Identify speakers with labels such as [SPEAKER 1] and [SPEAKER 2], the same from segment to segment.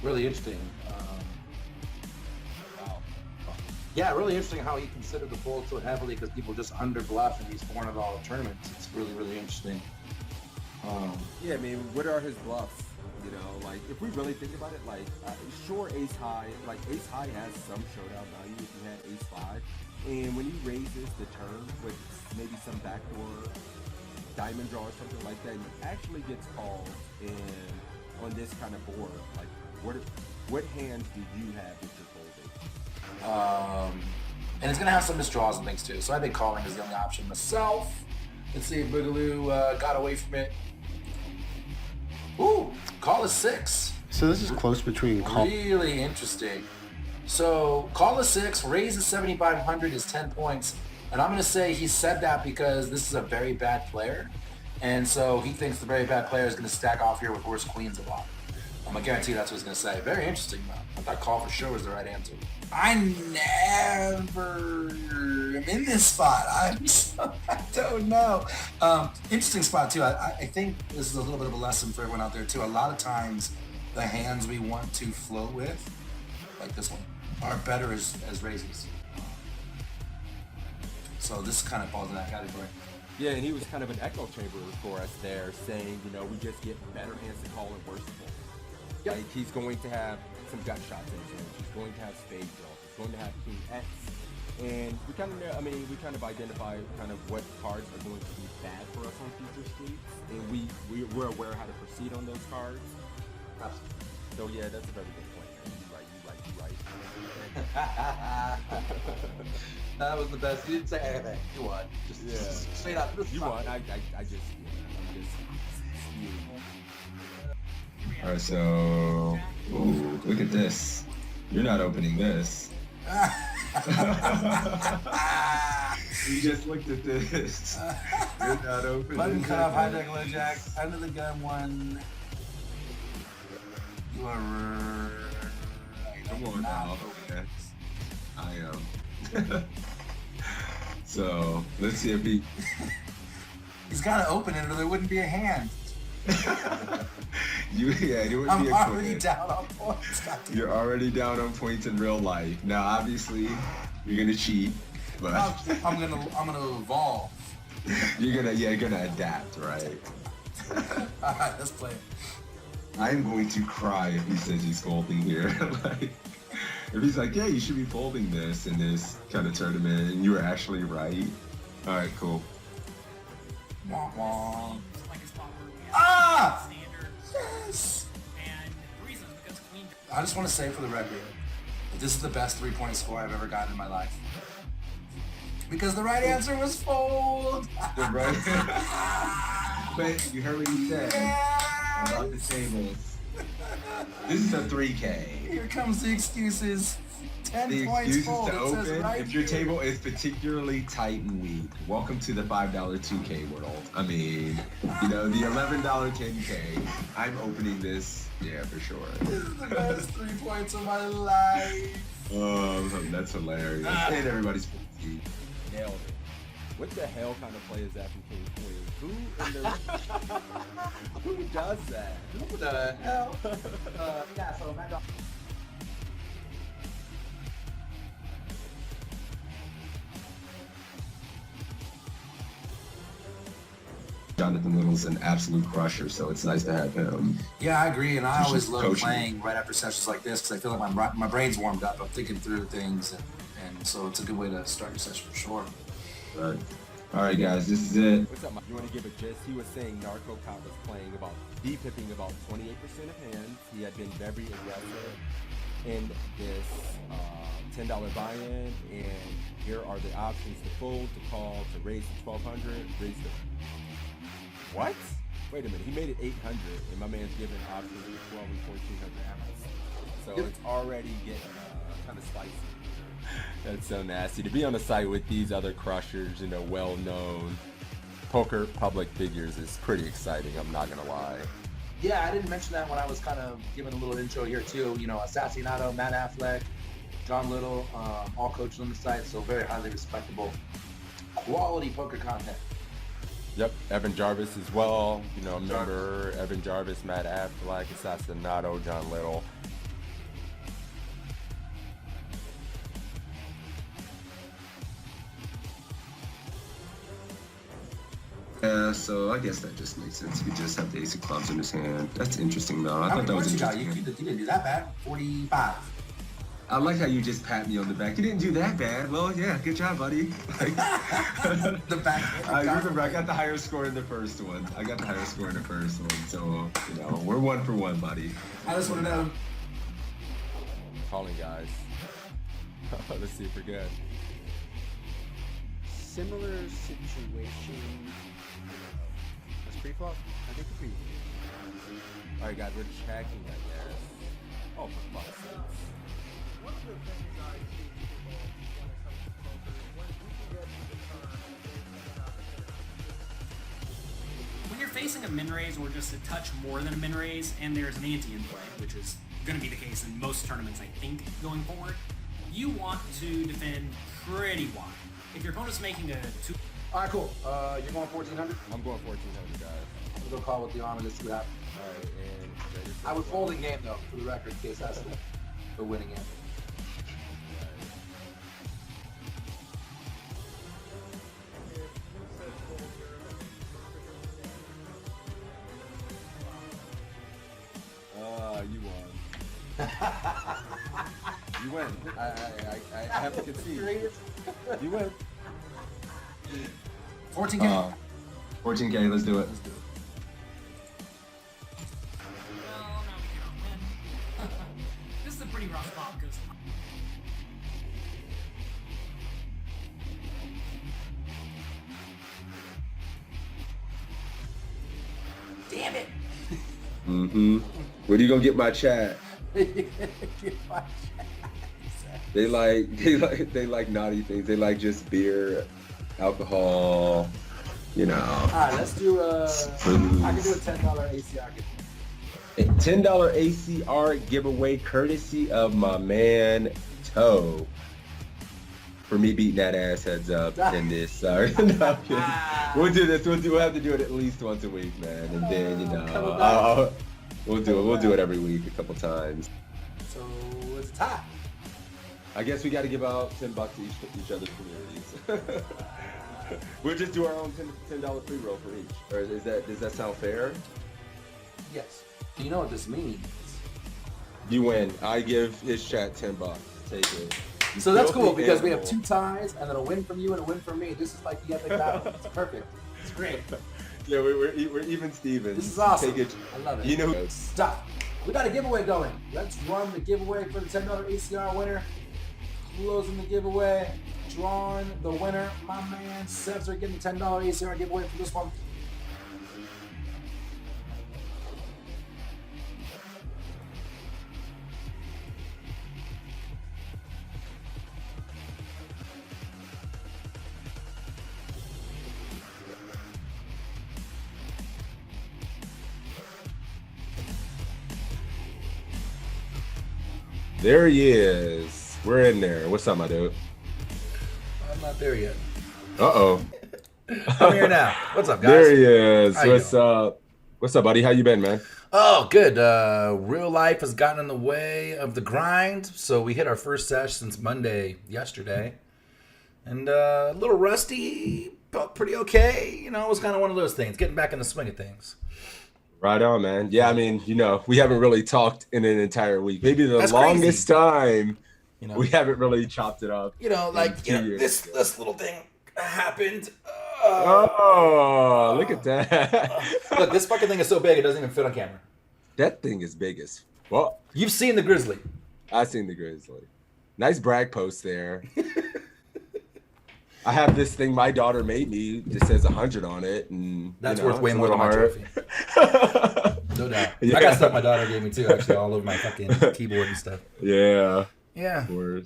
[SPEAKER 1] Really interesting. Wow. Yeah, really interesting how he considered the fold so heavily because people just under bluff in these $400 tournaments. It's really, really interesting.
[SPEAKER 2] Yeah, I mean, what are his bluffs? You know, like if we really think about it, like sure, ace high, like ace high has some showdown value if you had ace five, and when he raises the turn with maybe some backdoor diamond draw or something like that, and he actually gets called in on this kind of board. Like, what hands do you have that you're folding?
[SPEAKER 1] And it's gonna have some misdraws and things too. So I think calling is the only option myself. Let's see if Boogaloo got away from it. Ooh, call is 6.
[SPEAKER 3] So this is close between call.
[SPEAKER 1] Really interesting. So call is 6, raise is 7,500 is 10 points. And I'm going to say he said that because this is a very bad player. And so he thinks the very bad player is going to stack off here with worse queens a lot. I'm going to guarantee that's what he's going to say. Very interesting, though. I thought call for sure was the right answer. I never am in this spot. I don't know. Interesting spot, too. I think this is a little bit of a lesson for everyone out there, too. A lot of times, the hands we want to float with, like this one, are better as raises. So this kind of falls in that category.
[SPEAKER 2] Yeah, and he was kind of an echo chamber for us there, saying, you know, we just get better hands to call and worse to fold.
[SPEAKER 1] Yep.
[SPEAKER 2] Like, he's going to have some gut shots in his hand. He's going to have spade draw. He's going to have king X. And we kind of, we kind of identify kind of what cards are going to be bad for us on future streets. And we're aware how to proceed on those cards.
[SPEAKER 1] Absolutely.
[SPEAKER 2] So, yeah, that's a very good point, man. You right.
[SPEAKER 1] That was the best. You didn't say anything. You won. Just straight up.
[SPEAKER 2] You won. I'm just.
[SPEAKER 4] All right, so look at this. You're not opening this. You just looked at this. You're not opening.
[SPEAKER 1] Button cut off, hijack, low jack, under the gun one. You are.
[SPEAKER 4] Come on now. Okay. I am. So let's see if he.
[SPEAKER 1] He's got to open it, or there wouldn't be a hand.
[SPEAKER 4] You wouldn't be
[SPEAKER 1] I'm
[SPEAKER 4] a
[SPEAKER 1] already
[SPEAKER 4] quiz.
[SPEAKER 1] down on points.
[SPEAKER 4] You're already down on points in real life. Now, obviously, you're gonna cheat, but
[SPEAKER 1] I'm gonna evolve.
[SPEAKER 4] you're gonna adapt, right?
[SPEAKER 1] All right, let's play it.
[SPEAKER 4] I'm going to cry if he says he's folding here. Like, if he's like, yeah, you should be folding this in this kind of tournament, and you were actually right. All right, cool.
[SPEAKER 1] Wah, wah.
[SPEAKER 5] Like a spot where we have
[SPEAKER 1] Ah!
[SPEAKER 5] standard.
[SPEAKER 1] Yes.
[SPEAKER 5] And the reason is because queen.
[SPEAKER 1] I just want to say for the record that this is the best 3-point score I've ever gotten in my life. Because the right answer was fold.
[SPEAKER 4] Right? But you heard what he said about the tables. This is a 3K.
[SPEAKER 1] Here comes the excuses. 10
[SPEAKER 4] The
[SPEAKER 1] points
[SPEAKER 4] excuses
[SPEAKER 1] fold.
[SPEAKER 4] to
[SPEAKER 1] It says
[SPEAKER 4] open,
[SPEAKER 1] right
[SPEAKER 4] if your
[SPEAKER 1] here.
[SPEAKER 4] table is particularly tight and weak, welcome to the $5 2K world. I mean, you know, the $11 10K, I'm opening this, yeah, for sure.
[SPEAKER 1] This is the best 3 points of my life.
[SPEAKER 4] That's hilarious. And everybody's
[SPEAKER 2] Nailed it. What the hell kind of play is that from King Queen? Who does that?
[SPEAKER 1] Who the hell? Yeah, so Mad Dog.
[SPEAKER 4] Jonathan Little's an absolute crusher, so it's nice to have him.
[SPEAKER 1] Yeah, I agree, and I
[SPEAKER 4] He's
[SPEAKER 1] always
[SPEAKER 4] just
[SPEAKER 1] love
[SPEAKER 4] coaching.
[SPEAKER 1] playing right after sessions like this because I feel like my brain's warmed up. I'm thinking through things, and so it's a good way to start your session for sure.
[SPEAKER 4] But, all right, guys, this is it.
[SPEAKER 2] What's up, Mike? You want to give a gist? He was saying Narco Cop was playing about D-pipping about 28% of hands. He had been very aggressive in this $10 buy-in, and here are the options to fold, to call, to raise to 1,200, raise to... What? Wait a minute, he made it 800, and my man's giving options to 12 and 1,400. So it's already getting kind of spicy. That's so nasty. To be on a site with these other crushers, you know, well-known poker public figures is pretty exciting, I'm not gonna lie.
[SPEAKER 1] Yeah, I didn't mention that when I was kind of giving a little intro here too. You know, Assassinato, Matt Affleck, John Little, all coaches on the site, so very highly respectable, quality poker content.
[SPEAKER 2] Yep, Evan Jarvis as well. You know, remember Evan Jarvis, Matt Affleck, Assassinato, John Little.
[SPEAKER 4] Yeah, so I guess that just makes sense. He just have the ace of clubs in his hand. That's interesting, though. I
[SPEAKER 1] How
[SPEAKER 4] thought
[SPEAKER 1] many
[SPEAKER 4] that was
[SPEAKER 1] points you got?
[SPEAKER 4] interesting.
[SPEAKER 1] You didn't do that bad. 45.
[SPEAKER 4] I like how you just pat me on the back. You didn't do that bad. Well, yeah, good job, buddy. Like,
[SPEAKER 1] The back.
[SPEAKER 4] I remember I got the higher score in the first one. So, you know, we're 1 for 1, buddy.
[SPEAKER 1] I just want to know.
[SPEAKER 2] Calling, guys. Let's see if we're good.
[SPEAKER 3] Similar situation. That's pre-flop? I think pre.
[SPEAKER 2] All right, guys, we're checking, I guess. Oh, for fuck's sakes.
[SPEAKER 6] One of the things I see people when it comes to poker is when you can get to the turn, there's an opportunity.
[SPEAKER 5] When you're facing a min raise or just a touch more than a min raise, and there's an ante in play, which is going to be the case in most tournaments, I think, going forward, you want to defend pretty wide. If your opponent's making a 2.
[SPEAKER 1] All right, cool. You're going 1,400.
[SPEAKER 2] I'm going 1,400, guys.
[SPEAKER 1] I'm gonna go call with the arm and just see what happens.
[SPEAKER 2] All right, and
[SPEAKER 1] I would fold in game though, for the record, in case that's the winning end.
[SPEAKER 2] You won. You win. I have to concede. You win.
[SPEAKER 1] 14K.
[SPEAKER 4] 14K, let's do it.
[SPEAKER 1] Let's do it.
[SPEAKER 5] Well, no, we can't win. This is a pretty rough spot because damn it.
[SPEAKER 4] Mm-hmm. Where do you gonna get my chat? They like naughty things. They like just beer, alcohol, you know.
[SPEAKER 1] All right, let's do I can do a $10 ACR.
[SPEAKER 4] $10 ACR giveaway courtesy of my man Toe. For me beating that ass heads up in this. Sorry. No, I'm kidding. We'll do this. We'll have to do it at least once a week, man. And then, you know, we'll do it. We'll do it every week a couple times.
[SPEAKER 1] So it's a tie.
[SPEAKER 4] I guess we got to give out $10 to each other's communities. We'll just do our own $10 free roll for each. Or does that sound fair?
[SPEAKER 1] Yes. Do you know what this means?
[SPEAKER 4] You win. I give his chat $10. Take it.
[SPEAKER 1] So that's cool
[SPEAKER 4] Filthy
[SPEAKER 1] because we have
[SPEAKER 4] animal.
[SPEAKER 1] 2 ties and then a win from you and a win from me. This is like the epic battle. It's perfect. It's great.
[SPEAKER 4] Yeah, we're even Stevens.
[SPEAKER 1] This is awesome.
[SPEAKER 4] Take it.
[SPEAKER 1] I love it.
[SPEAKER 4] You know,
[SPEAKER 1] Stop. We got a giveaway going. Let's run the giveaway for the $10 ACR winner. Closing the giveaway. Drawing the winner. My man Sebs are getting the $10 ACR giveaway for this one.
[SPEAKER 4] there he is. We're in there. What's up, my dude?
[SPEAKER 1] I'm not there yet.
[SPEAKER 4] Uh-oh.
[SPEAKER 1] I'm here now. What's up, guys?
[SPEAKER 4] There he is.
[SPEAKER 1] How you
[SPEAKER 4] What's up? What's up, buddy? How you been, man?
[SPEAKER 1] Oh, good. Real life has gotten in the way of the grind, so we hit our first sesh since Monday, yesterday, and a little rusty, but pretty okay. You know, it was kind of one of those things, getting back in the swing of things.
[SPEAKER 4] Right on, man. Yeah, I mean, you know, we haven't really talked in an entire week. Maybe the
[SPEAKER 1] That's
[SPEAKER 4] longest time
[SPEAKER 1] You know,
[SPEAKER 4] we haven't really chopped it up.
[SPEAKER 1] you know, like
[SPEAKER 4] in 2 years.
[SPEAKER 1] this little thing happened.
[SPEAKER 4] Oh, look at that.
[SPEAKER 1] Look, this fucking thing is so big it doesn't even fit on camera.
[SPEAKER 4] That thing is big as well.
[SPEAKER 1] You've seen the grizzly.
[SPEAKER 4] I seen the grizzly. Nice brag post there. I have this thing my daughter made me that says 100 on it, and
[SPEAKER 1] That's
[SPEAKER 4] you know,
[SPEAKER 1] worth way
[SPEAKER 4] it's a
[SPEAKER 1] more than my
[SPEAKER 4] little
[SPEAKER 1] trophy.
[SPEAKER 4] hard.
[SPEAKER 1] No doubt.
[SPEAKER 4] Yeah.
[SPEAKER 1] I got stuff my daughter gave me too, actually, all over my fucking keyboard and stuff.
[SPEAKER 4] Yeah,
[SPEAKER 1] Yeah.
[SPEAKER 4] of course.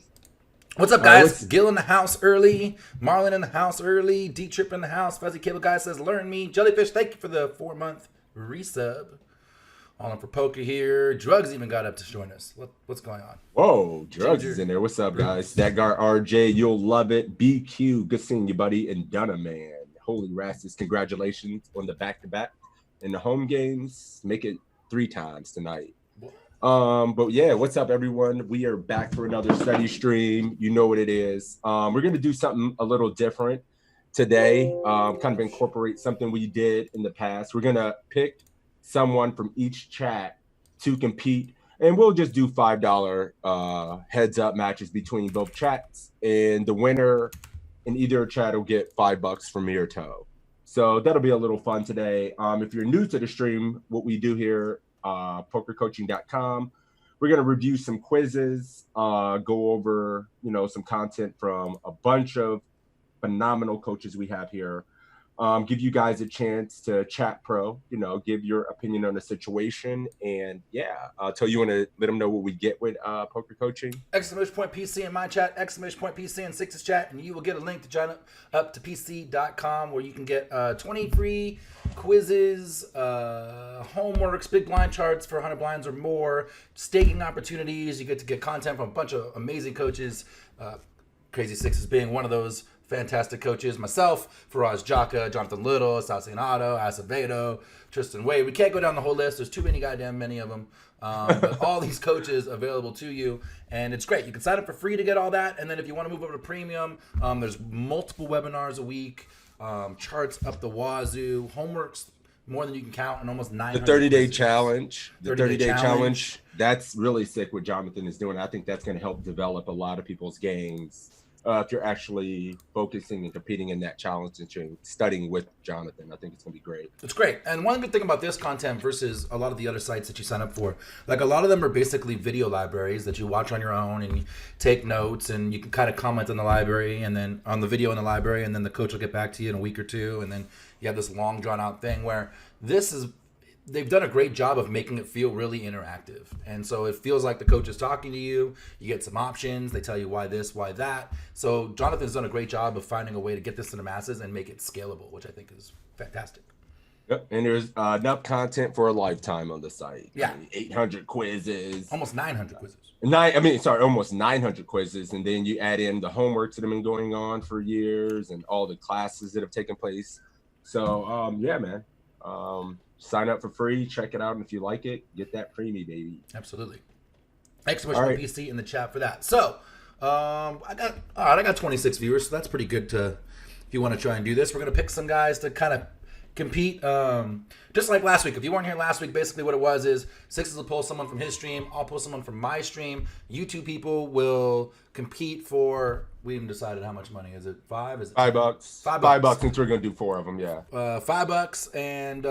[SPEAKER 1] What's up,
[SPEAKER 4] All right,
[SPEAKER 1] guys?
[SPEAKER 4] what's-
[SPEAKER 1] Gil in the house early. Marlon in the house early. D-Trip in the house. Fuzzy Cable Guy says, learn me. Jellyfish, thank you for the 4-month resub. All in for poker here. Drugs even got up to join us. What's going on?
[SPEAKER 4] Whoa, Drugs
[SPEAKER 1] Ginger.
[SPEAKER 4] is in there. What's up, guys? That guy RJ, you'll love it. BQ, good seeing you, buddy. And Dunna, man. Holy Rastus, congratulations on the back-to-back. In the home games, make it 3 times tonight. But yeah, what's up, everyone? We are back for another study stream. You know what it is. We're going to do something a little different today, kind of incorporate something we did in the past. We're going to pick someone from each chat to compete, and we'll just do $5 heads up matches between both chats, and the winner in either chat will get $5 from me or Toe. So that'll be a little fun today. If you're new to the stream, what we do here, pokercoaching.com, we're going to review some quizzes, go over, some content from a bunch of phenomenal coaches we have here. Give you guys a chance to chat pro, give your opinion on the situation. And Tell you want to let them know what we get with poker coaching.
[SPEAKER 1] !PC in my chat, !PC in Six's chat, and you will get a link to join up to PC.com where you can get 20 free quizzes, homeworks, big blind charts for 100 blinds or more, staking opportunities. You get to get content from a bunch of amazing coaches. Crazy Sixes being one of those fantastic coaches. Myself, Faraz Jaka, Jonathan Little, Salcedo, Acevedo, Tristan Wade. We can't go down the whole list. There's too many goddamn many of them. But all these coaches available to you, and it's great. You can sign up for free to get all that, and then if you want to move over to premium, there's multiple webinars a week, charts up the wazoo, homeworks more than you can count, and almost 900.
[SPEAKER 4] The 30-day challenge. The 30-day challenge. That's really sick what Jonathan is doing. I think that's going to help develop a lot of people's games. If you're actually focusing and competing in that challenge and studying with Jonathan, I think it's going to be great.
[SPEAKER 1] It's great. And one good thing about this content versus a lot of the other sites that you sign up for, like a lot of them are basically video libraries that you watch on your own and you take notes and you can kind of comment on the library and then on the video in the library, and then the coach will get back to you in a week or two. And then you have this long drawn out thing where they've done a great job of making it feel really interactive. And so it feels like the coach is talking to you. You get some options. They tell you why this, why that. So Jonathan's done a great job of finding a way to get this to the masses and make it scalable, which I think is fantastic.
[SPEAKER 4] Yep. And there's enough content for a lifetime on the site.
[SPEAKER 1] Yeah.
[SPEAKER 4] 800 quizzes.
[SPEAKER 1] Almost 900 quizzes.
[SPEAKER 4] Almost 900 quizzes. And then you add in the homeworks that have been going on for years and all the classes that have taken place. So, man. Sign up for free, check it out, and if you like it, get that preemie, baby.
[SPEAKER 1] Absolutely. Exclamation PC in the chat for that. So, I got 26 viewers, so that's pretty good if you want to try and do this. We're gonna pick some guys to kind of compete, just like last week. If you weren't here last week, basically what it was is Sixes will pull someone from his stream, I'll pull someone from my stream. You two people will compete for. We haven't decided how much money. Is it $5? Is it
[SPEAKER 4] $5?
[SPEAKER 1] $5
[SPEAKER 4] since we're gonna do 4 of them. Yeah.
[SPEAKER 1] $5, and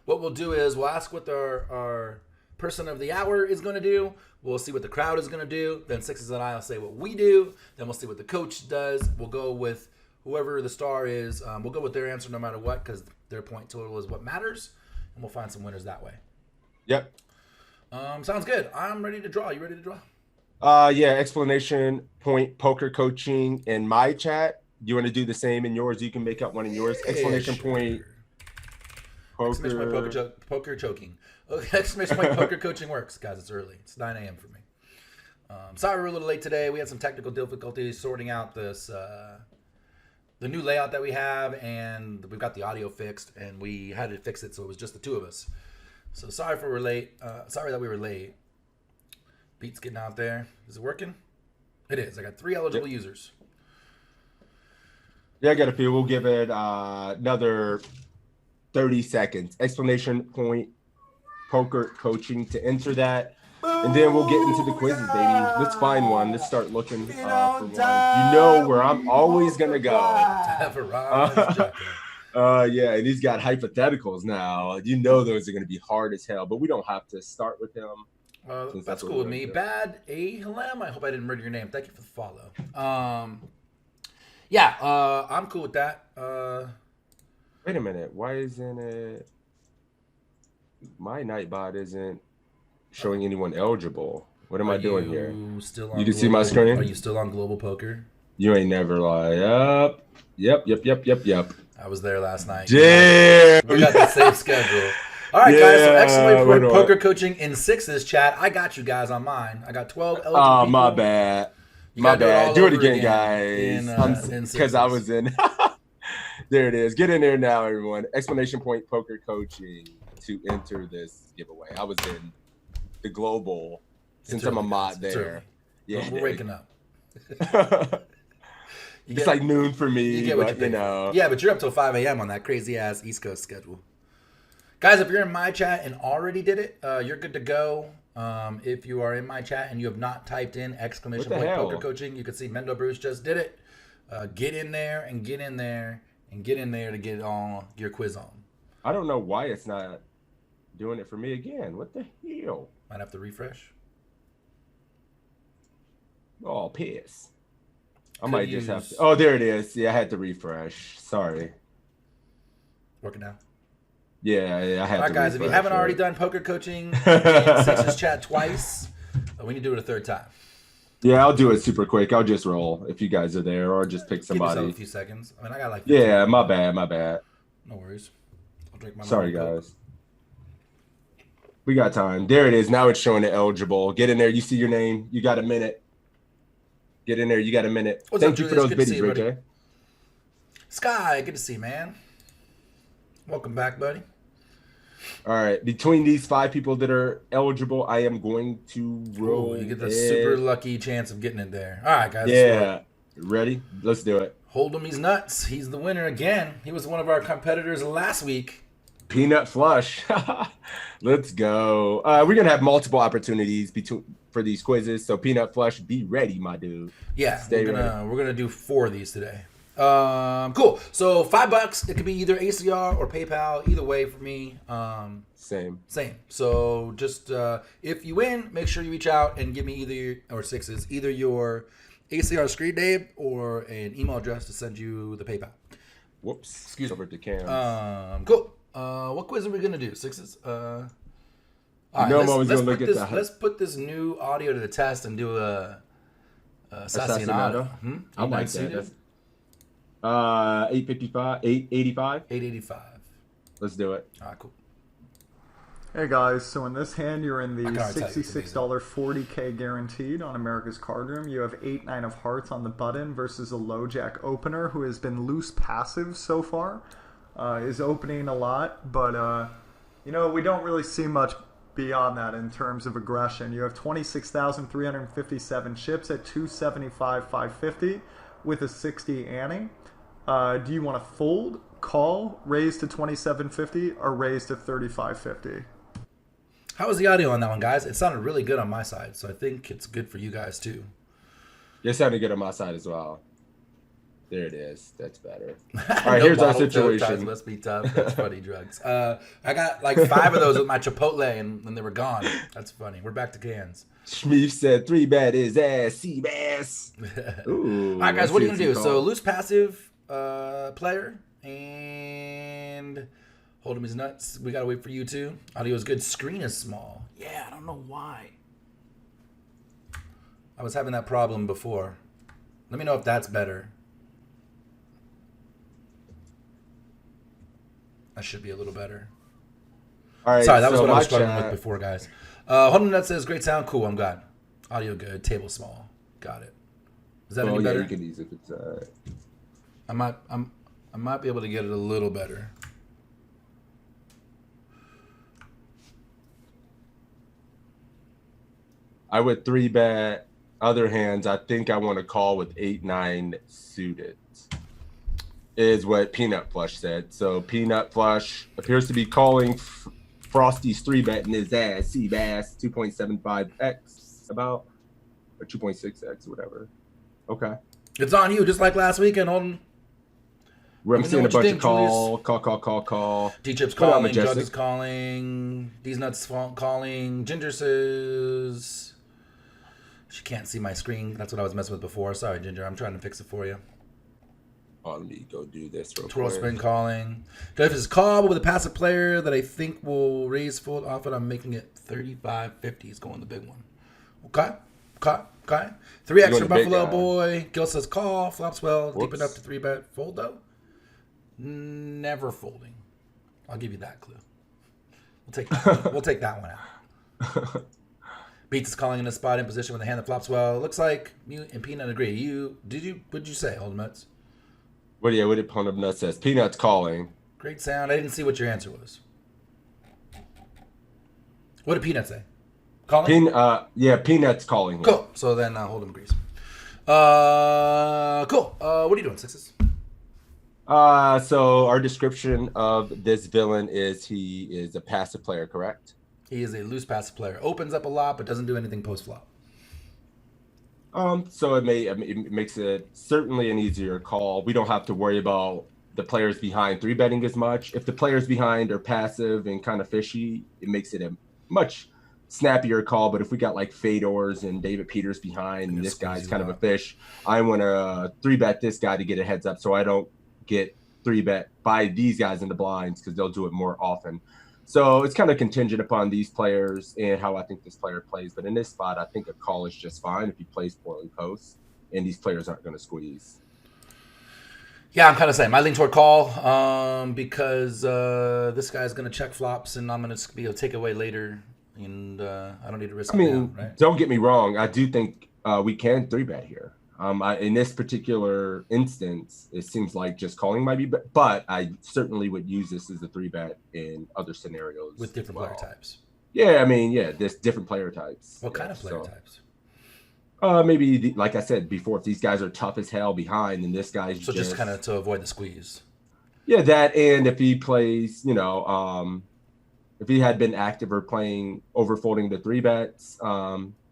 [SPEAKER 1] what we'll do is we'll ask what our person of the hour is going to do. We'll see what the crowd is going to do. Then Sixes and I will say what we do. Then we'll see what the coach does. We'll go with whoever the star is. We'll go with their answer no matter what, because their point total is what matters, and we'll find some winners that way.
[SPEAKER 4] Yep.
[SPEAKER 1] Sounds good. I'm ready to draw. You ready to draw?
[SPEAKER 4] Explanation point poker coaching in my chat. You want to do the same in yours? You can make up one in yours. Explanation point poker.
[SPEAKER 1] Poker choking. Okay, exclamation point poker coaching works, guys. It's early. It's 9 a.m. for me. Sorry we're a little late today. We had some technical difficulties sorting out this the new layout that we have, and we've got the audio fixed, and we had to fix it so it was just the two of us. So sorry that we were late. Beat's getting out there. Is it working? It is. I got 3 eligible users.
[SPEAKER 4] Yeah, I got a few. We'll give it another 30 seconds. Explanation point poker coaching to enter that. And then we'll get into the quizzes, baby. Let's find one. Let's start looking for one. You know where I'm always going to go. Yeah, and he's got hypotheticals now. You know those are going to be hard as hell, but we don't have to start with him.
[SPEAKER 1] That's cool with me. Bad Ahlem. I hope I didn't murder your name. Thank you for the follow. I'm cool with that.
[SPEAKER 4] Wait a minute. Why isn't it? My Nightbot isn't showing anyone eligible. What am I doing here? You can see my screen?
[SPEAKER 1] Are you still on Global Poker?
[SPEAKER 4] You ain't never lie. Yep.
[SPEAKER 1] I was there last night.
[SPEAKER 4] Damn.
[SPEAKER 1] We got the same schedule. All right, guys. So excellent poker coaching in Sixes chat. I got you guys on mine. I got 12 eligible people.
[SPEAKER 4] My bad. Do it again, guys. Because I was in. There it is. Get in there now, everyone. Explanation point poker coaching to enter this giveaway. I was in the global since I'm a mod there.
[SPEAKER 1] Yeah, we're waking up.
[SPEAKER 2] It's like noon for me,
[SPEAKER 1] You get what
[SPEAKER 2] but,
[SPEAKER 1] you pay
[SPEAKER 2] you know.
[SPEAKER 1] for. Yeah, but you're up till 5 a.m. on that crazy ass East Coast schedule. Guys, if you're in my chat and already did it, you're good to go. If you are in my chat and you have not typed in exclamation
[SPEAKER 2] What the
[SPEAKER 1] point
[SPEAKER 2] hell?
[SPEAKER 1] poker coaching, you can see Mendo Bruce just did it. Get in there and get in there and get in there to get on your quiz on.
[SPEAKER 2] I don't know why it's not doing it for me again. What the hell?
[SPEAKER 1] Might have to refresh.
[SPEAKER 2] Oh, piss. I
[SPEAKER 1] Could
[SPEAKER 2] might just have
[SPEAKER 1] use-
[SPEAKER 2] to. Oh, there it is. Yeah, I had to refresh. Sorry.
[SPEAKER 1] Working now.
[SPEAKER 2] Yeah, I had
[SPEAKER 1] All right,
[SPEAKER 2] to
[SPEAKER 1] guys, if you
[SPEAKER 2] refresh,
[SPEAKER 1] haven't already
[SPEAKER 2] right?
[SPEAKER 1] done poker coaching in Sixes chat twice, we need to do it a third time.
[SPEAKER 2] Yeah, I'll do it super quick. I'll just roll if you guys are there, or just pick
[SPEAKER 1] Give yourself
[SPEAKER 2] somebody.
[SPEAKER 1] a few seconds. I mean, I got like 15.
[SPEAKER 2] Yeah, my bad.
[SPEAKER 1] No worries. I'll drink my
[SPEAKER 2] Sorry,
[SPEAKER 1] Mountain Coke.
[SPEAKER 2] guys. We got time. There it is. Now it's showing it eligible. Get in there. You see your name. You got a minute. Get in there. You got a minute.
[SPEAKER 1] What's
[SPEAKER 2] Thank
[SPEAKER 1] up,
[SPEAKER 2] you for
[SPEAKER 1] Julius?
[SPEAKER 2] those
[SPEAKER 1] Good to see
[SPEAKER 2] biddies,
[SPEAKER 1] you,
[SPEAKER 2] Ray
[SPEAKER 1] buddy.
[SPEAKER 2] J.
[SPEAKER 1] Sky, good to see you, man. Welcome back, buddy.
[SPEAKER 2] All right. Between these 5 people that are eligible, I am going to roll.
[SPEAKER 1] Ooh, you get the
[SPEAKER 2] it.
[SPEAKER 1] super lucky chance of getting it there. All right, guys. let's do it.
[SPEAKER 2] Yeah. Ready? Let's do it.
[SPEAKER 1] Hold him, he's nuts. He's the winner again. He was one of our competitors last week.
[SPEAKER 2] Peanut flush. Let's go. We're gonna have multiple opportunities for these quizzes. So peanut flush, be ready, my dude.
[SPEAKER 1] Yeah,
[SPEAKER 2] Stay
[SPEAKER 1] we're
[SPEAKER 2] ready.
[SPEAKER 1] gonna do 4 of these today. Cool. So $5. It could be either ACR or PayPal. Either way for me.
[SPEAKER 2] Same.
[SPEAKER 1] Same. So just if you win, make sure you reach out and give me either your ACR screen name or an email address to send you the PayPal.
[SPEAKER 2] Whoops.
[SPEAKER 1] Excuse me.
[SPEAKER 2] Over to Cam.
[SPEAKER 1] Cool. What quiz are we gonna do? Sixes. All right,
[SPEAKER 2] I'm always gonna look at the.
[SPEAKER 1] Let's put this new audio to the test and do a Assassinado.
[SPEAKER 2] I like that. That's 855, 885.
[SPEAKER 1] 885.
[SPEAKER 2] Let's do it.
[SPEAKER 1] All right, cool.
[SPEAKER 6] Hey guys, so in this hand you're in
[SPEAKER 1] I
[SPEAKER 6] the
[SPEAKER 1] can already tell you it's
[SPEAKER 6] $66 40K guaranteed on America's Card Room. You have 8-9 of hearts on the button versus a low jack opener who has been loose passive so far. Is opening a lot, but we don't really see much beyond that in terms of aggression. You have 26,357 chips at 275, 550 with a 60 ante. Do you want to fold, call, raise to 2750, or raise to 3550?
[SPEAKER 1] How was the audio on that one, guys? It sounded really good on my side, so I think it's good for you guys too.
[SPEAKER 2] It sounded good on my side as well. There it is. That's better. All right,
[SPEAKER 1] No
[SPEAKER 2] here's our
[SPEAKER 1] bottle joke,
[SPEAKER 2] situation.
[SPEAKER 1] Times must be tough. That's funny, drugs. I got like 5 of those with my Chipotle, and they were gone. That's funny. We're back to cans.
[SPEAKER 2] Schmeef said 3 bet is ass, sea bass. Ooh.
[SPEAKER 1] All right, guys, what are you gonna do?
[SPEAKER 2] call.
[SPEAKER 1] So loose passive player and hold him his nuts. We gotta wait for you too. Audio is good. Screen is small. Yeah, I don't know why. I was having that problem before. Let me know if that's better. That should be a little better.
[SPEAKER 2] All right,
[SPEAKER 1] Sorry, that was
[SPEAKER 2] so
[SPEAKER 1] what I was
[SPEAKER 2] my
[SPEAKER 1] struggling
[SPEAKER 2] chat-
[SPEAKER 1] with before, guys. Hold on, that says great sound. Cool, I'm glad. Audio good. Table small. Got it. Is that any
[SPEAKER 2] yeah,
[SPEAKER 1] better?
[SPEAKER 2] you can use it if it's
[SPEAKER 1] I might be able to get it a little better.
[SPEAKER 2] I would 3 bet. Other hands, I think I want to call with 8-9 suited. Is what Peanut Flush said. So Peanut Flush appears to be calling Frosty's 3 betting his ass. Sea bass 2.75x about, or 2.6x, whatever. Okay.
[SPEAKER 1] It's on you, just like last weekend. On
[SPEAKER 2] I'm
[SPEAKER 1] me know
[SPEAKER 2] seeing a
[SPEAKER 1] what you
[SPEAKER 2] bunch
[SPEAKER 1] think,
[SPEAKER 2] of call.
[SPEAKER 1] D-Chips
[SPEAKER 2] What up,
[SPEAKER 1] calling,
[SPEAKER 2] Majestic?
[SPEAKER 1] Jug is calling, These Nuts calling, Ginger says she can't see my screen. That's what I was messing with before. Sorry, Ginger. I'm trying to fix it for you.
[SPEAKER 2] Oh, let me go do this real
[SPEAKER 1] Twirl
[SPEAKER 2] quick.
[SPEAKER 1] spin calling. If it's call with a passive player that I think will raise fold off it, I'm making it 35-50. He's going the big one. Okay. 3x
[SPEAKER 2] Going
[SPEAKER 1] for
[SPEAKER 2] the big
[SPEAKER 1] Buffalo
[SPEAKER 2] guy.
[SPEAKER 1] Boy. Gil says call. Flops well. Deep
[SPEAKER 2] Whoops.
[SPEAKER 1] enough to 3-bet. Fold though? Never folding. I'll give you that clue. We'll take that one out. Beats is calling in a spot in position with a hand that flops well. It looks like you and Peanut agree. What'd you say, Hold Nuts?
[SPEAKER 2] What did Pun of Nuts says? Peanut's calling.
[SPEAKER 1] Great sound. I didn't see what your answer was. What did Peanut say? Calling?
[SPEAKER 2] Peanut's calling. Here.
[SPEAKER 1] Cool. So then Hold'em agrees. Cool. What are you doing, Sixes?
[SPEAKER 4] So our description of this villain is he is a passive player, correct?
[SPEAKER 1] He is a loose passive player. Opens up a lot, but doesn't do anything post flop.
[SPEAKER 4] So it makes it certainly an easier call. We don't have to worry about the players behind three betting as much. If the players behind are passive and kind of fishy, it makes it a much snappier call. But if we got like Fedor's and David Peters behind, and this guy's kind of a fish, I want to three bet this guy to get a heads up, so I don't get three bet by these guys in the blinds because they'll do it more often. So it's kind of contingent upon these players and how I think this player plays. But in this spot, I think a call is just fine if he plays poorly post, and these players aren't going to squeeze.
[SPEAKER 1] Yeah, I'm kind of saying I lean toward call because this guy's going to check flops, and I'm going to be able to take away later, and I don't need to risk.
[SPEAKER 4] I mean,
[SPEAKER 1] it now, right?
[SPEAKER 4] Don't get me wrong. I do think we can three bet here. In this particular instance, it seems like just calling might be, but I certainly would use this as a three bet in other scenarios
[SPEAKER 1] with different player types.
[SPEAKER 4] Yeah, I mean, there's different player types.
[SPEAKER 1] What kind of player types?
[SPEAKER 4] Maybe like I said before, if these guys are tough as hell behind, and this guy's
[SPEAKER 1] just kind of to avoid the squeeze.
[SPEAKER 4] Yeah, that, and if he plays, if he had been active or playing overfolding the three bets.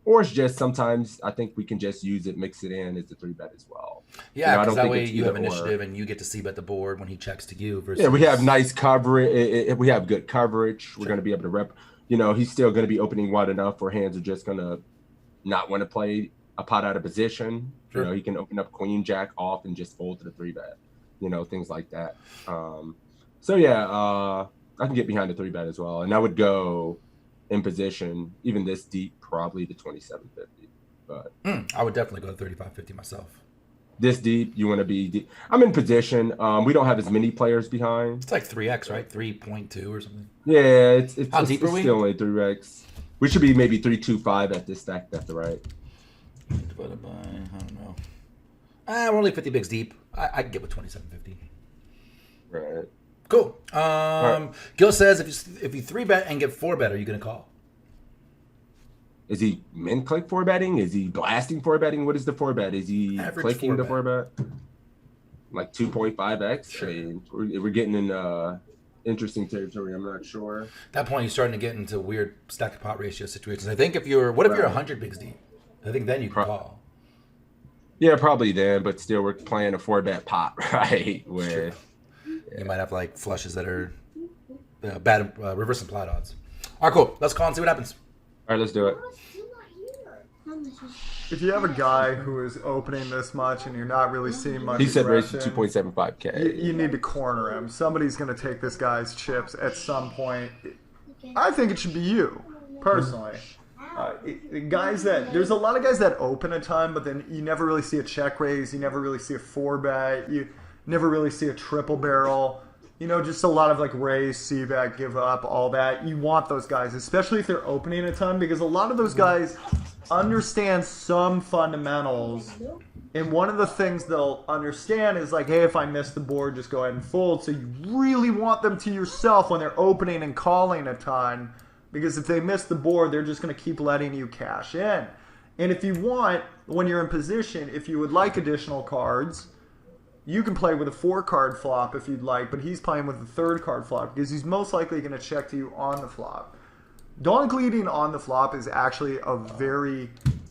[SPEAKER 4] Or it's just sometimes I think we can just use it, mix it in as a three bet as well.
[SPEAKER 1] Yeah, because that way you have initiative and you get to see bet the board when he checks to you. Versus...
[SPEAKER 4] we have nice coverage. If we have good coverage, we're going to be able to rep. He's still going to be opening wide enough where hands are just going to not want to play a pot out of position. Sure. He can open up queen jack off and just fold to the three bet. Things like that. I can get behind the three bet as well, and I would go in position, even this deep, probably to 2750. But
[SPEAKER 1] I would definitely go to 3550 myself.
[SPEAKER 4] This deep, you want to be deep. I'm in position. We don't have as many players behind.
[SPEAKER 1] It's like 3x, right? 3.2 or something.
[SPEAKER 4] Yeah, it's
[SPEAKER 1] How deep are we?
[SPEAKER 4] Still only 3x. We should be maybe 325 at this stack depth, right?
[SPEAKER 1] Divided by, I don't know. We're only 50 bigs deep. I can get with 2750.
[SPEAKER 4] Right.
[SPEAKER 1] Cool.
[SPEAKER 4] Right.
[SPEAKER 1] Gil says if you three bet and get four bet, are you going to call?
[SPEAKER 4] Is he min click four betting? Is he blasting four betting? What is the four bet? Is he
[SPEAKER 1] average
[SPEAKER 4] clicking the four bet? Like 2.5x?
[SPEAKER 1] Sure.
[SPEAKER 4] I mean, we're getting in interesting territory. I'm not sure.
[SPEAKER 1] At that point, you're starting to get into weird stack to pot ratio situations. I think if you're 100 bigs deep? I think then you can call.
[SPEAKER 4] Yeah, probably then, but still we're playing a four bet pot, right? Where
[SPEAKER 1] you might have like flushes that are bad reverse implied odds. All right, cool. Let's call and see what happens.
[SPEAKER 4] All right, let's do it.
[SPEAKER 6] If you have a guy who is opening this much and you're not really seeing much
[SPEAKER 4] he said raise to
[SPEAKER 6] aggression,
[SPEAKER 4] 2.75K.
[SPEAKER 6] you need to corner him. Somebody's going to take this guy's chips at some point. I think it should be you, personally. There's a lot of guys that open a ton, but then you never really see a check raise. You never really see a four bet. You never really see a triple barrel. Just a lot of like raise, c-bet, give up, all that. You want those guys, especially if they're opening a ton, because a lot of those guys understand some fundamentals. And one of the things they'll understand is like, hey, if I miss the board, just go ahead and fold. So you really want them to yourself when they're opening and calling a ton, because if they miss the board, they're just going to keep letting you cash in. And if you want, when you're in position, if you would like additional cards, you can play with a 4-card flop if you'd like, but he's playing with a 3rd-card flop because he's most likely going to check to you on the flop. Donk leading on the flop is actually a very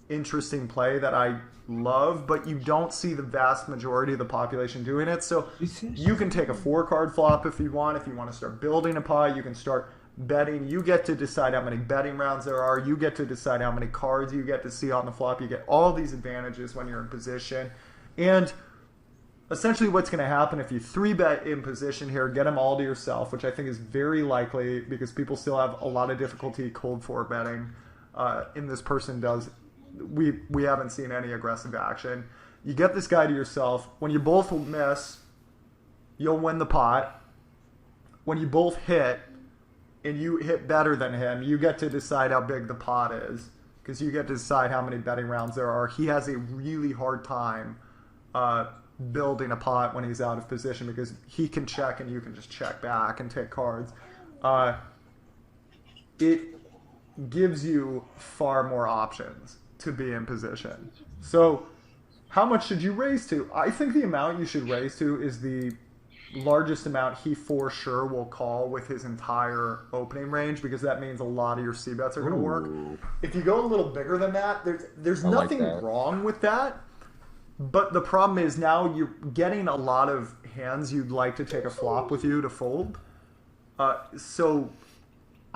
[SPEAKER 6] interesting play that I love, but you don't see the vast majority of the population doing it. So you can take a 4-card flop if you want. If you want to start building a pot, you can start betting. You get to decide how many betting rounds there are. You get to decide how many cards you get to see on the flop. You get all these advantages when you're in position. And essentially what's going to happen if you 3-bet in position here, get them all to yourself, which I think is very likely because people still have a lot of difficulty cold 4-betting. And this person does. We haven't seen any aggressive action. You get this guy to yourself. When you both miss, you'll win the pot. When you both hit, and you hit better than him, you get to decide how big the pot is because you get to decide how many betting rounds there are. He has a really hard time building a pot when he's out of position because he can check and you can just check back and take cards. It gives you far more options to be in position. So How much should you raise to? I think the amount you should raise to is the largest amount he for sure will call with his entire opening range, because that means a lot of your C bets are going to work. If you go a little bigger than that, there's nothing wrong with that. But the problem is now you're getting a lot of hands you'd like to take a flop with you to fold. So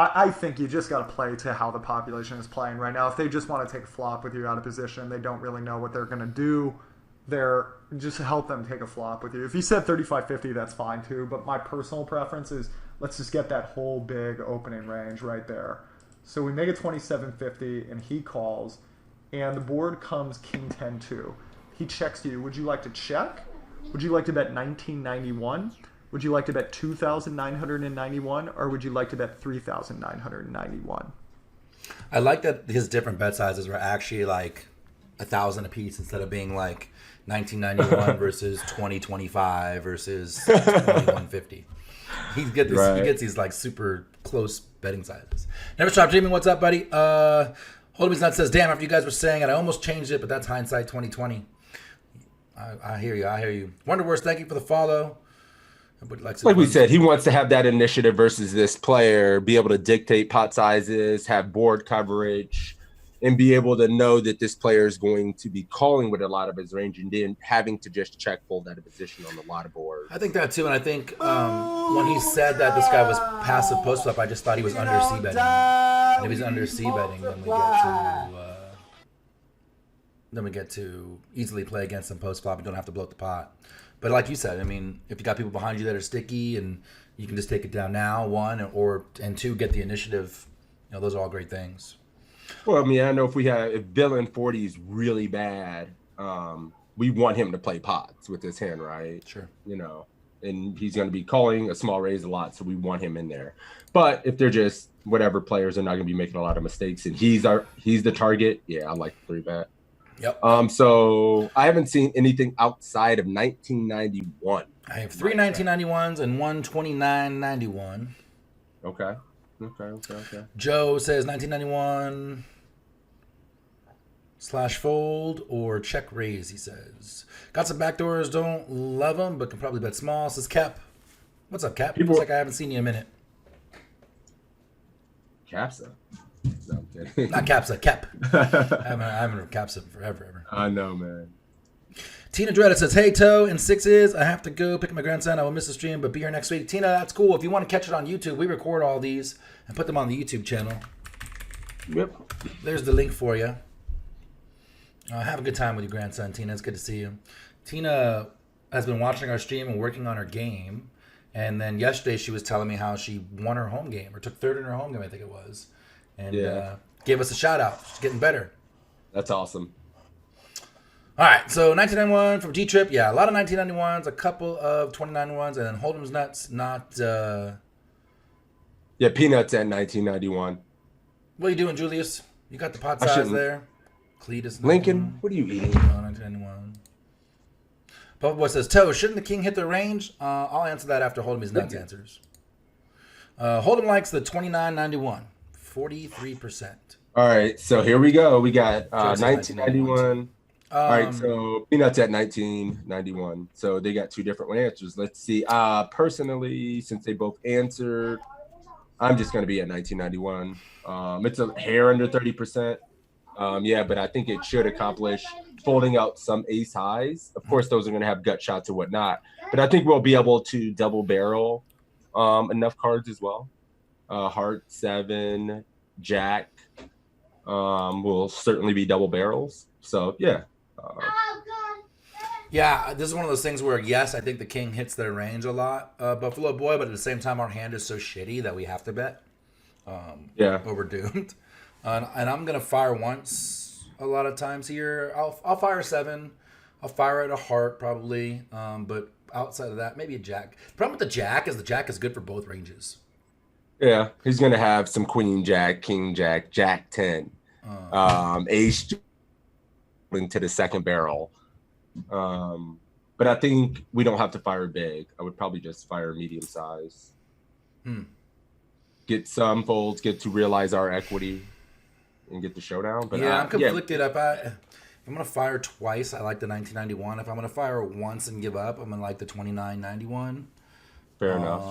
[SPEAKER 6] I think you just got to play to how the population is playing right now. If they just want to take a flop with you out of position, they don't really know what they're going to do. Just help them take a flop with you. If you said 35-50, that's fine too. But my personal preference is let's just get that whole big opening range right there. So we make it 27-50, and he calls, and the board comes king 10-2. He checks to you. Would you like to check? Would you like to bet 1991? Would you like to bet 2,991, or would you like to bet 3,991?
[SPEAKER 1] I like that his different bet sizes were actually like 1,000 apiece instead of being like 1991 versus 2025 versus 2150. He gets these like super close betting sizes. Never Stop Dreaming, what's up, buddy? Holdemy's Nut says, damn, after you guys were saying it, I almost changed it, but that's hindsight 2020. I hear you. Wonderworst, thank you for the follow.
[SPEAKER 2] Like we said, he wants to have that initiative versus this player, be able to dictate pot sizes, have board coverage, and be able to know that this player is going to be calling with a lot of his range and then having to just check fold out of position on a lot of boards.
[SPEAKER 1] I think that too, and I think when he said that this guy was passive post flop, I just thought he was under C betting. And if he's under C betting, then we get to easily play against him post flop. You don't have to blow up the pot. But like you said, I mean, if you got people behind you that are sticky and you can just take it down now, one, and two, get the initiative, those are all great things.
[SPEAKER 2] Well, I mean, I know if villain 40 is really bad, we want him to play pots with his hand, right?
[SPEAKER 1] Sure.
[SPEAKER 2] And he's going to be calling a small raise a lot, so we want him in there. But if they're just whatever players are not going to be making a lot of mistakes and he's the target, yeah, I like the 3-bet.
[SPEAKER 1] Yep.
[SPEAKER 2] So I haven't seen anything outside of 1991.
[SPEAKER 1] I have 3 1991s and 1 2991.
[SPEAKER 2] Okay.
[SPEAKER 1] Joe says 1991 /fold or check raise, he says. Got some backdoors, don't love them, but can probably bet small, says Cap. What's up, Cap? Looks like I haven't seen you in a minute.
[SPEAKER 2] Capsa. No, I'm kidding.
[SPEAKER 1] Not Capsa, Cap. I haven't heard Capsa forever.
[SPEAKER 2] I know, man.
[SPEAKER 1] Tina Dretta says, hey, Toe, in 6s, I have to go pick up my grandson. I will miss the stream, but be here next week. Tina, that's cool. If you want to catch it on YouTube, we record all these and put them on the YouTube channel.
[SPEAKER 2] Yep.
[SPEAKER 1] There's the link for you. Have a good time with your grandson, Tina. It's good to see you. Tina has been watching our stream and working on her game. And then yesterday she was telling me how she won her home game or took third in her home game, I think it was. And gave us a shout out. She's getting better.
[SPEAKER 2] That's awesome.
[SPEAKER 1] All right, so 1991 from G-Trip. Yeah, a lot of 1991s, a couple of 29 and then Hold'em's Nuts, not...
[SPEAKER 2] Yeah, Peanuts at 1991.
[SPEAKER 1] What are you doing, Julius? You got the pot size there? Cletus.
[SPEAKER 2] Lincoln, what are you eating?
[SPEAKER 1] 1991. Papa Boy says, Toe, shouldn't the king hit the range? I'll answer that after Hold'em's Nuts answers. Hold'em likes the 2991. 43%.
[SPEAKER 2] All right, so here we go. We got 1991. All right, so Peanuts at 1991. So they got two different answers. Let's see. Personally, since they both answered, I'm just going to be at 1991. It's a hair under 30%. But I think it should accomplish folding out some ace highs. Of course, those are going to have gut shots or whatnot. But I think we'll be able to double barrel enough cards as well. Heart, 7, Jack will certainly be double barrels. So, yeah.
[SPEAKER 1] Yeah, this is one of those things where, yes, I think the king hits their range a lot, Buffalo Boy, but at the same time, our hand is so shitty that we have to bet. Or we're doomed. And I'm going to fire once a lot of times here. I'll fire 7. I'll fire at a heart probably. But outside of that, maybe a jack. The problem with the jack is good for both ranges.
[SPEAKER 2] Yeah, he's going to have some queen jack, king jack, jack 10, ace into the second barrel. But I think we don't have to fire big. I would probably just fire medium size. Get some folds, get to realize our equity, and get the showdown. But
[SPEAKER 1] I'm conflicted. I'm gonna fire twice, I like the 1991. If I'm gonna fire once and give up, I'm gonna like the 2991.
[SPEAKER 4] Fair enough.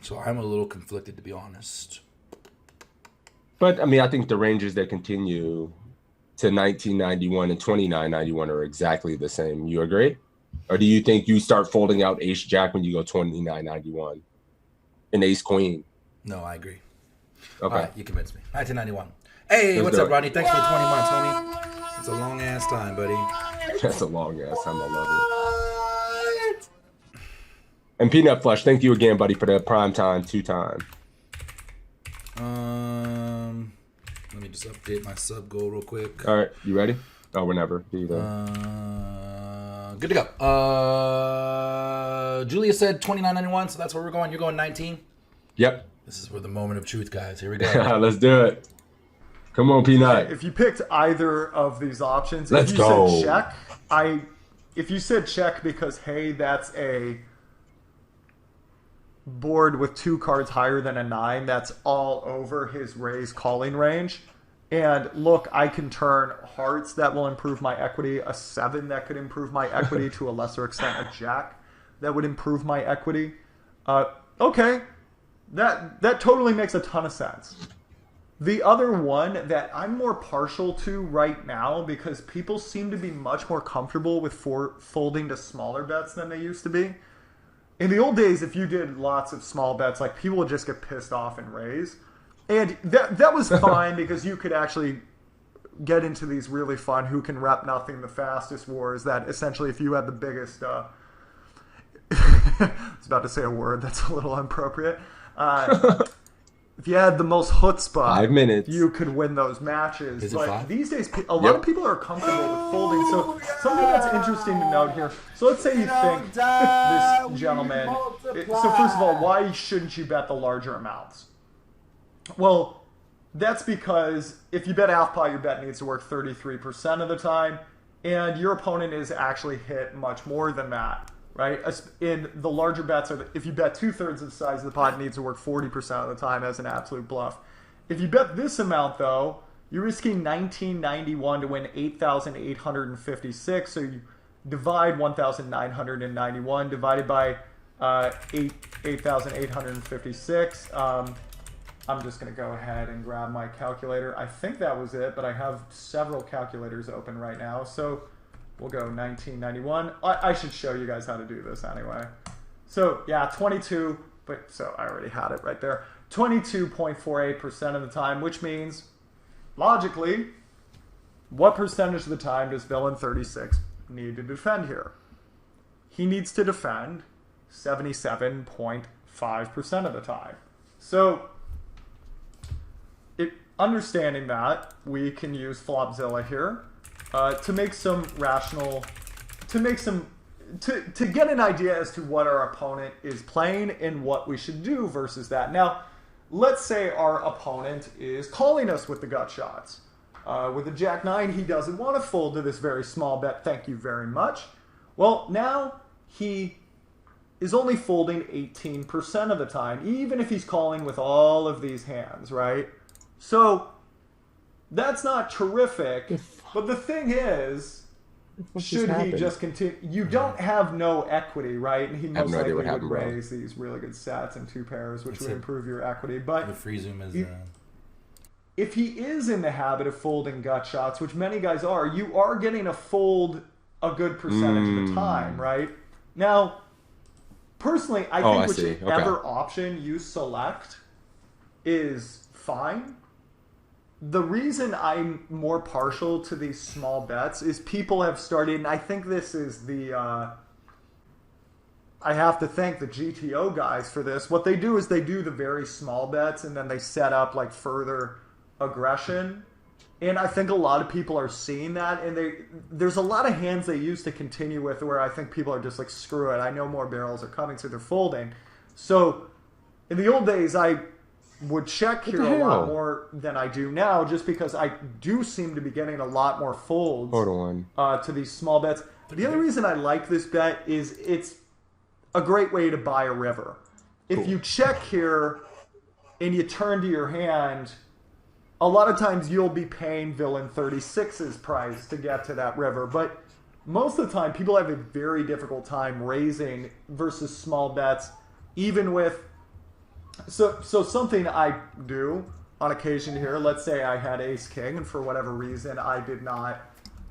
[SPEAKER 1] So I'm a little conflicted, to be honest.
[SPEAKER 4] But I mean, I think the ranges that continue to 1991 and 2991 are exactly the same. You agree? Or do you think you start folding out Ace Jack when you go 2991 and Ace Queen?
[SPEAKER 1] No, I agree.
[SPEAKER 4] Okay.
[SPEAKER 1] All right, you convinced me. 1991. Hey,
[SPEAKER 4] Let's
[SPEAKER 1] what's
[SPEAKER 4] do
[SPEAKER 1] up,
[SPEAKER 4] it.
[SPEAKER 1] Rodney? Thanks for the 20 months, homie. It's a long ass time, buddy.
[SPEAKER 4] That's a long ass time. I love it. And Peanut Flush, thank you again, buddy, for the prime time 2-time.
[SPEAKER 1] Let me just update my sub goal real quick.
[SPEAKER 4] All right, you ready? Oh, whenever. Either.
[SPEAKER 1] Good to go. Julia said 2991, so that's where we're going. You're going 19.
[SPEAKER 4] Yep.
[SPEAKER 1] This is where the moment of truth, guys. Here we go.
[SPEAKER 4] Let's do it. Come on, Peanut.
[SPEAKER 6] If you picked either of these options,
[SPEAKER 4] Let's
[SPEAKER 6] if you
[SPEAKER 4] go.
[SPEAKER 6] said check, if you said check because, hey, that's a board with 2 cards higher than a 9, that's all over his raise calling range. And look, I can turn hearts that will improve my equity, a 7 that could improve my equity, to a lesser extent a jack that would improve my equity. Okay, that totally makes a ton of sense. The other one that I'm more partial to right now, because people seem to be much more comfortable with folding to smaller bets than they used to be. In the old days, if you did lots of small bets, like, people would just get pissed off and raise. And that was fine because you could actually get into these really fun who can rep nothing the fastest wars that essentially if you had the biggest I was about to say a word that's a little inappropriate. If you had the most chutzpah,
[SPEAKER 4] 5 minutes,
[SPEAKER 6] you could win those matches.
[SPEAKER 1] Is it
[SPEAKER 6] but
[SPEAKER 1] 5?
[SPEAKER 6] these days, a lot of people are comfortable with folding. So something that's interesting to note here. So let's say you think this gentleman. So first of all, why shouldn't you bet the larger amounts? Well, that's because if you bet half pot, your bet needs to work 33% of the time, and your opponent is actually hit much more than that. Right? In the larger bets, if you bet 2/3 of the size of the pot, it needs to work 40% of the time as an absolute bluff. If you bet this amount, though, you're risking 1991 to win 8,856. So you divide 1,991 divided by 8,856. I'm just going to go ahead and grab my calculator. I think that was it, but I have several calculators open right now. So we'll go 1991. I should show you guys how to do this anyway. So yeah, 22, but so I already had it right there. 22.48% of the time, which means, logically, what percentage of the time does villain 36 need to defend here? He needs to defend 77.5% of the time. So, understanding that, we can use Flopzilla here to make some rational, to get an idea as to what our opponent is playing and what we should do versus that. Now, let's say our opponent is calling us with the gut shots. With a Jack-9, he doesn't want to fold to this very small bet, thank you very much. Well, now he is only folding 18% of the time, even if he's calling with all of these hands, right? So, that's not terrific, but the thing is, should he just continue? You don't have no equity, right? And he most likely would raise these really good sets and 2 pairs, which would improve your equity. But
[SPEAKER 1] the free zoom is...
[SPEAKER 6] if he is in the habit of folding gut shots, which many guys are, you are getting a fold a good percentage of the time, right? Now, personally, I think whichever option you select is fine. The reason I'm more partial to these small bets is people have started, and I think this is the, I have to thank the GTO guys for this. What they do is they do the very small bets and then they set up like further aggression. And I think a lot of people are seeing that, and there's a lot of hands they use to continue with where I think people are just like, screw it, I know more barrels are coming, so they're folding. So in the old days, I would check here a lot more than I do now, just because I do seem to be getting a lot more folds to these small bets. The other reason I like this bet is it's a great way to buy a river. If you check here and you turn to your hand, a lot of times you'll be paying villain 36's price to get to that river, but most of the time people have a very difficult time raising versus small bets, even with so something I do on occasion here. Let's say I had ace king and for whatever reason I did not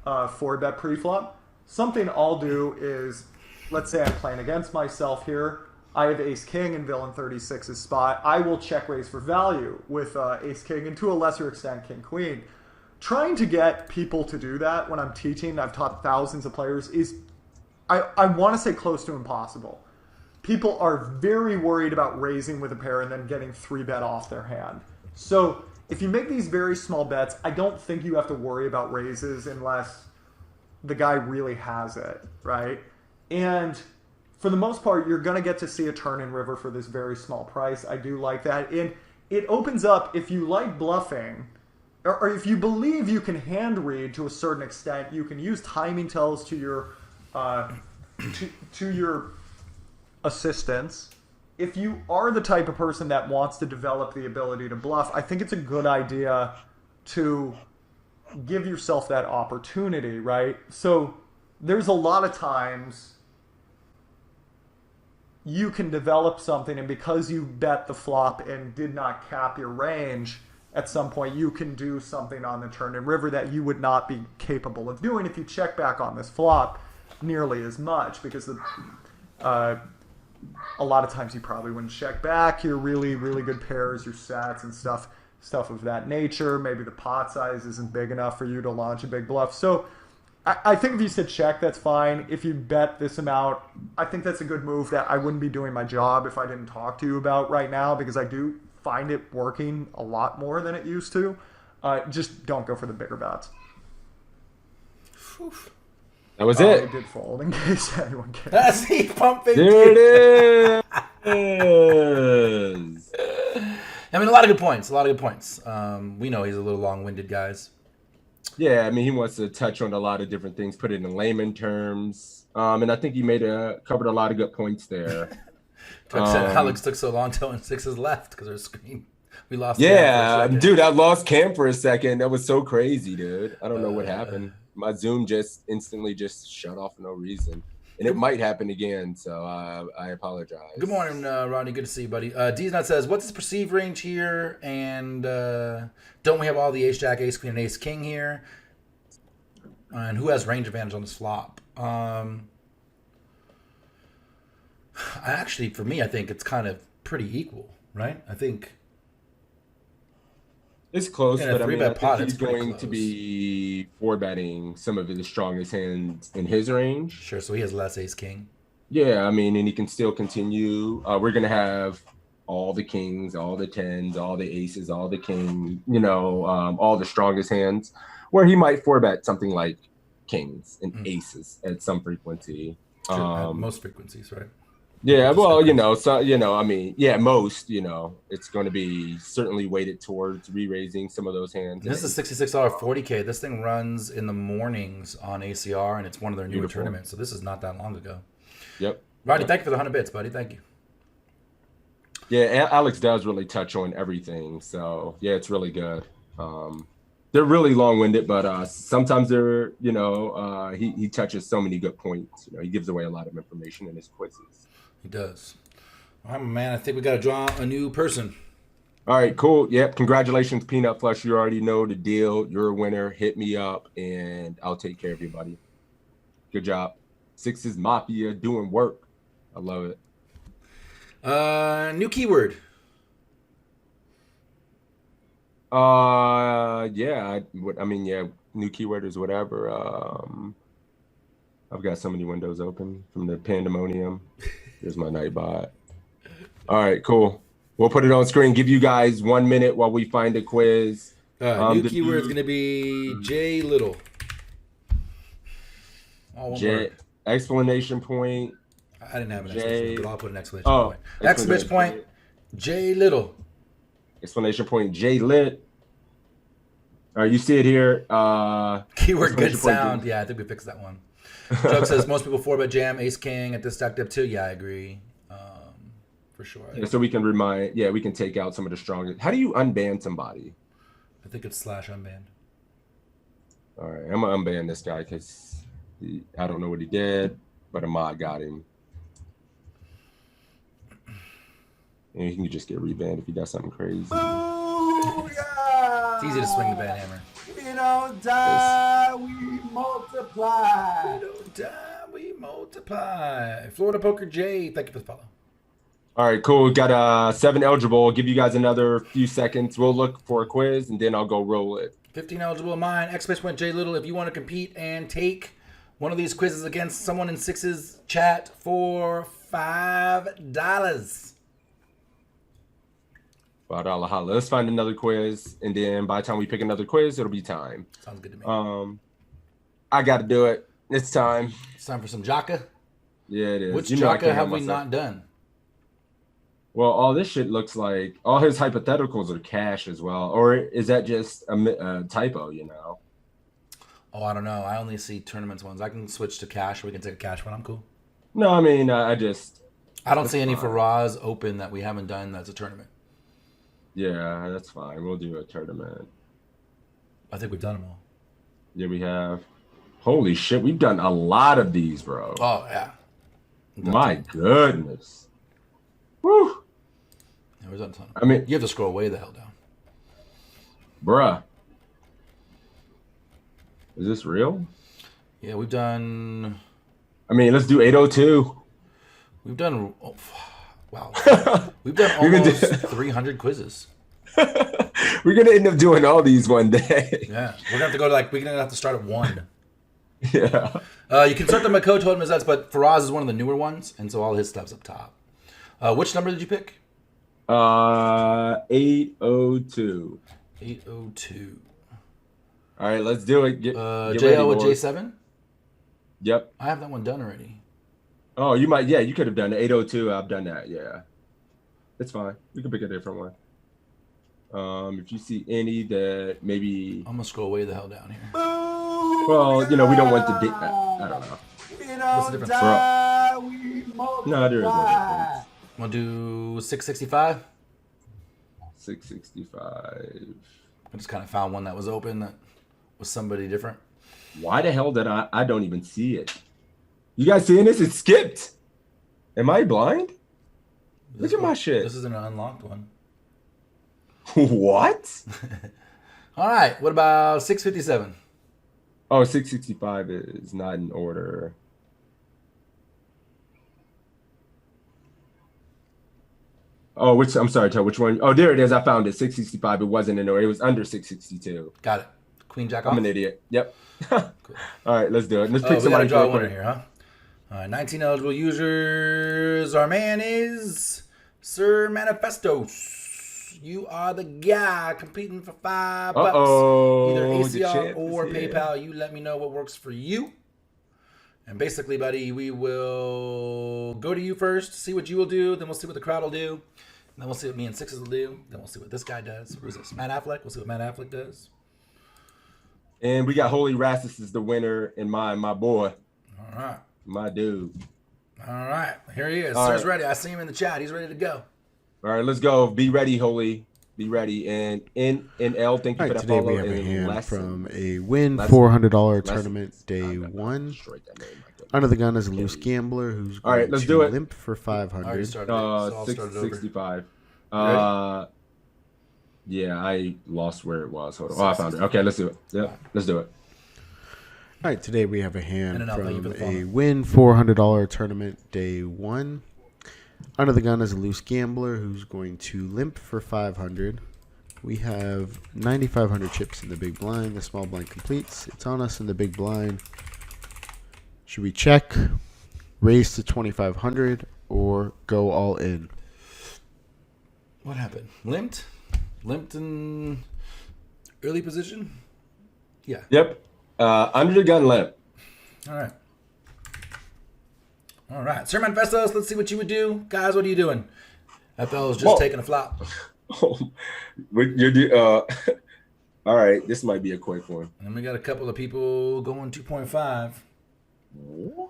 [SPEAKER 6] 4-bet preflop. Something I'll do is, let's say I'm playing against myself here. I have ace king in villain 36's spot. I will check raise for value with ace king and to a lesser extent king queen. Trying to get people to do that when I'm teaching, I've taught thousands of players, is I want to say close to impossible. People are very worried about raising with a pair and then getting 3-bet off their hand. So if you make these very small bets, I don't think you have to worry about raises unless the guy really has it, right? And for the most part, you're going to get to see a turn in river for this very small price. I do like that. And it opens up, if you like bluffing, or if you believe you can hand read to a certain extent, you can use timing tells to your to your assistance. If you are the type of person that wants to develop the ability to bluff, I think it's a good idea to give yourself that opportunity, right? So there's a lot of times you can develop something, and because you bet the flop and did not cap your range, at some point you can do something on the turn and river that you would not be capable of doing if you check back on this flop nearly as much, because a lot of times you probably wouldn't check back your really, really good pairs, your sets and stuff of that nature. Maybe the pot size isn't big enough for you to launch a big bluff. So I think if you said check, that's fine. If you bet this amount, I think that's a good move that I wouldn't be doing my job if I didn't talk to you about right now, because I do find it working a lot more than it used to. Just don't go for the bigger bets.
[SPEAKER 4] That was it.
[SPEAKER 6] I did fold in case anyone cares.
[SPEAKER 1] That's he pumping.
[SPEAKER 4] There it is.
[SPEAKER 1] I mean, a lot of good points. We know he's a little long-winded, guys.
[SPEAKER 4] Yeah, I mean, he wants to touch on a lot of different things, put it in layman terms. And I think he covered a lot of good points there.
[SPEAKER 1] Alex took so long till sixes left because our screen, we lost.
[SPEAKER 4] Yeah, dude, I lost Cam for a second. That was so crazy, dude. I don't know what happened. My Zoom just instantly just shut off for no reason. And it might happen again, so I apologize.
[SPEAKER 1] Good morning, Rodney. Good to see you, buddy. D-Nut says, what's his perceived range here? And don't we have all the ace-jack, ace-queen, and ace-king here? And who has range advantage on this flop? Actually, for me, I think it's kind of pretty equal, right? I think
[SPEAKER 4] it's close, but I mean, I
[SPEAKER 1] pot,
[SPEAKER 4] think he's going to be 4-betting some of his strongest hands in his range.
[SPEAKER 1] Sure, so he has less ace-king.
[SPEAKER 4] Yeah, I mean, and he can still continue. We're going to have all the kings, all the tens, all the aces, all the king, all the strongest hands, where he might 4-bet something like kings and aces at some frequency.
[SPEAKER 1] Sure, most frequencies, right?
[SPEAKER 4] Yeah, well, I mean, yeah, most, it's going to be certainly weighted towards re-raising some of those hands.
[SPEAKER 1] This is $66 40K. This thing runs in the mornings on ACR, and it's one of their newer tournaments, so this is not that long ago.
[SPEAKER 4] Yep.
[SPEAKER 1] Rodney, thank you for the 100 bits, buddy. Thank you.
[SPEAKER 4] Yeah, Alex does really touch on everything, so, yeah, it's really good. They're really long-winded, but sometimes they're, he touches so many good points. He gives away a lot of information in his quizzes.
[SPEAKER 1] He does. All right, man. I think we got to draw a new person.
[SPEAKER 4] All right, cool. Yep. Congratulations, Peanut Flush. You already know the deal. You're a winner. Hit me up, and I'll take care of you, buddy. Good job. Sixes Mafia doing work. I love it.
[SPEAKER 1] New keyword.
[SPEAKER 4] Yeah. New keyword is whatever. I've got so many windows open from the pandemonium. Here's my Nightbot. All right, cool. We'll put it on screen. Give you guys 1 minute while we find a quiz.
[SPEAKER 1] New keyword is going to be J Little.
[SPEAKER 4] Explanation point.
[SPEAKER 1] I didn't have an explanation, but I'll put an explanation point. Exclamation point, J Little.
[SPEAKER 4] Explanation point, J Lit. All right, you see it here.
[SPEAKER 1] Keyword good sound. Yeah, I think we fixed that one. Doug says most people 4-bet jam ace king at this stack dip too. Yeah, I agree. For sure.
[SPEAKER 4] Yeah, so we can we can take out some of the strongest. How do you unban somebody?
[SPEAKER 1] I think it's slash unbanned.
[SPEAKER 4] All right, I'm gonna unban this guy because I don't know what he did, but a mod got him. And he can just get rebanned if he does something crazy.
[SPEAKER 1] It's easy to swing the ban hammer. We don't die, we multiply. We don't die, we multiply. Florida Poker J, thank you for the follow.
[SPEAKER 4] All right, cool. We got 7 eligible. I'll give you guys another few seconds. We'll look for a quiz, and then I'll go roll it.
[SPEAKER 1] 15 eligible of mine. X went J Little. If you want to compete and take one of these quizzes against someone in Six's chat for $5.
[SPEAKER 4] $5 holla. Let's find another quiz, and then by the time we pick another quiz, it'll be time.
[SPEAKER 1] Sounds good to me.
[SPEAKER 4] I got to do it. It's time.
[SPEAKER 1] It's time for some Jaka.
[SPEAKER 4] Yeah, it is.
[SPEAKER 1] Which
[SPEAKER 4] You know I
[SPEAKER 1] Jaka
[SPEAKER 4] can't
[SPEAKER 1] have
[SPEAKER 4] help
[SPEAKER 1] we
[SPEAKER 4] myself.
[SPEAKER 1] not done?
[SPEAKER 4] Well, all this shit looks like all his hypotheticals are cash as well, or is that just a typo? You know?
[SPEAKER 1] Oh, I don't know. I only see tournaments ones. I can switch to cash. We can take a cash one. I'm cool.
[SPEAKER 4] No, I mean I just.
[SPEAKER 1] I don't see any for Raws Open that we haven't done. That's a tournament.
[SPEAKER 4] Yeah, that's fine. We'll do a tournament.
[SPEAKER 1] I think we've done them all.
[SPEAKER 4] Yeah, we have. Holy shit, we've done a lot of these, bro.
[SPEAKER 1] Oh yeah.
[SPEAKER 4] My goodness. Woo.
[SPEAKER 1] Yeah, we've done a ton.
[SPEAKER 4] I mean,
[SPEAKER 1] You have to scroll way the hell down.
[SPEAKER 4] bruh. Is this real?
[SPEAKER 1] Yeah, we've done.
[SPEAKER 4] I mean, let's do 802.
[SPEAKER 1] We've done. Oh, wow. We've done
[SPEAKER 4] We're gonna
[SPEAKER 1] almost
[SPEAKER 4] do-
[SPEAKER 1] 300 quizzes.
[SPEAKER 4] We're gonna end up doing all these one day.
[SPEAKER 1] Yeah, we're gonna have to go to we're gonna have to start at 1.
[SPEAKER 4] Yeah.
[SPEAKER 1] You can start them at code totem as that's, but Faraz is one of the newer ones, and so all his stuff's up top. Which number did you pick?
[SPEAKER 4] 802.
[SPEAKER 1] 802.
[SPEAKER 4] All right, let's do it. Get
[SPEAKER 1] JL
[SPEAKER 4] ready,
[SPEAKER 1] with
[SPEAKER 4] boys.
[SPEAKER 1] J7?
[SPEAKER 4] Yep.
[SPEAKER 1] I have that one done already.
[SPEAKER 4] Oh, you might. Yeah, you could have done it. 802. I've done that. Yeah. It's fine. We can pick a different one. If you see any that maybe.
[SPEAKER 1] I'm gonna scroll way the hell down here.
[SPEAKER 4] Well, we don't want the. I don't know.
[SPEAKER 1] What's the difference?
[SPEAKER 4] No, there is no difference.
[SPEAKER 1] We'll do 665.
[SPEAKER 4] 665.
[SPEAKER 1] I just kind of found one that was open that was somebody different.
[SPEAKER 4] Why the hell did I don't even see it? You guys seeing this? It skipped. Am I blind? Look at my shit.
[SPEAKER 1] This is an unlocked one.
[SPEAKER 4] What?
[SPEAKER 1] All right. What about 657?
[SPEAKER 4] Oh, 665 is not in order. Oh, I'm sorry, Toe, which one? Oh, there it is. I found it. 665. It wasn't in order. It was under 662.
[SPEAKER 1] Got it. Queen Jack off.
[SPEAKER 4] I'm an idiot. Yep.
[SPEAKER 1] Cool.
[SPEAKER 4] All right, let's do it. Let's
[SPEAKER 1] Oh,
[SPEAKER 4] pick
[SPEAKER 1] we gotta
[SPEAKER 4] somebody.
[SPEAKER 1] draw a
[SPEAKER 4] quick.
[SPEAKER 1] winner here, huh? All right, 19 eligible users. Our man is Sir Manifestos. You are the guy competing for $5.
[SPEAKER 4] Uh-oh,
[SPEAKER 1] Either
[SPEAKER 4] the
[SPEAKER 1] ACR
[SPEAKER 4] champ
[SPEAKER 1] or
[SPEAKER 4] is here.
[SPEAKER 1] PayPal. You let me know what works for you. And basically, buddy, we will go to you first, see what you will do. Then we'll see what the crowd will do. And then we'll see what me and Sixes will do. Then we'll see what this guy does. Who's this? Matt Affleck. We'll see what Matt Affleck does.
[SPEAKER 4] And we got Holy Rastus is the winner, and my boy,
[SPEAKER 1] All right.
[SPEAKER 4] my dude.
[SPEAKER 1] All right. Here he is.
[SPEAKER 4] All
[SPEAKER 1] Sir's
[SPEAKER 4] right.
[SPEAKER 1] ready. I see him in the chat. He's ready to go.
[SPEAKER 4] All right, let's go. Be ready, Holy. Be ready. And L, thank you
[SPEAKER 3] All
[SPEAKER 4] for
[SPEAKER 3] right,
[SPEAKER 4] that
[SPEAKER 3] today
[SPEAKER 4] follow.
[SPEAKER 3] we have a
[SPEAKER 4] And
[SPEAKER 3] hand
[SPEAKER 4] Lesson.
[SPEAKER 3] from a Win
[SPEAKER 4] Lesson.
[SPEAKER 3] $400
[SPEAKER 4] Lesson.
[SPEAKER 3] tournament day
[SPEAKER 4] I
[SPEAKER 3] 1.
[SPEAKER 4] destroyed that name. My goodness.
[SPEAKER 3] Under the gun is a loose gambler who's
[SPEAKER 4] All right,
[SPEAKER 3] going
[SPEAKER 4] let's
[SPEAKER 3] to
[SPEAKER 4] do it.
[SPEAKER 3] limp for
[SPEAKER 1] I already
[SPEAKER 3] 500.
[SPEAKER 1] started it, so I'll start it over.
[SPEAKER 4] 665.
[SPEAKER 1] ready?
[SPEAKER 4] Yeah, I lost where it was. Hold on. Oh, I found it. Okay, let's do it. Yep, let's do it.
[SPEAKER 3] All right, today we have a hand
[SPEAKER 1] And an L, thank you
[SPEAKER 3] from
[SPEAKER 1] for the
[SPEAKER 3] a
[SPEAKER 1] follow.
[SPEAKER 3] Win $400 tournament day 1. Under the gun is a loose gambler who's going to limp for 500. We have 9,500 chips in the big blind. The small blind completes. It's on us in the big blind. Should we check, raise to 2,500, or go all in?
[SPEAKER 1] What happened? Limped? Limped in early position? Yeah.
[SPEAKER 4] Yep. Under the gun limp.
[SPEAKER 1] All right. All right. Sir Manifestos, let's see what you would do. Guys, what are you doing? FL is just
[SPEAKER 4] Whoa.
[SPEAKER 1] taking a flop.
[SPEAKER 4] All right, this might be a quick one.
[SPEAKER 1] And we got a couple of people going 2.5.
[SPEAKER 4] What?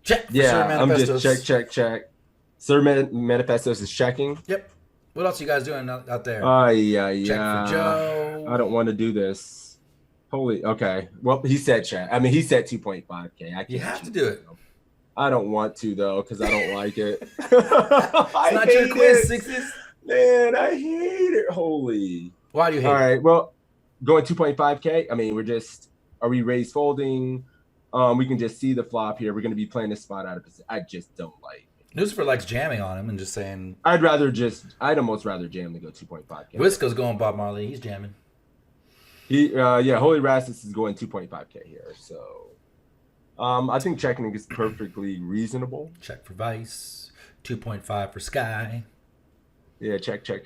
[SPEAKER 1] Check for Sir
[SPEAKER 4] Yeah, I'm
[SPEAKER 1] Manifestos.
[SPEAKER 4] just check. Sir Manifestos is checking.
[SPEAKER 1] Yep. What else are you guys doing out there?
[SPEAKER 4] Yeah.
[SPEAKER 1] Check for Joe.
[SPEAKER 4] I don't want to do this. Holy. Okay. Well, he said check. I mean, he said 2.5K. I can't.
[SPEAKER 1] You have to do it.
[SPEAKER 4] I don't want to though because I don't like it.
[SPEAKER 1] It's not your quiz, Sixes.
[SPEAKER 4] Man, I hate it. Holy.
[SPEAKER 1] Why do you hate
[SPEAKER 4] All
[SPEAKER 1] it?
[SPEAKER 4] right. Well, going 2.5K. I mean, are we raise folding? We can just see the flop here. We're going to be playing this spot out of position. I just don't like it.
[SPEAKER 1] Lucifer likes jamming on him and just saying.
[SPEAKER 4] I'd almost rather jam than go 2.5K.
[SPEAKER 1] Wisco's going Bob Marley. He's jamming.
[SPEAKER 4] Holy Rastus is going 2.5K here. So. I think checking is perfectly reasonable.
[SPEAKER 1] Check for Vice. 2.5 for Sky.
[SPEAKER 4] Yeah, check.
[SPEAKER 1] Jam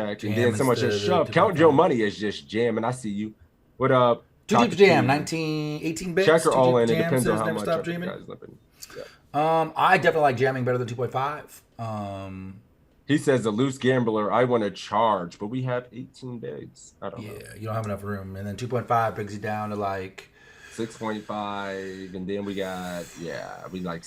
[SPEAKER 4] and then someone
[SPEAKER 1] instead
[SPEAKER 4] just
[SPEAKER 1] of
[SPEAKER 4] shove. Count Joe Money is just jamming. I see you. What up?
[SPEAKER 1] Too deep jam. 18 bits.
[SPEAKER 4] Check or
[SPEAKER 1] Too
[SPEAKER 4] all
[SPEAKER 1] deep
[SPEAKER 4] in. It
[SPEAKER 1] jam
[SPEAKER 4] depends on
[SPEAKER 1] says
[SPEAKER 4] how
[SPEAKER 1] never
[SPEAKER 4] much
[SPEAKER 1] stop
[SPEAKER 4] of you
[SPEAKER 1] dreaming.
[SPEAKER 4] guys limping. Yeah.
[SPEAKER 1] I definitely like jamming better than 2.5.
[SPEAKER 4] He says a loose gambler. I want to charge, but we have 18 bigs. I don't know.
[SPEAKER 1] Yeah, you don't have enough room. And then 2.5 brings you down to like
[SPEAKER 4] 6.5, and then we got we like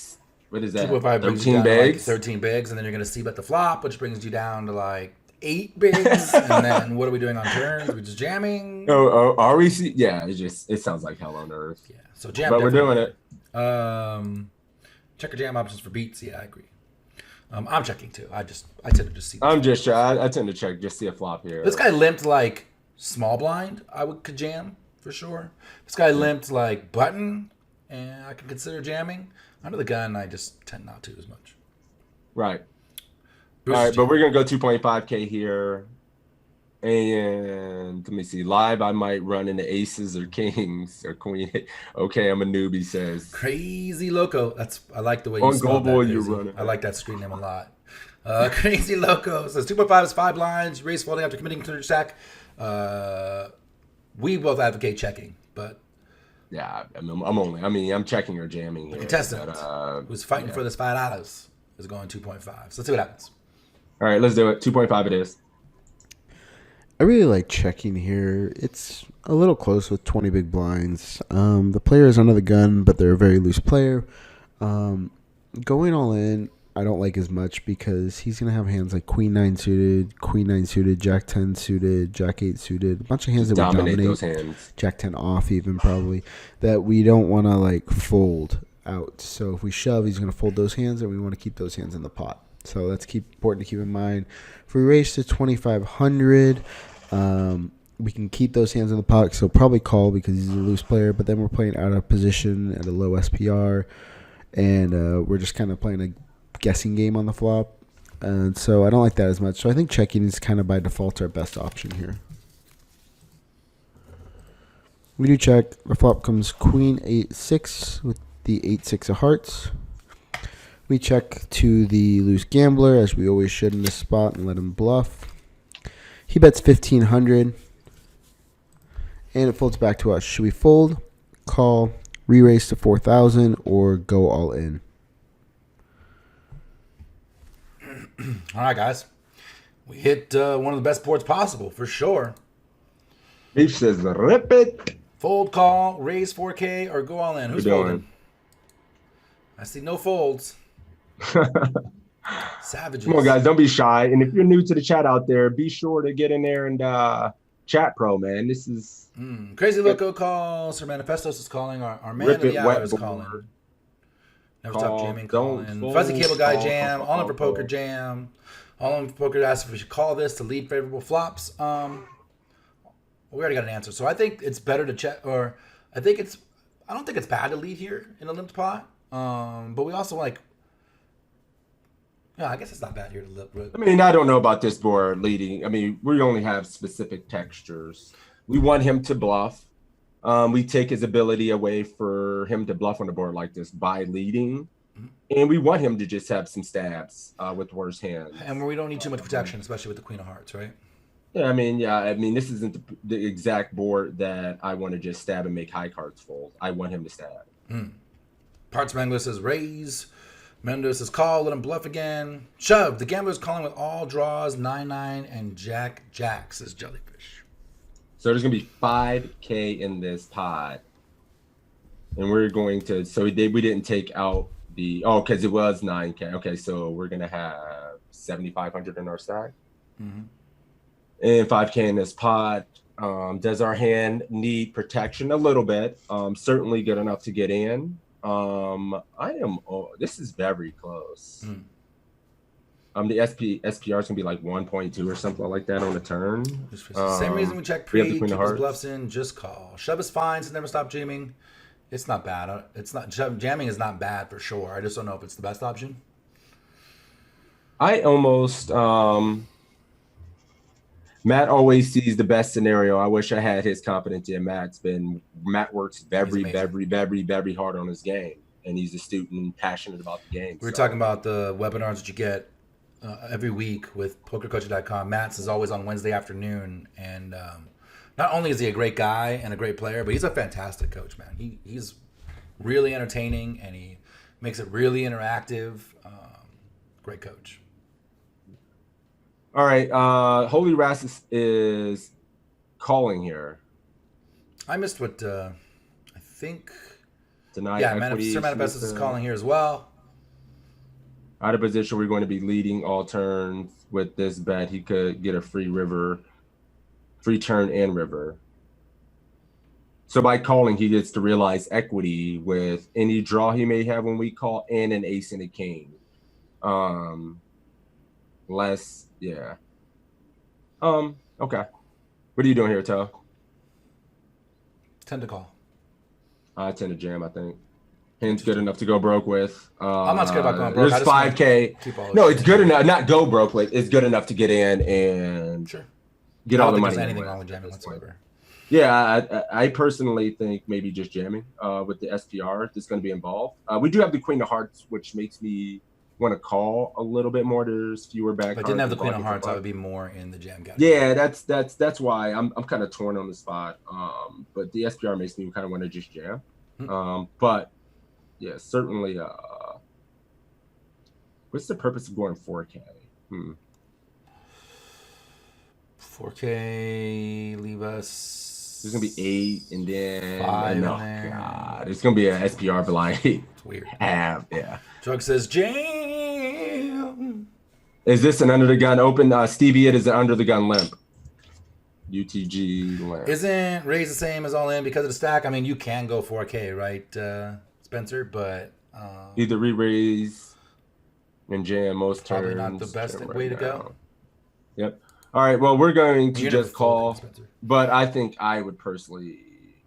[SPEAKER 4] what is that?
[SPEAKER 1] 2.5 brings you
[SPEAKER 4] 13
[SPEAKER 1] down to like
[SPEAKER 4] bigs.
[SPEAKER 1] 13 bigs, and then you're gonna see bet the flop, which brings you down to like 8 bigs. And then what are we doing on turns? We're just jamming.
[SPEAKER 4] Oh, are we? Yeah, it sounds like hell on earth.
[SPEAKER 1] Yeah, so jam.
[SPEAKER 4] But we're doing it.
[SPEAKER 1] Check or jam options for beats. Yeah, I agree. I'm checking too. I tend to just see.
[SPEAKER 4] I tend to check, just see a flop here.
[SPEAKER 1] This guy limped like small blind. Could jam for sure. This guy limped like button, and I could consider jamming. Under the gun, I just tend not to as much.
[SPEAKER 4] Right.
[SPEAKER 1] Bruce
[SPEAKER 4] All right, but we're gonna go 2.5K here, and let me see. Live, I might run into aces or kings or queen. Okay, I'm a newbie. Says
[SPEAKER 1] Crazy Loco. I like the way you
[SPEAKER 4] on
[SPEAKER 1] spelled
[SPEAKER 4] global
[SPEAKER 1] that.
[SPEAKER 4] you
[SPEAKER 1] Crazy.
[SPEAKER 4] run it.
[SPEAKER 1] I like that screen name a lot. Crazy Loco says 2.5 is 5 blinds. Raise folding after committing to the stack. We both advocate checking, but
[SPEAKER 4] yeah, I'm checking or jamming here.
[SPEAKER 1] contestant who's fighting for this $5 is going 2.5. So let's see what happens.
[SPEAKER 4] All right, let's do it. 2.5 it is.
[SPEAKER 3] I really like checking here. It's a little close with 20 big blinds. The player is under the gun, but they're a very loose player. Going all in, I don't like as much because he's going to have hands like Queen 9 suited, Queen 9 suited, Jack 10 suited, Jack 8 suited, a bunch of hands that we dominate.
[SPEAKER 4] Those hands.
[SPEAKER 3] Jack 10 off even probably, that we don't want to like fold out. So if we shove, he's going to fold those hands, and we want to keep those hands in the pot. So that's important to keep in mind. If we raise to 2,500, we can keep those hands in the pot. So probably call because he's a loose player, but then we're playing out of position at a low SPR, and we're just kind of playing a guessing game on the flop. And so I don't like that as much. So I think checking is kind of by default our best option here. We do check. The flop comes Queen 8-6 with the 8-6 of hearts. We check to the loose gambler, as we always should in this spot, and let him bluff. He bets 1,500, and it folds back to us. Should we fold, call, re-raise to 4,000, or go all in?
[SPEAKER 1] All right, guys. We hit one of the best boards possible, for sure.
[SPEAKER 4] Beef says, rip it.
[SPEAKER 1] Fold, call, raise 4K, or go all in. Who's folding? I see no folds. Savages.
[SPEAKER 4] Come on, guys. Don't be shy. And if you're new to the chat out there, be sure to get in there and chat pro, man. This is...
[SPEAKER 1] Crazy Loco calls. Sir Manifestos is calling. Our man of the hour is calling. Never stop jamming, calling. Fuzzy Cable Guy jam. All in for poker jam. All in for poker asks if we should call this to lead favorable flops. We already got an answer. So I think it's better to check, or I don't think it's bad to lead here in a limped pot. But we also like, I guess it's not bad here to limp.
[SPEAKER 4] I mean, I don't know about this board leading. I mean, we only have specific textures. We want him to bluff. We take his ability away for him to bluff on a board like this by leading. And we want him to just have some stabs with worse hands.
[SPEAKER 1] And we don't need too much protection, especially with the Queen of Hearts, right?
[SPEAKER 4] Yeah, I mean, this isn't the exact board that I want to just stab and make high cards fold. I want him to stab.
[SPEAKER 1] Parts Mangler says raise. Mendoza says call, let him bluff again. Shove. The gambler is calling with all draws, 9-9 and Jack, says Jellyfish.
[SPEAKER 4] So there's going to be 5K in this pot. And we're going to, so we didn't take out because it was 9K. Okay, so we're gonna have 7,500 in our stack, and 5K in this pot. Does our hand need protection a little bit? Certainly good enough to get in. This is very close. The SPR is gonna be like 1.2 or something like that on the turn.
[SPEAKER 1] Same reason we check
[SPEAKER 4] we have
[SPEAKER 1] pre,
[SPEAKER 4] the Queen
[SPEAKER 1] keep
[SPEAKER 4] of
[SPEAKER 1] his
[SPEAKER 4] Hearts.
[SPEAKER 1] bluffs in, just call. Shove is fine, so never stop jamming. It's not bad. It's not jamming is not bad for sure. I just don't know if it's the best option.
[SPEAKER 4] I almost Matt always sees the best scenario. I wish I had his confidence in Matt works very hard on his game, and he's astute and passionate about the game.
[SPEAKER 1] We were talking about the webinars that you get every week with pokercoaching.com. Matt's is always on Wednesday afternoon, and not only is he a great guy and a great player, but he's a fantastic coach, man. He's really entertaining, and he makes it really interactive. Great coach.
[SPEAKER 4] All right, Holy Rastus is calling here.
[SPEAKER 1] I missed what I think.
[SPEAKER 4] Tonight,
[SPEAKER 1] Yeah, Sir Manifestus is calling here as well.
[SPEAKER 4] Out of position, we're going to be leading all turns with this bet. He could get a free turn and river. So by calling, he gets to realize equity with any draw he may have when we call and an ace and a king. Yeah. Okay. What are you doing here, Toe?
[SPEAKER 1] Tend to call.
[SPEAKER 4] I tend to jam, I think. Hand's good enough to go broke with.
[SPEAKER 1] I'm not scared about going broke.
[SPEAKER 4] There's 5K. No, it's good enough. Not go broke with. It's good enough to get in and get all the money.
[SPEAKER 1] There's anything wrong with jamming whatsoever.
[SPEAKER 4] Yeah, I personally think maybe just jamming with the SPR that's going to be involved. We do have the Queen of Hearts, which makes me want to call a little bit more. There's fewer back.
[SPEAKER 1] If I didn't have the Queen of Hearts, I would be more in the jam category.
[SPEAKER 4] Yeah, that's why I'm kind of torn on the spot. But the SPR makes me kind of want to just jam. But yeah, certainly. What's the purpose of going 4K?
[SPEAKER 1] 4K, leave us.
[SPEAKER 4] There's gonna be 8, and then
[SPEAKER 1] 5
[SPEAKER 4] no,
[SPEAKER 1] in there.
[SPEAKER 4] God, it's gonna be an SPR blind.
[SPEAKER 1] It's weird.
[SPEAKER 4] Yeah.
[SPEAKER 1] Drug says jam.
[SPEAKER 4] Is this an under the gun open? Stevie, it is an under the gun limp. UTG limp.
[SPEAKER 1] Isn't raise the same as all in because of the stack? I mean, you can go 4K, right, Spencer? But
[SPEAKER 4] either re-raise and jam most
[SPEAKER 1] probably
[SPEAKER 4] turns.
[SPEAKER 1] not the best way to go.
[SPEAKER 4] Yep. All right. Well, we're going to
[SPEAKER 1] You're
[SPEAKER 4] just call,
[SPEAKER 1] Spencer.
[SPEAKER 4] but I think I would personally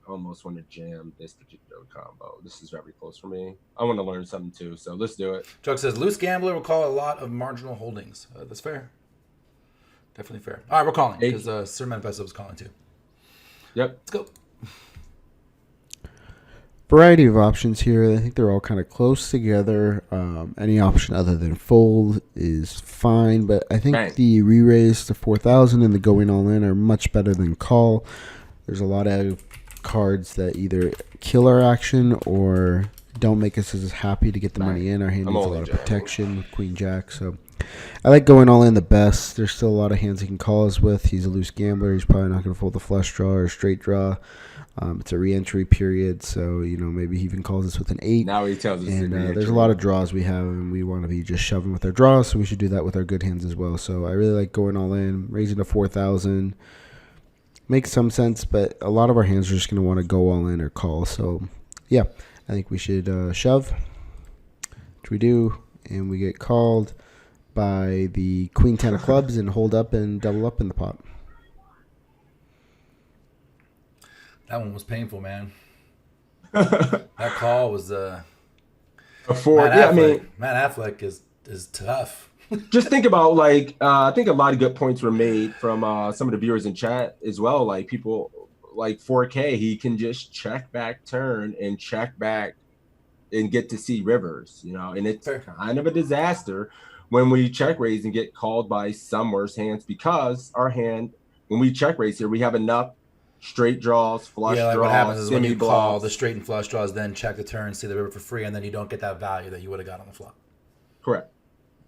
[SPEAKER 4] almost want to jam this particular combo. This is very close for me. I want to learn something too, so let's do it.
[SPEAKER 1] Drug says loose gambler will call a lot of marginal holdings. That's fair. Definitely fair. All right, we're calling because Sir Manifesto was calling too.
[SPEAKER 4] Yep.
[SPEAKER 1] Let's go.
[SPEAKER 3] Variety of options here. I think they're all kind of close together. Any option other than fold is fine, but I think the re-raise to 4,000 and the going all in are much better than call. There's a lot of cards that either kill our action or don't make us as happy to get the money in. Our hand needs a lot of protection with Queen Jack, so I like going all in the best. There's still a lot of hands he can call us with. He's a loose gambler. He's probably not going to fold the flush draw or straight draw. It's a re-entry period, so maybe he even calls us with an 8.
[SPEAKER 4] Now he tells us.
[SPEAKER 3] And there's a lot of draws we have, and we want to be just shoving with our draws, so we should do that with our good hands as well. So I really like going all in, raising to 4,000. Makes some sense, but a lot of our hands are just going to want to go all in or call. So yeah, I think we should shove, which we do, and we get called by the Queen 10 of clubs and hold up and double up in the pot.
[SPEAKER 1] That one was painful, man. That call was Matt Affleck is tough.
[SPEAKER 4] Just think about I think a lot of good points were made from some of the viewers in chat as well. Like people like 4K, he can just check back turn and check back and get to see rivers, and it's kind of a disaster when we check raise and get called by some worse hands because our hand, when we check raise here, we have enough straight draws, flush draws.
[SPEAKER 1] What happens is when you call the straight and flush draws, then check the turn, see the river for free, and then you don't get that value that you would have got on the flop.
[SPEAKER 4] Correct.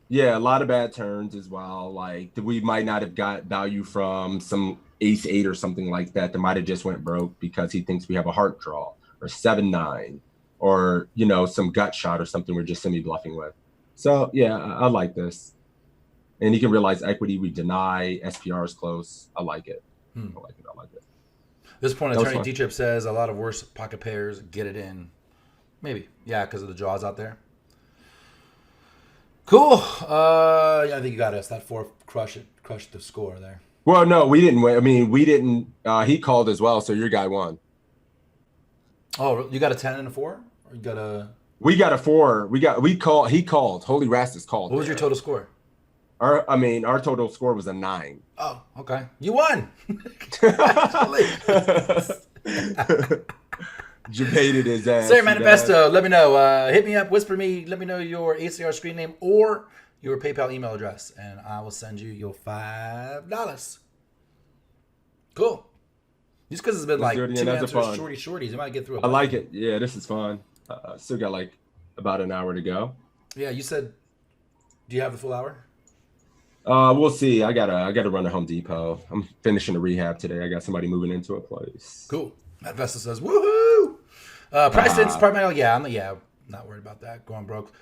[SPEAKER 4] Yeah, a lot of bad turns as well. Like we might not have got value from some ace 8 or something like that. That might have just went broke because he thinks we have a heart draw or 7-9 or some gut shot or something we're just semi-bluffing with. So yeah, I like this. And you can realize equity, we deny, SPR is close. I like it. I like it.
[SPEAKER 1] This point,
[SPEAKER 4] That was
[SPEAKER 1] Attorney
[SPEAKER 4] fun.
[SPEAKER 1] D-Chip says a lot of worse pocket pairs get it in. Maybe. Yeah, because of the draws out there. Cool. Yeah, I think you got us. That 4 crushed the score there.
[SPEAKER 4] Well, no, we didn't win. I mean, we didn't. He called as well, so your guy won.
[SPEAKER 1] Oh, you got a 10 and a 4? Or you got a...
[SPEAKER 4] We got a 4. He called. Holy Rastus called.
[SPEAKER 1] What was your total score?
[SPEAKER 4] Our total score was a 9.
[SPEAKER 1] Oh, okay. You won.
[SPEAKER 4] Debated his ass.
[SPEAKER 1] Sir Manifesto, let me know. Hit me up, whisper me, let me know your ACR screen name or your PayPal email address, and I will send you your $5. Cool. Just because it's been like 2 answers shorties, you might get through it.
[SPEAKER 4] I like it. Yeah, this is fun. Still got like about an hour to go.
[SPEAKER 1] Yeah, you said, do you have the full hour?
[SPEAKER 4] We'll see. I gotta run to Home Depot. I'm finishing the rehab today. I got somebody moving into a place.
[SPEAKER 1] Cool. Manifesto says, woohoo! Price sense, I'm not worried about that. Going broke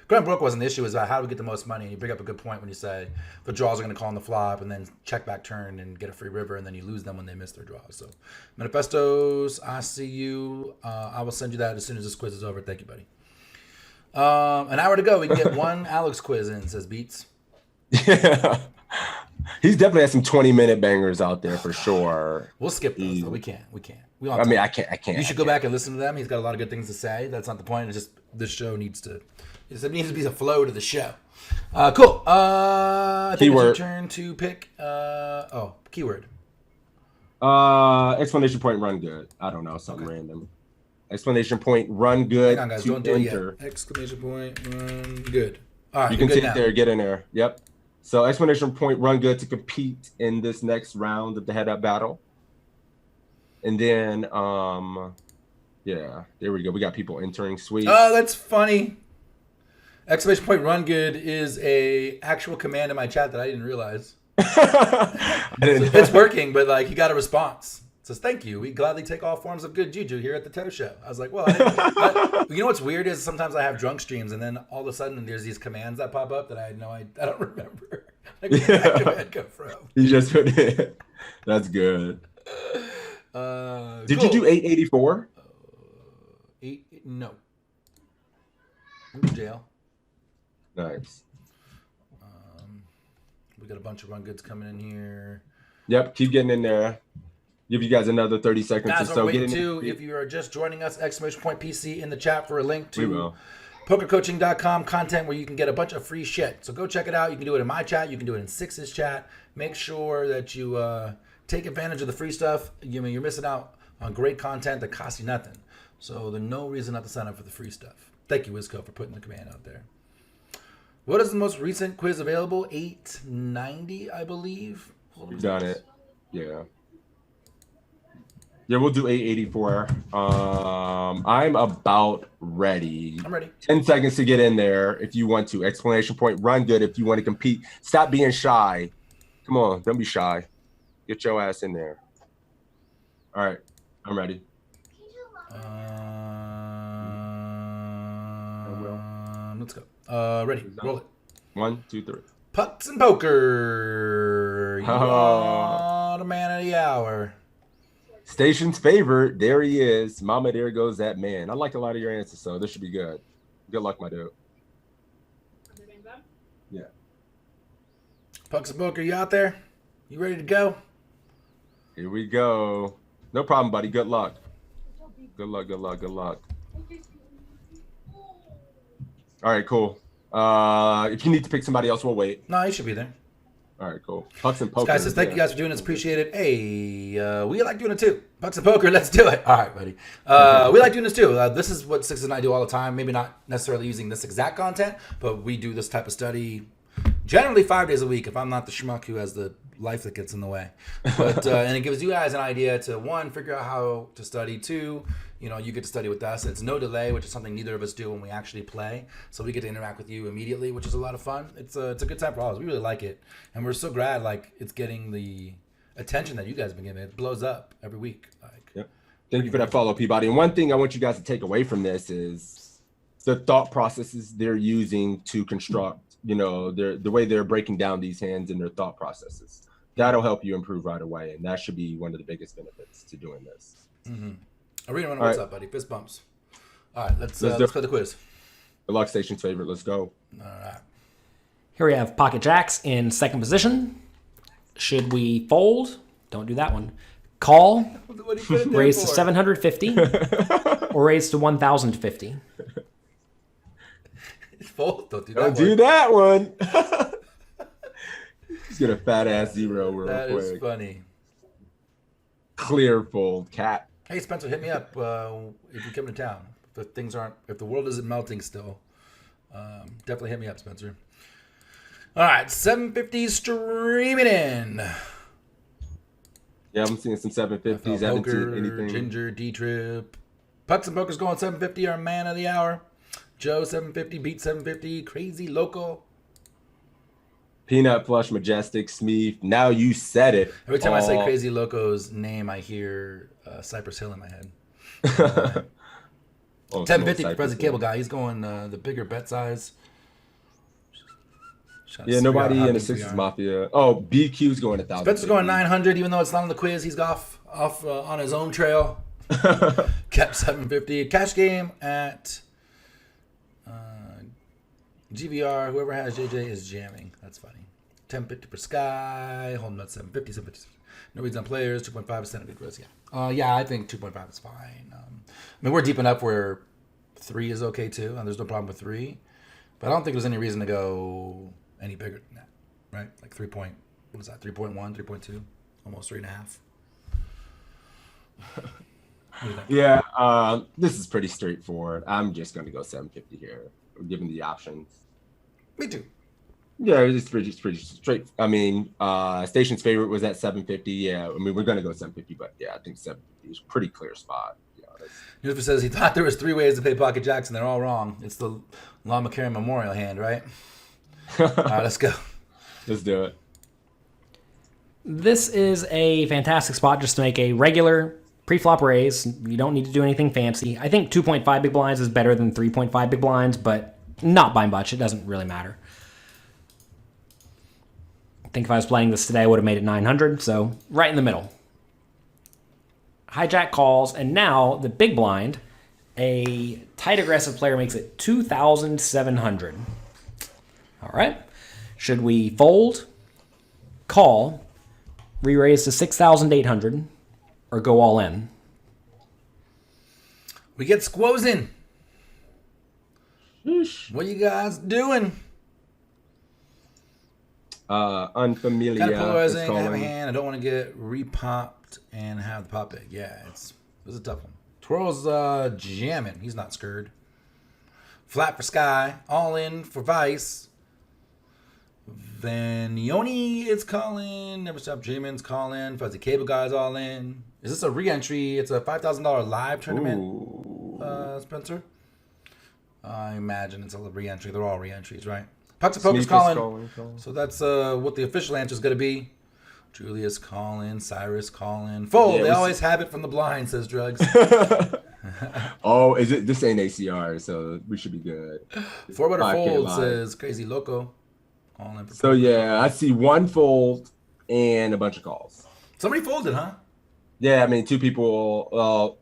[SPEAKER 1] wasn't the issue. It's about how do we get the most money. And you bring up a good point when you say the draws are going to call on the flop and then check back turn and get a free river, and then you lose them when they miss their draws. So, Manifestos, I see you. I will send you that as soon as this quiz is over. Thank you, buddy. An hour to go. We can get one Alex quiz in, says Beats.
[SPEAKER 4] Yeah. He's definitely had some 20-minute bangers out there for sure.
[SPEAKER 1] We'll skip those, though. We can't.
[SPEAKER 4] I can't.
[SPEAKER 1] You should go back and listen to them. He's got a lot of good things to say. That's not the point. It's just this show needs to be the flow to the show. Cool. I think it's your turn to pick. Keyword.
[SPEAKER 4] Explanation point, run good. I don't know, something random. Explanation point, run good.
[SPEAKER 1] Hang on, guys.
[SPEAKER 4] To
[SPEAKER 1] Don't do
[SPEAKER 4] enter.
[SPEAKER 1] it yet. Exclamation point, run good. All right.
[SPEAKER 4] You can
[SPEAKER 1] good
[SPEAKER 4] sit
[SPEAKER 1] now.
[SPEAKER 4] there, get in there. Yep. So explanation point, run good to compete in this next round of the head-up battle. And then, yeah, there we go. We got people entering. Sweet.
[SPEAKER 1] Oh, that's funny. Exclamation point, run good is a actual command in my chat that I didn't realize. It's working, but like he got a response. It says, thank you. We gladly take all forms of good juju here at the Toe Show. I was like, well, you know what's weird is sometimes I have drunk streams and then all of a sudden there's these commands that pop up that I don't remember. Like, where did that command come from?
[SPEAKER 4] You just put it. That's good. Did you do 884?
[SPEAKER 1] No. I'm in jail.
[SPEAKER 4] Nice.
[SPEAKER 1] We got a bunch of run goods coming in here.
[SPEAKER 4] Yep, keep getting in there. Give you guys another 30 seconds
[SPEAKER 1] Guys,
[SPEAKER 4] or so.
[SPEAKER 1] waiting too. If you are just joining us, exclamation point PC in the chat for a link
[SPEAKER 4] We
[SPEAKER 1] to
[SPEAKER 4] will.
[SPEAKER 1] pokercoaching.com content where you can get a bunch of free shit. So go check it out. You can do it in my chat. You can do it in Six's chat. Make sure that you take advantage of the free stuff. You're missing out on great content that costs you nothing. So there's no reason not to sign up for the free stuff. Thank you, Wizco, for putting the command out there. What is the most recent quiz available? 890, I believe.
[SPEAKER 4] You've done it. Yeah. Yeah, we'll do 884. I'm about ready.
[SPEAKER 1] I'm ready.
[SPEAKER 4] 10 seconds to get in there if you want to. Explanation point, run good if you want to compete. Stop being shy. Come on, don't be shy. Get your ass in there. All right, I'm ready.
[SPEAKER 1] Let's go. Ready. Roll it.
[SPEAKER 4] 1, 2, 3.
[SPEAKER 1] Pucks and poker. You are the man of the hour.
[SPEAKER 4] Station's favorite. There he is. Mama, there goes that man. I like a lot of your answers, so this should be good. Good luck, my dude. Yeah.
[SPEAKER 1] Pucks and poker, you out there? You ready to go?
[SPEAKER 4] Here we go. No problem, buddy. Good luck. Good luck, good luck, good luck. All right, cool. If you need to pick somebody else, we'll wait.
[SPEAKER 1] No, you should be there.
[SPEAKER 4] All right, cool. Pucks and poker.
[SPEAKER 1] Guys, says, thank you guys for doing this. Appreciate it. Hey, we like doing it too. Pucks and poker, let's do it. All right, buddy. We like doing this too. This is what Six and I do all the time. Maybe not necessarily using this exact content, but we do this type of study generally 5 days a week if I'm not the schmuck who has the life that gets in the way. But and it gives you guys an idea to, one, figure out how to study. Two, you get to study with us. It's no delay, which is something neither of us do when we actually play. So we get to interact with you immediately, which is a lot of fun. It's a good time for all of us. We really like it. And we're so glad it's getting the attention that you guys have been giving. It blows up every week.
[SPEAKER 4] Yep. Thank you for that follow, Peabody. And one thing I want you guys to take away from this is the thought processes they're using to construct, the way they're breaking down these hands and their thought processes. That'll help you improve right away, and that should be one of the biggest benefits to doing this.
[SPEAKER 1] Arena, what's up, buddy? Fist bumps. All right, let's play the quiz.
[SPEAKER 4] The Luck Station's favorite. Let's go.
[SPEAKER 1] All right.
[SPEAKER 7] Here we have pocket jacks in second position. Should we fold? Don't do that one. Call,
[SPEAKER 1] What do you put it there
[SPEAKER 7] raise to
[SPEAKER 1] for?
[SPEAKER 7] 750, or raise to 1,050.
[SPEAKER 1] Fold. Don't do that.
[SPEAKER 4] Don't do that one. Just get a fat ass zero real
[SPEAKER 1] That
[SPEAKER 4] quick.
[SPEAKER 1] is funny.
[SPEAKER 4] Clear fold, cat.
[SPEAKER 1] Hey Spencer, hit me up if you come to town. If the world isn't melting still, definitely hit me up, Spencer. All right, 750 streaming in.
[SPEAKER 4] Yeah, I'm seeing some 750s. I haven't seen anything.
[SPEAKER 1] Ginger, D-Trip. Putts and Pokers going 750, our man of the hour. Joe 750, Beat 750, Crazy Local.
[SPEAKER 4] Peanut Flush, Majestic, Smeef. Now you said it.
[SPEAKER 1] Every time I say Crazy Loco's name, I hear Cypress Hill in my head. 750 for President Cable Guy. He's going the bigger bet size.
[SPEAKER 4] Yeah, nobody in the Sixers Mafia. Oh, BQ's going 1,000.
[SPEAKER 1] Spencer's going 900, even though it's not on the quiz. He's off on his own trail. Kept 750. Cash game at GVR. Whoever has JJ is jamming. That's funny. 1050 for Sky. Holding at 750. 750. Nobody's on players. 2.5% of good risk. Yeah. Yeah, I think 2.5 is fine. We're deep enough where 3 is okay too, and there's no problem with 3. But I don't think there's any reason to go any bigger than that, right? Like 3.1, 3.2, almost 3.5.
[SPEAKER 4] Yeah, this is pretty straightforward. I'm just going to go 750 here, given the options.
[SPEAKER 1] Me too.
[SPEAKER 4] Yeah, it's pretty straight. I mean, Station's favorite was at 750. Yeah, we're going to go 750, but yeah, I think 750 is a pretty clear spot.
[SPEAKER 1] Newspaper says he thought there was 3 ways to pay Pocket Jacks, and they're all wrong. It's the Lon McCarran Memorial hand, right? All right, let's go.
[SPEAKER 4] Let's do it.
[SPEAKER 7] This is a fantastic spot just to make a regular pre-flop raise. You don't need to do anything fancy. I think 2.5 big blinds is better than 3.5 big blinds, but not by much. It doesn't really matter. I think if I was playing this today, I would have made it 900, so right in the middle. Hijack calls, and now the big blind, a tight aggressive player makes it 2,700. All right. Should we fold, call, re-raise to 6,800, or go all in?
[SPEAKER 1] We get squozing. What you guys doing?
[SPEAKER 4] Unfamiliar.
[SPEAKER 1] Kind of polarizing. I have a hand. I don't want to get repopped and have the pop big. Yeah, this is a tough one. Twirl's jamming. He's not scared. Flat for Sky. All in for Vice. Then Yoni is calling. Never Stop Dreaming's calling. Fuzzy Cable Guy's all in. Is this a re-entry? It's a $5,000 live tournament, Spencer? I imagine it's a re-entry. They're all re-entries, right? Pucks and Poker's calling. So that's what the official answer is going to be. Julius calling. Cyrus calling. Fold. Yeah, they always have it from the blind, says Drugs.
[SPEAKER 4] Oh, is it? This ain't ACR, so we should be good.
[SPEAKER 1] 4-better fold, says Crazy Loco.
[SPEAKER 4] So yeah, I see one fold and a bunch of calls.
[SPEAKER 1] Somebody folded, huh?
[SPEAKER 4] Yeah, I mean 2 people.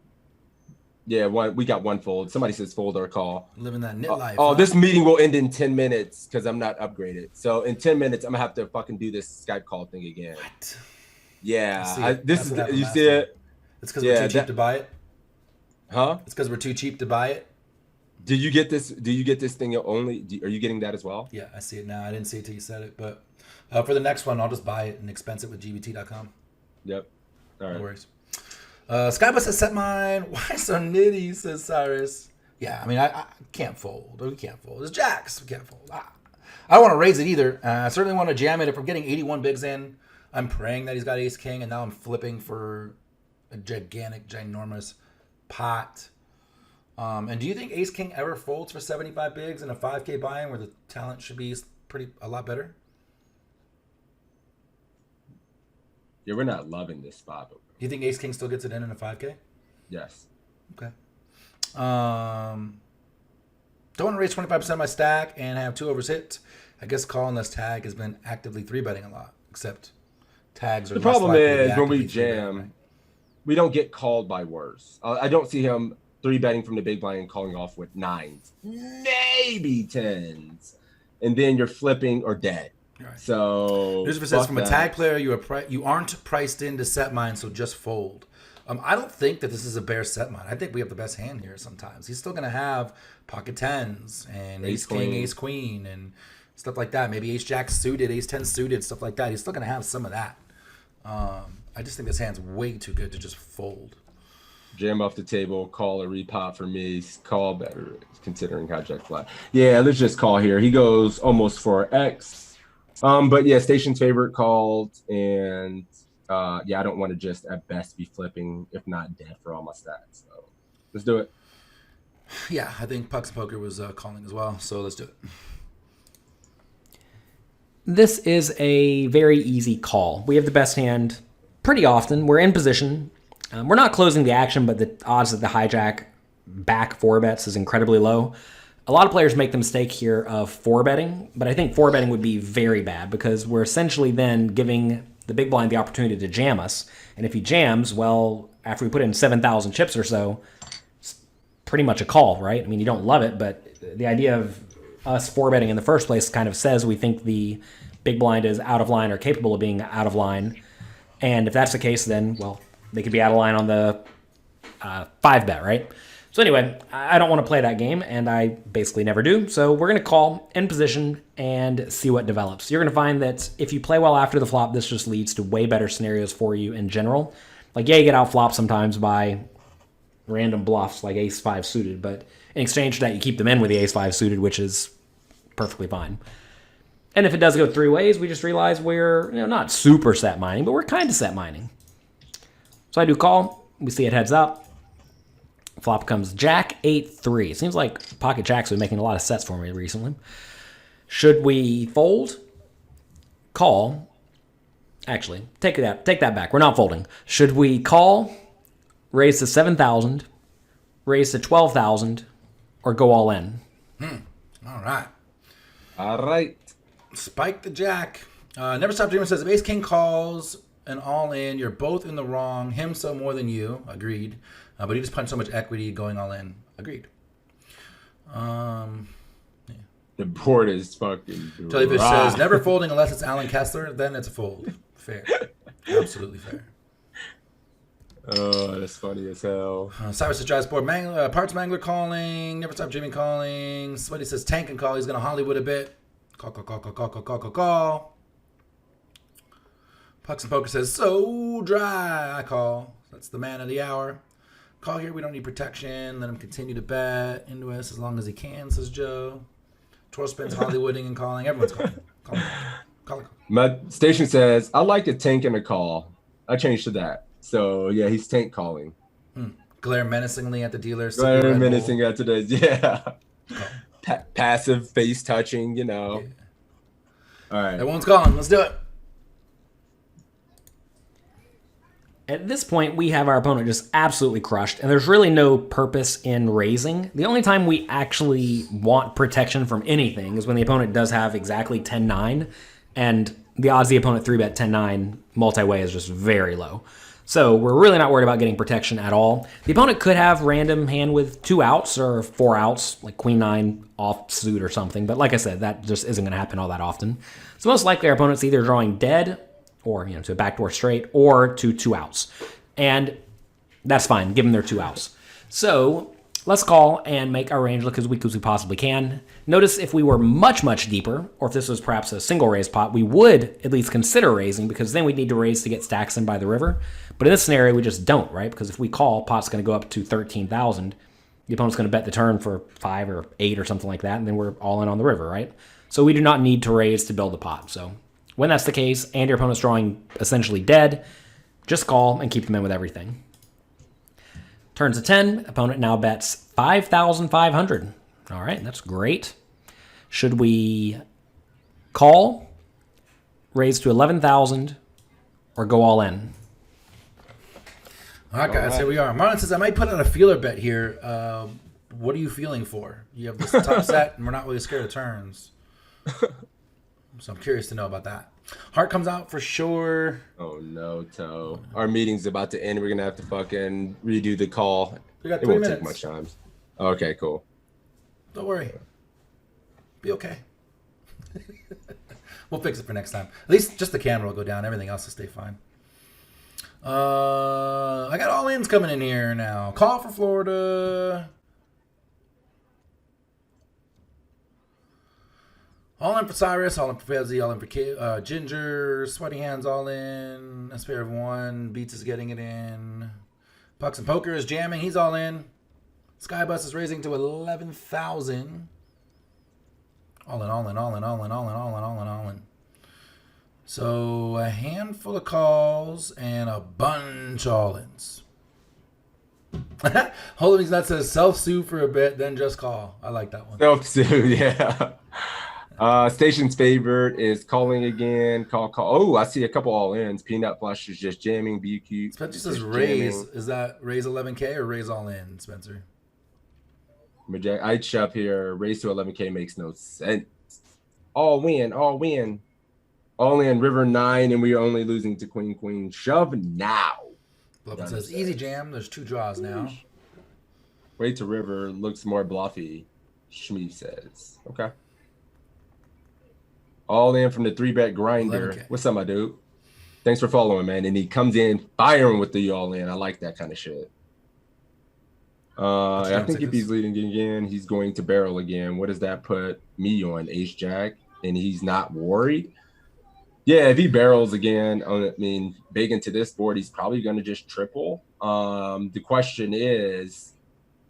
[SPEAKER 4] We got one fold. Somebody says fold or call.
[SPEAKER 1] Living that knit life.
[SPEAKER 4] Oh, this meeting will end in 10 minutes because I'm not upgraded. So in 10 minutes, I'm gonna have to fucking do this Skype call thing again.
[SPEAKER 1] What?
[SPEAKER 4] Yeah, you see it?
[SPEAKER 1] It's because we're too cheap to buy it.
[SPEAKER 4] Huh?
[SPEAKER 1] It's because we're too cheap to buy it.
[SPEAKER 4] Do you get this? Do you get this thing only? Are you getting that as well?
[SPEAKER 1] Yeah, I see it now. I didn't see it till you said it, but for the next one, I'll just buy it and expense it with GBT.com.
[SPEAKER 4] Yep. All right.
[SPEAKER 1] No worries. Skybus has set mine. Why so nitty, says Cyrus. Yeah, I mean, I can't fold. We can't fold. It's jacks. We can't fold. I don't want to raise it either. I certainly want to jam it. If I'm getting 81 bigs in, I'm praying that he's got ace king, and now I'm flipping for a gigantic, ginormous pot. And do you think ace king ever folds for 75 bigs in a 5K buy-in where the talent should be a lot better?
[SPEAKER 4] Yeah, we're not loving this spot.
[SPEAKER 1] Do you think ace king still gets it in a 5K?
[SPEAKER 4] Yes.
[SPEAKER 1] Okay. Don't want to raise 25% of my stack and have 2 overs hit. I guess call unless tag has been actively 3-betting a lot, except tags are
[SPEAKER 2] The
[SPEAKER 1] less
[SPEAKER 2] problem
[SPEAKER 1] likely to be
[SPEAKER 2] is when we
[SPEAKER 1] actively 3-betting,
[SPEAKER 2] jam,
[SPEAKER 1] right?
[SPEAKER 2] we don't get called by worse. I don't see him 3-betting from the big blind and calling off with 9s, maybe 10s, and then you're flipping or dead.
[SPEAKER 1] Right.
[SPEAKER 2] So
[SPEAKER 1] Lucifer says, from a
[SPEAKER 2] that.
[SPEAKER 1] tag player, you aren't priced in to set mine, so just fold. I don't think that this is a bear set mine. I think we have the best hand here sometimes. He's still going to have pocket 10s and ace king, ace queen, and stuff like that. Maybe ace jack suited, ace 10 suited, stuff like that. He's still going to have some of that. I just think this hand's way too good to just fold.
[SPEAKER 2] Jam off the table, call a repop for me. Call better considering hijack flat. Yeah, let's just call here. He goes almost for X. But yeah, station's favorite called, and yeah, I don't want to just at best be flipping, if not dead for all my stats. So let's do it.
[SPEAKER 1] Yeah, I think Pucks and Poker was calling as well, so let's do it.
[SPEAKER 7] This is a very easy call. We have the best hand pretty often. We're in position. We're not closing the action, but the odds that the hijack back 4-bets is incredibly low. A lot of players make the mistake here of 4-betting, but I think 4-betting would be very bad because we're essentially then giving the big blind the opportunity to jam us. And if he jams, well, after we put in 7,000 chips or so, it's pretty much a call, right? I mean, you don't love it, but the idea of us 4-betting in the first place kind of says we think the big blind is out of line or capable of being out of line. And if that's the case, then, well, they could be out of line on the 5-bet, right? So anyway, I don't want to play that game, and I basically never do. So we're going to call in position and see what develops. You're going to find that if you play well after the flop, this just leads to way better scenarios for you in general. Like, yeah, you get out flopped sometimes by random bluffs like ace-5 suited, but in exchange for that, you keep them in with the ace-5 suited, which is perfectly fine. And if it does go 3 ways, we just realize we're not super set mining, but we're kind of set mining. So I do call. We see it heads up. Flop comes Jack 8-3. It seems like pocket jacks have been making a lot of sets for me recently. Should we fold? Call. Actually, take that back. We're not folding. Should we call, raise to 7,000, raise to 12,000, or go all in?
[SPEAKER 1] All right.
[SPEAKER 2] All right.
[SPEAKER 1] Spike the jack. Never Stop Dreaming says, if ace king calls and all in, you're both in the wrong. Him so more than you. Agreed. But he just punched so much equity going all in. Agreed. Yeah.
[SPEAKER 2] The board is fucking
[SPEAKER 1] Jellyfish
[SPEAKER 2] dry.
[SPEAKER 1] says, never folding unless it's Alan Kessler. Then it's a fold. Fair. Absolutely fair.
[SPEAKER 2] Oh, that's funny as hell.
[SPEAKER 1] Cyrus drives board. Parts Mangler calling. Never Stop Dreaming calling. Somebody says tank and call. He's going to Hollywood a bit. Call. Pucks and Poker says, so dry. I call. That's the man of the hour. Call here. We don't need protection. Let him continue to bet into us as long as he can, says Joe. Twirl spins Hollywooding and calling. Everyone's calling. Call.
[SPEAKER 2] My station says, I like to tank and a call. I changed to that. So, yeah, he's tank calling.
[SPEAKER 1] Glare menacingly at the dealer.
[SPEAKER 2] Glare menacing at today's, yeah. Passive face touching,
[SPEAKER 1] Yeah.
[SPEAKER 2] All right.
[SPEAKER 1] Everyone's calling. Let's do it.
[SPEAKER 7] At this point, we have our opponent just absolutely crushed, and there's really no purpose in raising. The only time we actually want protection from anything is when the opponent does have exactly 10-9, and the odds the opponent 3-bet 10-9 multi-way is just very low. So we're really not worried about getting protection at all. The opponent could have random hand with 2 outs or 4 outs, like queen 9 off suit or something, but like I said, that just isn't going to happen all that often. So most likely our opponent's either drawing dead, or to a backdoor straight, or to 2 outs. And that's fine, give them their 2 outs. So let's call and make our range look as weak as we possibly can. Notice if we were much, much deeper, or if this was perhaps a single raise pot, we would at least consider raising, because then we'd need to raise to get stacks in by the river. But in this scenario, we just don't, right? Because if we call, pot's going to go up to 13,000. The opponent's going to bet the turn for 5 or 8 or something like that, and then we're all in on the river, right? So we do not need to raise to build the pot. So when that's the case, and your opponent's drawing essentially dead, just call and keep them in with everything. Turns to 10, opponent now bets 5,500. All right, that's great. Should we call, raise to 11,000, or go all in?
[SPEAKER 1] All right, guys, here we are. Marlon says, I might put out a feeler bet here. what are you feeling for? You have this tough set, and we're not really scared of turns. So I'm curious to know about that. Heart comes out for sure.
[SPEAKER 4] Oh no, Toe. Our meeting's about to end. We're gonna have to fucking redo the call.
[SPEAKER 1] We got
[SPEAKER 4] It
[SPEAKER 1] 3
[SPEAKER 4] won't
[SPEAKER 1] minutes.
[SPEAKER 4] take much time. Okay, cool.
[SPEAKER 1] Don't worry. Be okay. We'll fix it for next time. At least just the camera will go down. Everything else will stay fine. I got all ins coming in here now. Call for Florida. All in for Cyrus, all in for Fezzi, all in for Ginger, Sweaty Hands all in. A spare of one. Beats is getting it in. Pucks and Poker is jamming. He's all in. Skybus is raising to 11,000. All in, all in, all in, all in, all in, all in, all in, all in. So a handful of calls and a bunch all-ins. Holdings that says self-sue for a bit, then just call. I like that one.
[SPEAKER 4] Self-sue, yeah. Station's favorite is calling again. Call. Oh, I see a couple all-ins. Peanut Flush is just jamming. BQ.
[SPEAKER 1] Spencer says raise. Is that raise 11K or raise all in, Spencer?
[SPEAKER 4] I'd shove here. Raise to 11K makes no sense. All win. All win. All in River 9, and we are only losing to Queen. Shove now.
[SPEAKER 1] Bluffin says easy jam. There's 2 draws now.
[SPEAKER 4] Way to River looks more bluffy. Shmee says. Okay. All in from the 3-bet grinder.
[SPEAKER 1] 11K.
[SPEAKER 4] What's up, my dude? Thanks for following, man. And he comes in firing with the all in. I like that kind of shit. I think if he's leading again, he's going to barrel again. What does that put me on? Ace Jack, and he's not worried. Yeah, if he barrels again, big into this board, he's probably going to just triple. The question is,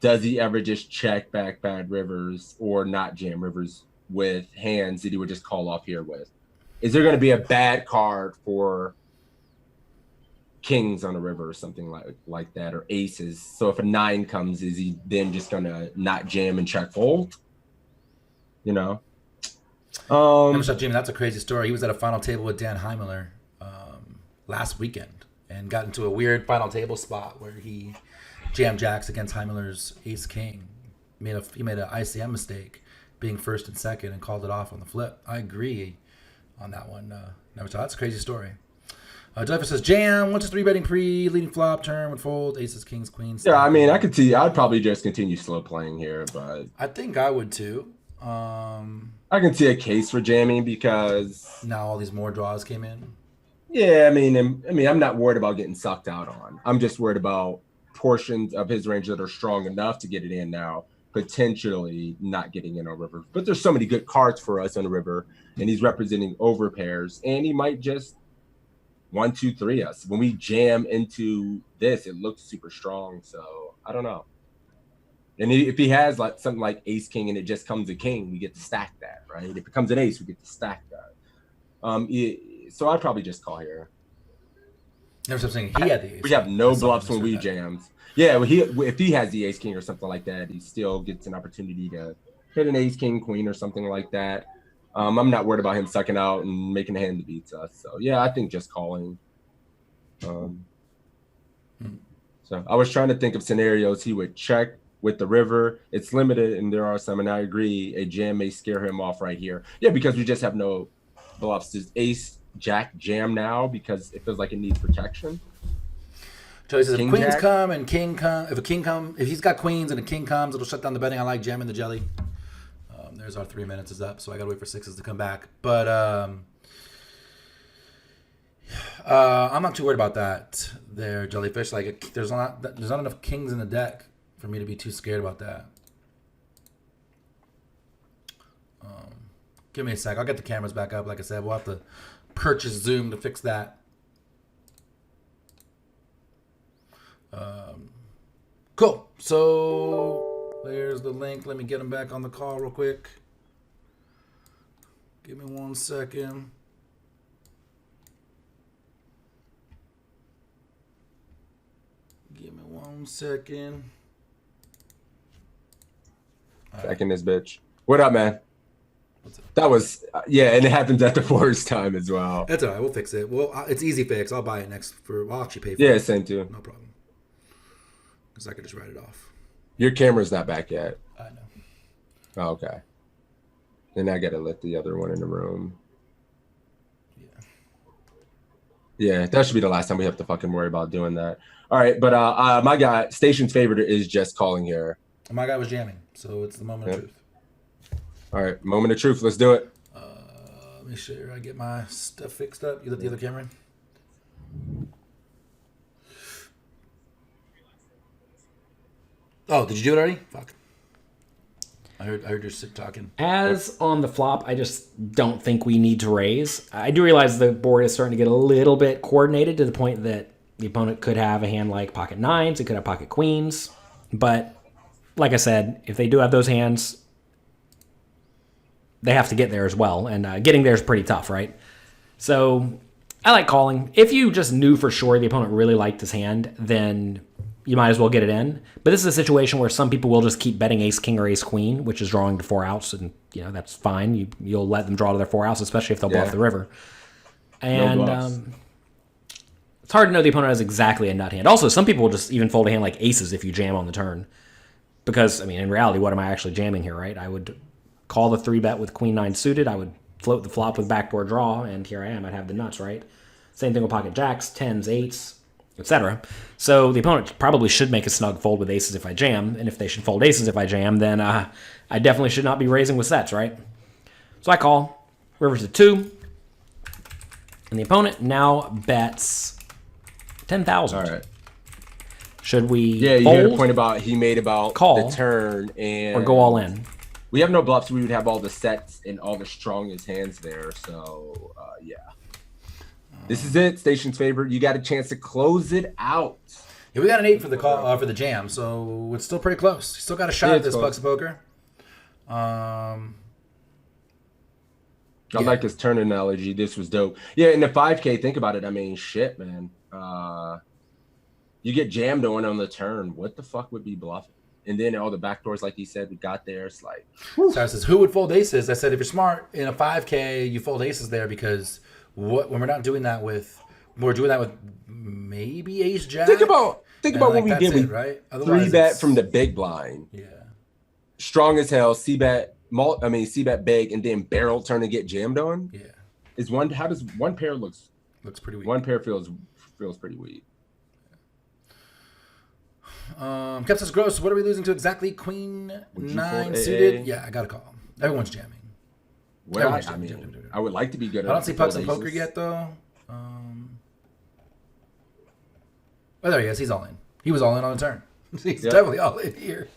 [SPEAKER 4] does he ever just check back bad rivers or not jam rivers with hands that he would just call off here with? Is there going to be a bad card for kings on a river or something like that, or aces? So if a 9 comes, is he then just going to not jam and check fold? You know?
[SPEAKER 1] Jimmy, that's a crazy story. He was at a final table with Dan Heimler last weekend and got into a weird final table spot where he jammed jacks against Heimler's ace king. He made an ICM mistake, being first and second, and called it off on the flip. I agree on that one. Never saw. That's a crazy story. Jennifer says jam. Once 3-betting pre leading flop turn would fold aces, kings, queens.
[SPEAKER 4] Yeah, I mean, I could see. I'd probably just continue slow playing here, but
[SPEAKER 1] I think I would too.
[SPEAKER 4] I can see a case for jamming because
[SPEAKER 1] now all these more draws came in.
[SPEAKER 4] Yeah, I mean, I'm not worried about getting sucked out on. I'm just worried about portions of his range that are strong enough to get it in now, potentially not getting in on river. But there's so many good cards for us on the river, and he's representing over pairs, and he might just 1, 2, 3 us. When we jam into this, it looks super strong. So I don't know. And if he has like something like ace king and it just comes a king, we get to stack that, right? If it comes an ace, we get to stack that. So I'd probably just call here.
[SPEAKER 1] Never stop saying he had the ace.
[SPEAKER 4] We have no bluffs when we jams. Yeah, well, if he has the ace king or something like that, he still gets an opportunity to hit an ace king queen or something like that. I'm not worried about him sucking out and making a hand that beats us. So yeah, I think just calling. So I was trying to think of scenarios he would check with the river. It's limited, and there are some, and I agree, a jam may scare him off right here. Yeah, because we just have no bluffs. Does ace jack jam now because it feels like it needs protection?
[SPEAKER 1] Joey says
[SPEAKER 4] King
[SPEAKER 1] if queens
[SPEAKER 4] jack?
[SPEAKER 1] come and king come, if he's got queens and a king comes, it'll shut down the betting. I like jamming the jelly. There's our 3 minutes is up, so I gotta wait for 6s to come back. But I'm not too worried about that there, Jellyfish. Like there's not enough kings in the deck for me to be too scared about that. Give me a sec. I'll get the cameras back up. Like I said, we'll have to purchase Zoom to fix that. Cool. So there's the link. Let me get him back on the call real quick. Give me 1 second. Give me 1 second.
[SPEAKER 4] Second this bitch. What up, man? That was, yeah, and it happens at the first time as well.
[SPEAKER 1] That's all right. We'll fix it. Well, it's easy fix. I'll buy it next I'll actually pay for it.
[SPEAKER 4] Yeah, same too.
[SPEAKER 1] No problem. Because I could just write it off.
[SPEAKER 4] Your camera's not back yet.
[SPEAKER 1] I know.
[SPEAKER 4] Oh, okay. Then I gotta let the other one in the room. Yeah, that should be the last time we have to fucking worry about doing that. All right, but my guy, station's favorite is just calling here.
[SPEAKER 1] My guy was jamming, so it's the moment of truth.
[SPEAKER 4] All right, moment of truth. Let's do it.
[SPEAKER 1] Let me sure I get my stuff fixed up. You let the other camera in? Oh, did you do it already? Fuck. I heard your sick talking.
[SPEAKER 7] As on the flop, I just don't think we need to raise. I do realize the board is starting to get a little bit coordinated to the point that the opponent could have a hand like pocket nines, it could have pocket queens. But like I said, if they do have those hands, they have to get there as well. And getting there is pretty tough, right? So I like calling. If you just knew for sure the opponent really liked his hand, then you might as well get it in. But this is a situation where some people will just keep betting ace king or ace queen, which is drawing to 4 outs, and that's fine. You'll let them draw to their 4 outs, especially if they'll bluff the river. And it's hard to know the opponent has exactly a nut hand. Also, some people will just even fold a hand like aces if you jam on the turn. Because, I mean, in reality, what am I actually jamming here, right? I would call the 3-bet with queen 9 suited. I would float the flop with backdoor draw, and here I am. I'd have the nuts, right? Same thing with pocket jacks, 10s, 8s, etc. So the opponent probably should make a snug fold with aces if I jam, and if they should fold aces if I jam, then I definitely should not be raising with sets, right? So I call, river's to 2, and the opponent now bets 10,000.
[SPEAKER 4] All right.
[SPEAKER 7] Should we
[SPEAKER 4] you
[SPEAKER 7] fold,
[SPEAKER 4] made a point about he made about
[SPEAKER 7] call,
[SPEAKER 4] the turn and
[SPEAKER 7] or go all in?
[SPEAKER 4] We have no bluffs. We would have all the sets and all the strongest hands there. So yeah, this is it. Station's favorite. You got a chance to close it out.
[SPEAKER 1] Yeah, we got an 8 for the call for the jam, so it's still pretty close. You still got a shot at this Bucks of Poker. I
[SPEAKER 4] like his turn analogy. This was dope. Yeah, in the 5K, think about it. I mean, shit, man. You get jammed on the turn. What the fuck would be bluffing? And then all the backdoors, like he said, we got there. It's like,
[SPEAKER 1] Sarah says, who would fold aces? I said, if you're smart in a 5K, you fold aces there because when we're not doing that with, we're doing that with maybe ace jack.
[SPEAKER 4] Think about what we did. We
[SPEAKER 1] right?
[SPEAKER 4] 3-bet from the big blind.
[SPEAKER 1] Yeah.
[SPEAKER 4] Strong as hell. C-bet, C-bet big, and then barrel turn and get jammed on.
[SPEAKER 1] Yeah.
[SPEAKER 4] How does one pair looks
[SPEAKER 1] pretty weak.
[SPEAKER 4] One pair feels pretty weak.
[SPEAKER 1] Kept us gross. What are we losing to exactly? Queen 9 suited. Yeah, I got to call. Everyone's jamming.
[SPEAKER 4] I would like to be good.
[SPEAKER 1] I don't see pucks and poker yet though. Oh, there he is. He's all in. He was all in on the turn. He's definitely all in here.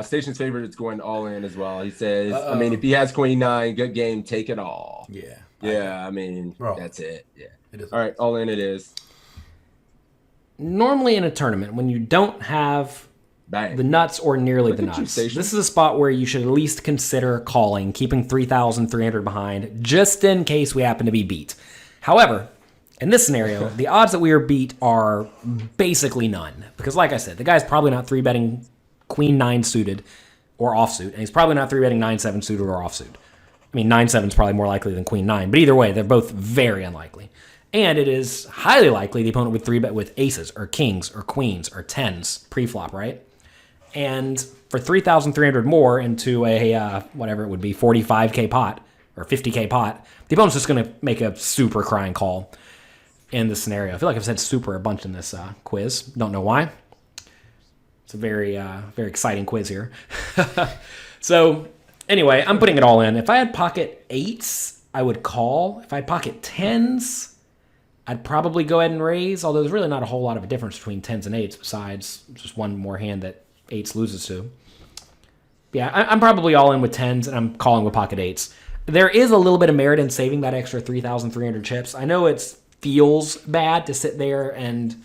[SPEAKER 4] Station's favorite is going all in as well. He says, I mean, if he has queen 9, good game, take it all.
[SPEAKER 1] Yeah.
[SPEAKER 4] Yeah, I mean, that's it. Yeah.
[SPEAKER 1] It is.
[SPEAKER 4] All right, all in it is.
[SPEAKER 7] Normally in a tournament, when you don't have the nuts or nearly the nuts, this is a spot where you should at least consider calling, keeping 3,300 behind, just in case we happen to be beat. However, in this scenario, the odds that we are beat are basically none. Because like I said, the guy's probably not 3-betting queen 9 suited or offsuit, and he's probably not 3-betting 9-7 suited or offsuit. I mean, 9-7 is probably more likely than queen 9, but either way, they're both very unlikely. And it is highly likely the opponent would 3-bet with aces or kings or queens or 10s pre-flop, right? And for 3,300 more into a, whatever it would be, 45K pot or 50K pot, the opponent's just going to make a super crying call in this scenario. I feel like I've said super a bunch in this quiz. Don't know why. It's a very, very exciting quiz here. So anyway, I'm putting it all in. If I had pocket 8s, I would call. If I had pocket 10s, I'd probably go ahead and raise, although there's really not a whole lot of a difference between 10s and 8s besides just one more hand that 8s loses to. Yeah, I'm probably all in with 10s, and I'm calling with pocket 8s. There is a little bit of merit in saving that extra 3,300 chips. I know it feels bad to sit there and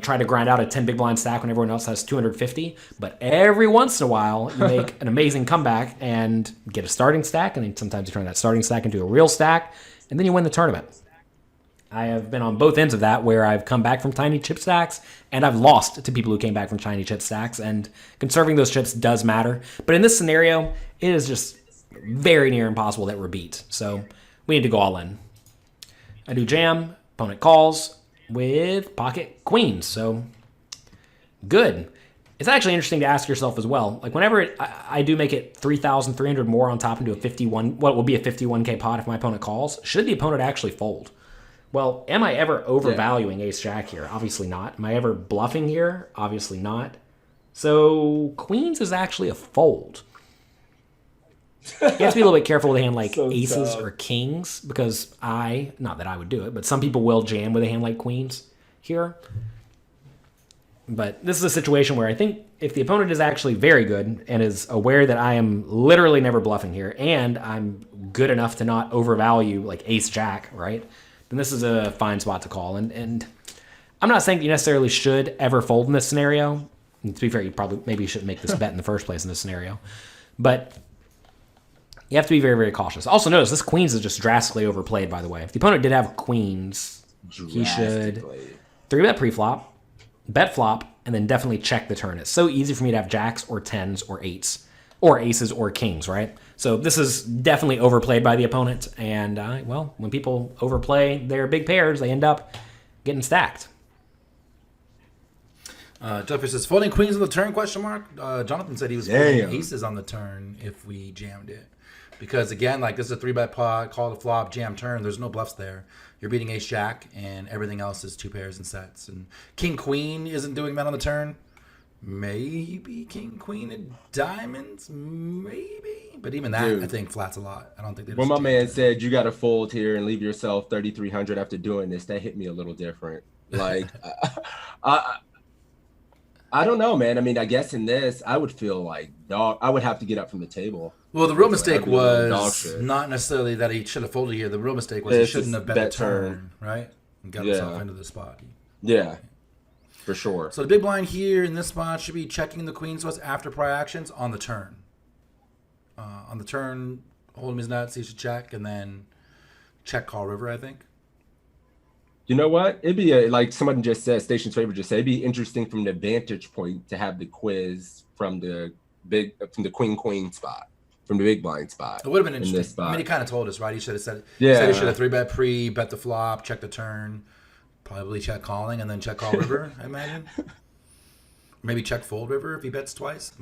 [SPEAKER 7] try to grind out a 10 big blind stack when everyone else has 250, but every once in a while, you make an amazing comeback and get a starting stack, and then sometimes you turn that starting stack into a real stack, and then you win the tournament. I have been on both ends of that where I've come back from tiny chip stacks and I've lost to people who came back from tiny chip stacks, and conserving those chips does matter. But in this scenario, it is just very near impossible that we're beat. So we need to go all in. I do jam, opponent calls with pocket queens. So good. it's actually interesting to ask yourself as well. Like whenever I do make it 3,300 more on top into a 51, what will be a 51k pot if my opponent calls, should the opponent actually fold? Well, am I ever overvaluing ace jack here? Obviously not. Am I ever bluffing here? Obviously not. So queens is actually a fold. You have to be a little bit careful with a hand like aces or kings, because not that I would do it, but some people will jam with a hand like queens here. But this is a situation where I think if the opponent is actually very good and is aware that I am literally never bluffing here, and I'm good enough to not overvalue like ace jack, right? Then this is a fine spot to call. And I'm not saying that you necessarily should ever fold in this scenario. And to be fair, maybe you shouldn't make this bet in the first place in this scenario. But you have to be very, very cautious. Also notice this queens is just drastically overplayed, by the way. If the opponent did have queens, he should 3-bet pre-flop, bet flop, and then definitely check the turn. It's so easy for me to have jacks or tens or eights or aces or kings, right? So this is definitely overplayed by the opponent. And, well, when people overplay their big pairs, they end up getting stacked.
[SPEAKER 1] Jeffrey says, folding queens on the turn, question mark? Jonathan said he was folding aces on the turn if we jammed it. Because, again, like this is a 3-bet pot, call the flop, jam turn. There's no bluffs there. You're beating ace jack, and everything else is 2 pairs and sets. And king queen isn't doing that on the turn. Maybe king queen and diamonds, maybe. But even that, dude, I think flats a lot. I don't think they.
[SPEAKER 4] When my man said you got to fold here and leave yourself 3,300 after doing this, that hit me a little different. Like, I don't know, man. I mean, I guess in this, I would feel like dog. I would have to get up from the table.
[SPEAKER 1] Well, the real mistake was not necessarily that he should have folded here. The real mistake was he shouldn't have bet the turn, right? And got himself into the spot.
[SPEAKER 4] Yeah, for sure.
[SPEAKER 1] So the big blind here in this spot should be checking the queen's was after prior actions on the turn. On the turn, hold him his nuts. He should check and then check call river, I think.
[SPEAKER 4] You know what? It'd be like someone just said, Station's Favor just said, it'd be interesting from the vantage point to have the quiz from the queen spot, from the big blind spot.
[SPEAKER 1] It would have been interesting. I mean, he kind of told us, right? He should have said, he should have 3-bet pre, bet the flop, check the turn, probably check calling, and then check call river, I imagine. Maybe check fold river if he bets twice.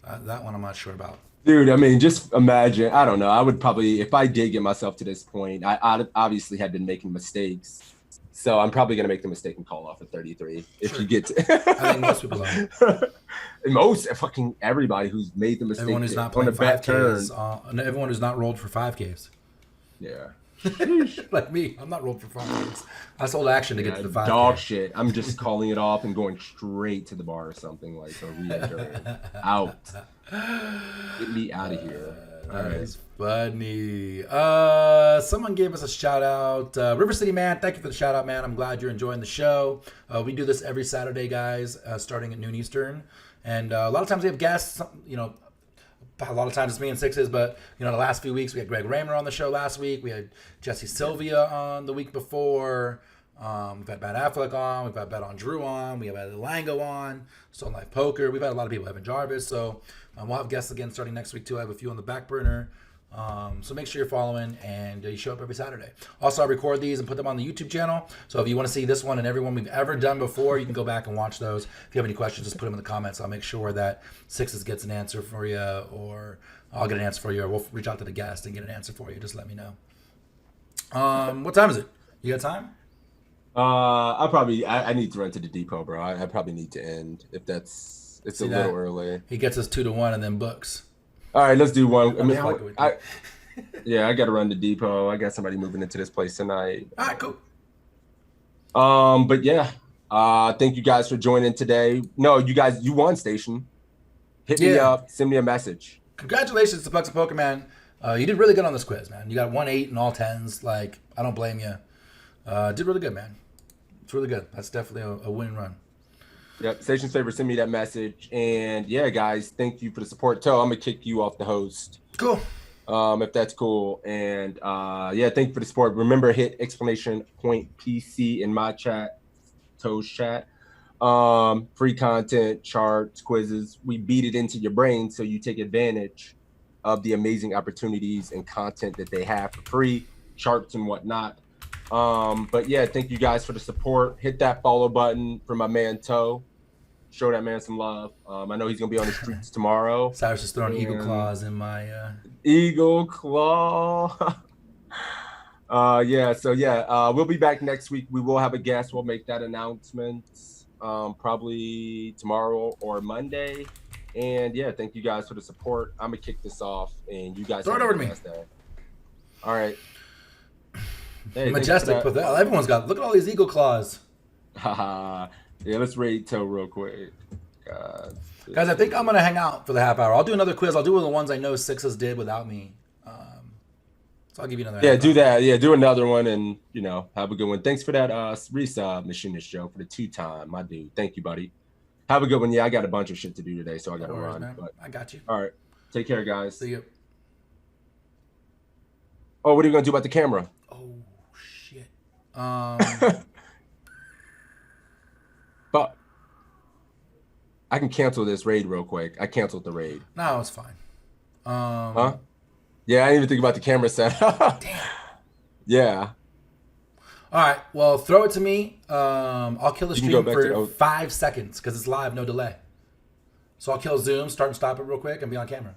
[SPEAKER 1] That one I'm not sure about.
[SPEAKER 4] Dude, I mean, just imagine. I don't know. I would probably, if I did get myself to this point, I obviously had been making mistakes. So I'm probably going to make the mistake and call off at 33 if you get to.
[SPEAKER 1] I think most people are.
[SPEAKER 4] Fucking everybody who's made the mistake.
[SPEAKER 1] Everyone who's not playing 5Ks. Everyone who's not rolled for 5Ks.
[SPEAKER 4] Yeah.
[SPEAKER 1] Like me. I'm not rolled for 5Ks. I sold action to get to the 5K.
[SPEAKER 4] Dog shit. I'm just calling it off and going straight to the bar or something like a re-entering. Out. Get me out of here. All right.
[SPEAKER 1] That's funny. Someone gave us a shout out. River City Man, thank you for the shout out, man. I'm glad you're enjoying the show. We do this every Saturday, guys, starting at noon Eastern. And a lot of times we have guests, you know, a lot of times it's me and Sixes, but, you know, the last few weeks we had Greg Raymer on the show last week. We had Jesse Sylvia on the week before. We've had Bad Affleck on. We've had Bet on Drew on. We have had Lango on. Stone Life Poker. We've had a lot of people. Evan Jarvis. So we'll have guests again starting next week too. I have a few on the back burner. So make sure you're following and you show up every Saturday. Also, I record these and put them on the YouTube channel. So if you want to see this one and every one we've ever done before, you can go back and watch those. If you have any questions, just put them in the comments. I'll make sure that Sixes gets an answer for you, or I'll get an answer for you, or we'll reach out to the guest and get an answer for you. Just let me know. What time is it? You got time?
[SPEAKER 4] I need to run to the depot, bro. I probably need to end if it's a little early.
[SPEAKER 1] He gets us 2-1 and then books.
[SPEAKER 4] All right, let's do one. I got to run to depot. I got somebody moving into this place tonight.
[SPEAKER 1] All right, cool.
[SPEAKER 4] But yeah, thank you guys for joining today. No, you won, Station. Hit me up. Send me a message.
[SPEAKER 1] Congratulations to Bucks and Poker, man. You did really good on this quiz, man. You got 1-8 and all 10s. Like, I don't blame you. Did really good, man. It's really good. That's definitely a win run.
[SPEAKER 4] Yep. Station's Favor, send me that message. And yeah, guys, thank you for the support. Toe, I'm gonna kick you off the host.
[SPEAKER 1] Cool.
[SPEAKER 4] If that's cool. And yeah, thank you for the support. Remember, hit exclamation point PC in my chat, Toe's chat. Free content, charts, quizzes. We beat it into your brain so you take advantage of the amazing opportunities and content that they have for free, charts and whatnot. But yeah, thank you guys for the support. Hit that follow button for my man Toe. show that man some love. I know he's gonna be on the streets tomorrow.
[SPEAKER 1] Cyrus is throwing eagle
[SPEAKER 4] And-
[SPEAKER 1] claws in my.
[SPEAKER 4] Eagle claw. We'll be back next week. We will have a guest. We'll make that announcement probably tomorrow or Monday. And yeah, thank you guys for the support. I'm gonna kick this off, and you guys
[SPEAKER 1] Throw it
[SPEAKER 4] have a
[SPEAKER 1] over to me.
[SPEAKER 4] blessed day. All right. Hey,
[SPEAKER 1] Majestic, but everyone's got. Look at all these eagle claws.
[SPEAKER 4] Haha. Yeah, let's raid Toe real quick.
[SPEAKER 1] Guys, I think I'm gonna hang out for the half hour. I'll do another quiz. I'll do one of the ones I know Sixes did without me. So I'll give you another.
[SPEAKER 4] Yeah,
[SPEAKER 1] half
[SPEAKER 4] do
[SPEAKER 1] hour.
[SPEAKER 4] that. Yeah, do another one, and have a good one. Thanks for that resub, Machinist Joe, for the 2-time, my dude. Thank you, buddy. Have a good one. Yeah, I got a bunch of shit to do today, so I got to
[SPEAKER 1] No worries,
[SPEAKER 4] run.
[SPEAKER 1] man.
[SPEAKER 4] But
[SPEAKER 1] I got you.
[SPEAKER 4] all right, take care, guys.
[SPEAKER 1] See you.
[SPEAKER 4] Oh, what are you gonna do about the camera?
[SPEAKER 1] Oh shit.
[SPEAKER 4] But I can cancel this raid real quick. I canceled the raid.
[SPEAKER 1] No, it's fine.
[SPEAKER 4] Huh? Yeah, I didn't even think about the camera setup.
[SPEAKER 1] Damn.
[SPEAKER 4] Yeah.
[SPEAKER 1] All right. Well, throw it to me. I'll kill the
[SPEAKER 4] You can go
[SPEAKER 1] stream
[SPEAKER 4] back
[SPEAKER 1] for
[SPEAKER 4] to-
[SPEAKER 1] 5 seconds because it's live, no delay. So I'll kill Zoom, start and stop it real quick, and be on camera.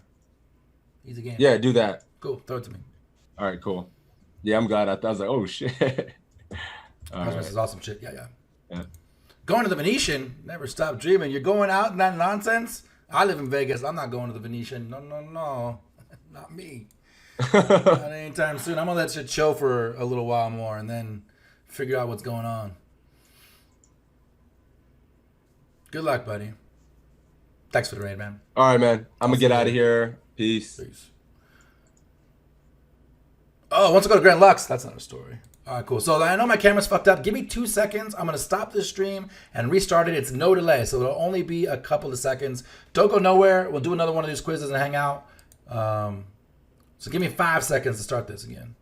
[SPEAKER 1] Easy game.
[SPEAKER 4] Yeah, do that.
[SPEAKER 1] Cool. Throw it to me.
[SPEAKER 4] All right, cool. Yeah, I'm glad. I was like, oh shit. All
[SPEAKER 1] This
[SPEAKER 4] right.
[SPEAKER 1] is awesome shit. Yeah.
[SPEAKER 4] Yeah.
[SPEAKER 1] Going to the Venetian. Never stop dreaming. You're going out in that nonsense. I live in Vegas. I'm not going to the Venetian. No. Not me. Not anytime soon. I'm gonna let shit chill for a little while more and then figure out what's going on. Good luck, buddy. Thanks for the raid, man.
[SPEAKER 4] All right, man. I'm gonna
[SPEAKER 1] see
[SPEAKER 4] get
[SPEAKER 1] you
[SPEAKER 4] out of
[SPEAKER 1] later.
[SPEAKER 4] here. Peace.
[SPEAKER 1] Peace. Oh, once I go to Grand Lux, that's not a story. All right, cool. So I know my camera's fucked up. Give me 2 seconds. I'm going to stop this stream and restart it. It's no delay, so it'll only be a couple of seconds. Don't go nowhere. We'll do another one of these quizzes and hang out. So give me 5 seconds to start this again.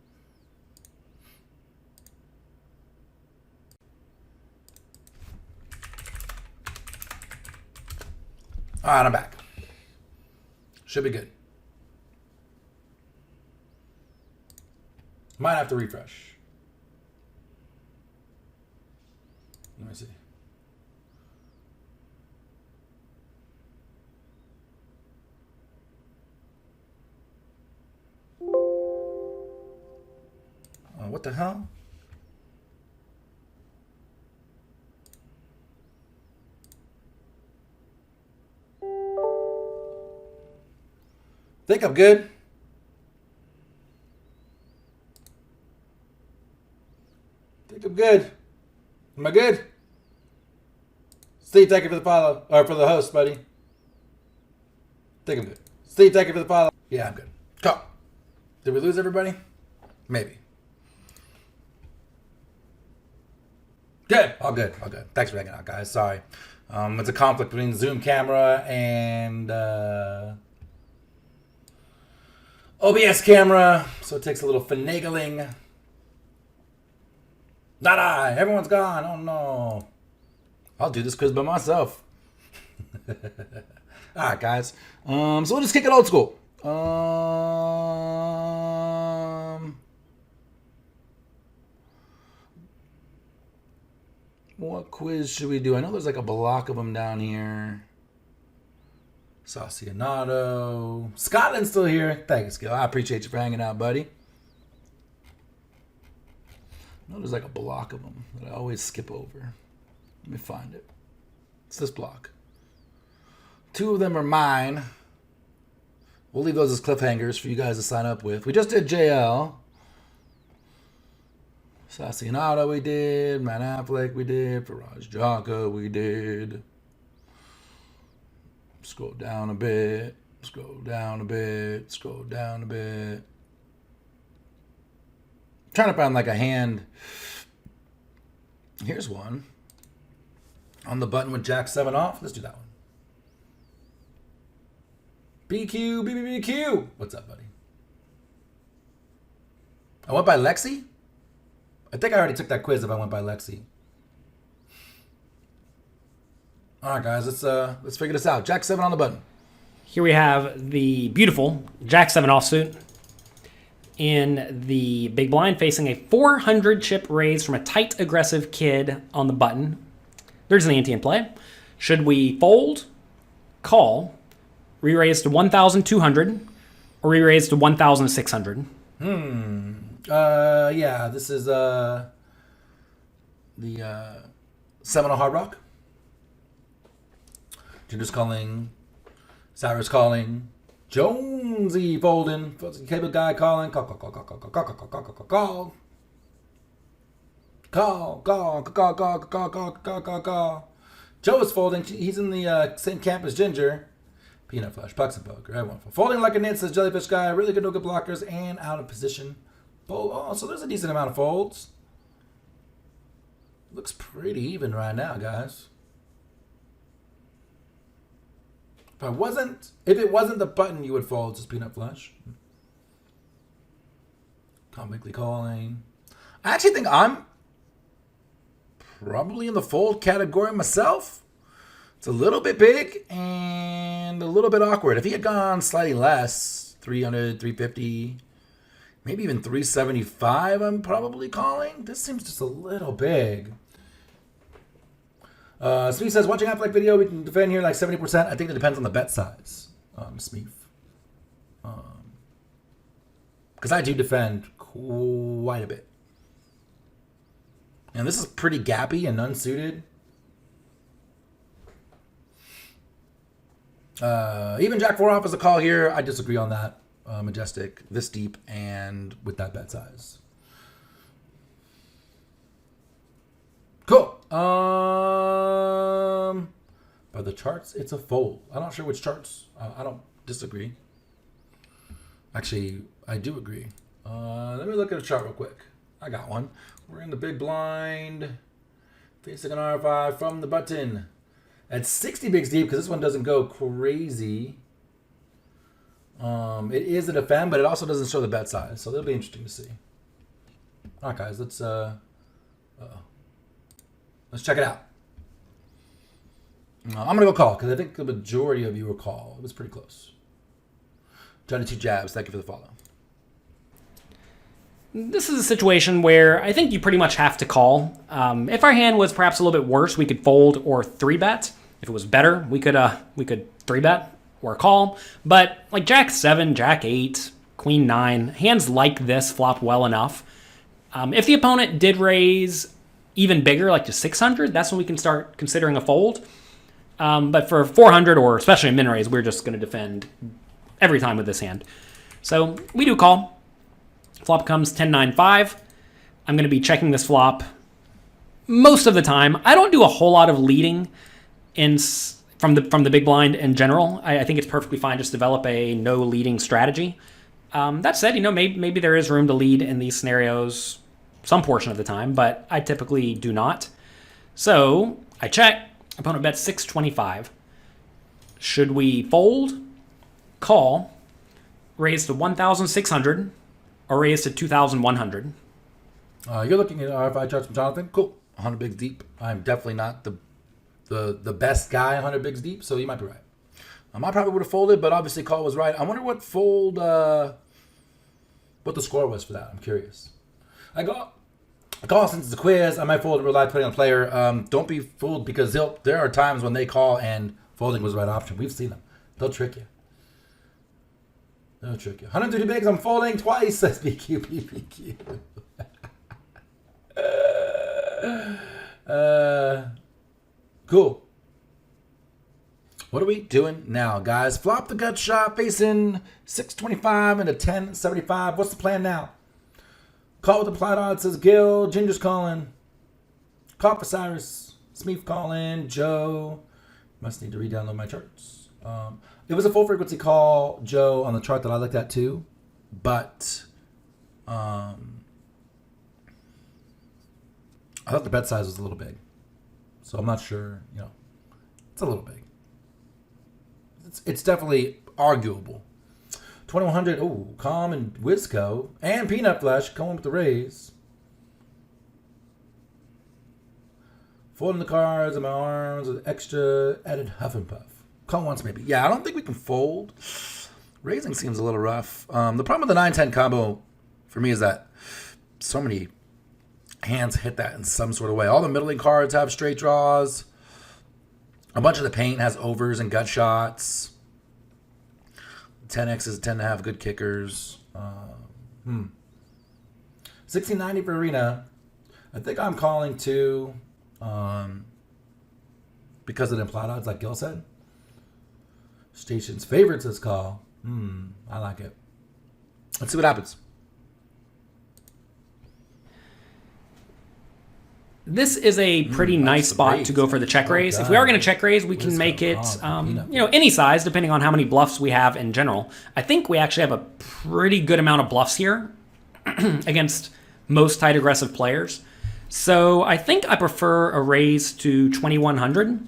[SPEAKER 1] All right, I'm back. Should be good. Might have to refresh. Let me see. What the hell? Think I'm good. Think I'm good. Am I good? Steve, thank you for the follow. Or for the host, buddy. Think I'm good. Steve, thank you for the follow. Yeah, I'm good. Go. Did we lose everybody? Maybe. Good. All good. All good. Thanks for hanging out, guys. Sorry. It's a conflict between Zoom camera and OBS camera, so it takes a little finagling. Not I. Everyone's gone. Oh no. I'll do this quiz by myself. All right, guys. So we'll just kick it old school. What quiz should we do? I know there's like a block of them down here. Saucianato. Scotland's still here. Thanks, Gil. I appreciate you for hanging out, buddy. I know there's like a block of them that I always skip over. Let me find it. It's this block. 2 of them are mine. We'll leave those as cliffhangers for you guys to sign up with. We just did JL. Saucianato we did. Matt Affleck we did. Faraj Jaka we did. Scroll down a bit. Scroll down a bit. Scroll down a bit. I'm trying to find like a hand. Here's one. On the button with Jack 7 off. Let's do that one. BQ, BBBQ. What's up, buddy? I went by Lexi? I think I already took that quiz if I went by Lexi. All right, guys, let's figure this out. Jack 7 on the button.
[SPEAKER 7] Here we have the beautiful Jack 7 offsuit in the big blind facing a 400 chip raise from a tight aggressive kid on the button. There's an ante in play. Should we fold, call, re-raise to 1,200, or re-raise to 1,600?
[SPEAKER 1] Yeah, this is the Seminole Hard Rock. Ginger's calling. Cyrus calling. Jonesy folding. Cable guy calling. Call. Joe is folding. He's in the same camp as Ginger. Peanut Flush, Pucks and Poker. Everyone folding like a nit, says Jellyfish Guy. Really good, no good blockers, and out of position. Fold. Oh, so there's a decent amount of folds. Looks pretty even right now, guys. If it wasn't the button, you would fold. Just Peanut Flush. Comically calling. I actually think I'm probably in the fold category myself. It's a little bit big and a little bit awkward. If he had gone slightly less, 300, 350, maybe even 375, I'm probably calling. This seems just a little big. Smeef says, watching Affleck video, we can defend here like 70%. I think it depends on the bet size, Smeef. Because I do defend quite a bit. And this is pretty gappy and unsuited. Even Jack 4 off is a call here. I disagree on that. Majestic, this deep, and with that bet size. Cool. By the charts, it's a fold. I'm not sure which charts. I don't disagree. Actually, I do agree. Let me look at a chart real quick. I got one. We're in the big blind. Facing an R5 from the button. At 60 bigs deep, because this one doesn't go crazy. It is a defend, but it also doesn't show the bet size. So that'll be interesting to see. All right, guys. Let's check it out. I'm going to go call, because I think the majority of you will call. It was pretty close. Johnny 2 Jabs, thank you for the follow.
[SPEAKER 7] This is a situation where I think you pretty much have to call. If our hand was perhaps a little bit worse, we could fold or 3-bet. If it was better, we could 3-bet or call. But like Jack 7, Jack 8, Queen 9, hands like this flop well enough. If the opponent did raise even bigger, like to 600, that's when we can start considering a fold. But for 400 or especially a min raise, we're just going to defend every time with this hand. So we do call. Flop comes 10-9-5. I'm going to be checking this flop most of the time. I don't do a whole lot of leading from the big blind in general. I think it's perfectly fine just develop a no leading strategy. That said, maybe there is room to lead in these scenarios some portion of the time, but I typically do not. So I check. Opponent bets 625. Should we fold, call, raise to 1,600, or raise to 2,100?
[SPEAKER 1] You're looking at RFI charts from Jonathan. Cool. 100 bigs deep. I'm definitely not the best guy 100 bigs deep, so you might be right. I probably would have folded, but obviously call was right. I wonder what what the score was for that. I'm curious. I call since it's a quiz. I might fold in real life, putting on player. Don't be fooled, because there are times when they call and folding was the right option. We've seen them. They'll trick you. 130 bigs, I'm folding twice, says BQ. Cool. What are we doing now, guys? Flop the gut shot, facing 625 into 1075. What's the plan now? Call with the applied odds, says Gil. Ginger's calling. Call for Cyrus. Smeef calling. Joe. Must need to re-download my charts. It was a full frequency call, Joe, on the chart that I looked at too, but I thought the bet size was a little big, so I'm not sure. It's a little big. It's definitely arguable. 2100. Oh, Calm and Wisco and Peanut Flesh going with the raise. Folding the cards in my arms with extra added huff and puff. Call once maybe. Yeah, I don't think we can fold. Raising seems a little rough. The problem with the 9-10 combo for me is that so many hands hit that in some sort of way. All the middling cards have straight draws. A bunch of the paint has overs and gut shots. 10Xs tend to have good kickers. 1690 for Arena. I think I'm calling too, because of the implied odds, like Gil said. Station's favorites is call. I like it. Let's see what happens.
[SPEAKER 7] This is a pretty nice spot to go for the check raise. If we are going to check raise, we can make it, any size, depending on how many bluffs we have in general. I think we actually have a pretty good amount of bluffs here against most tight aggressive players. So I think I prefer a raise to 2100.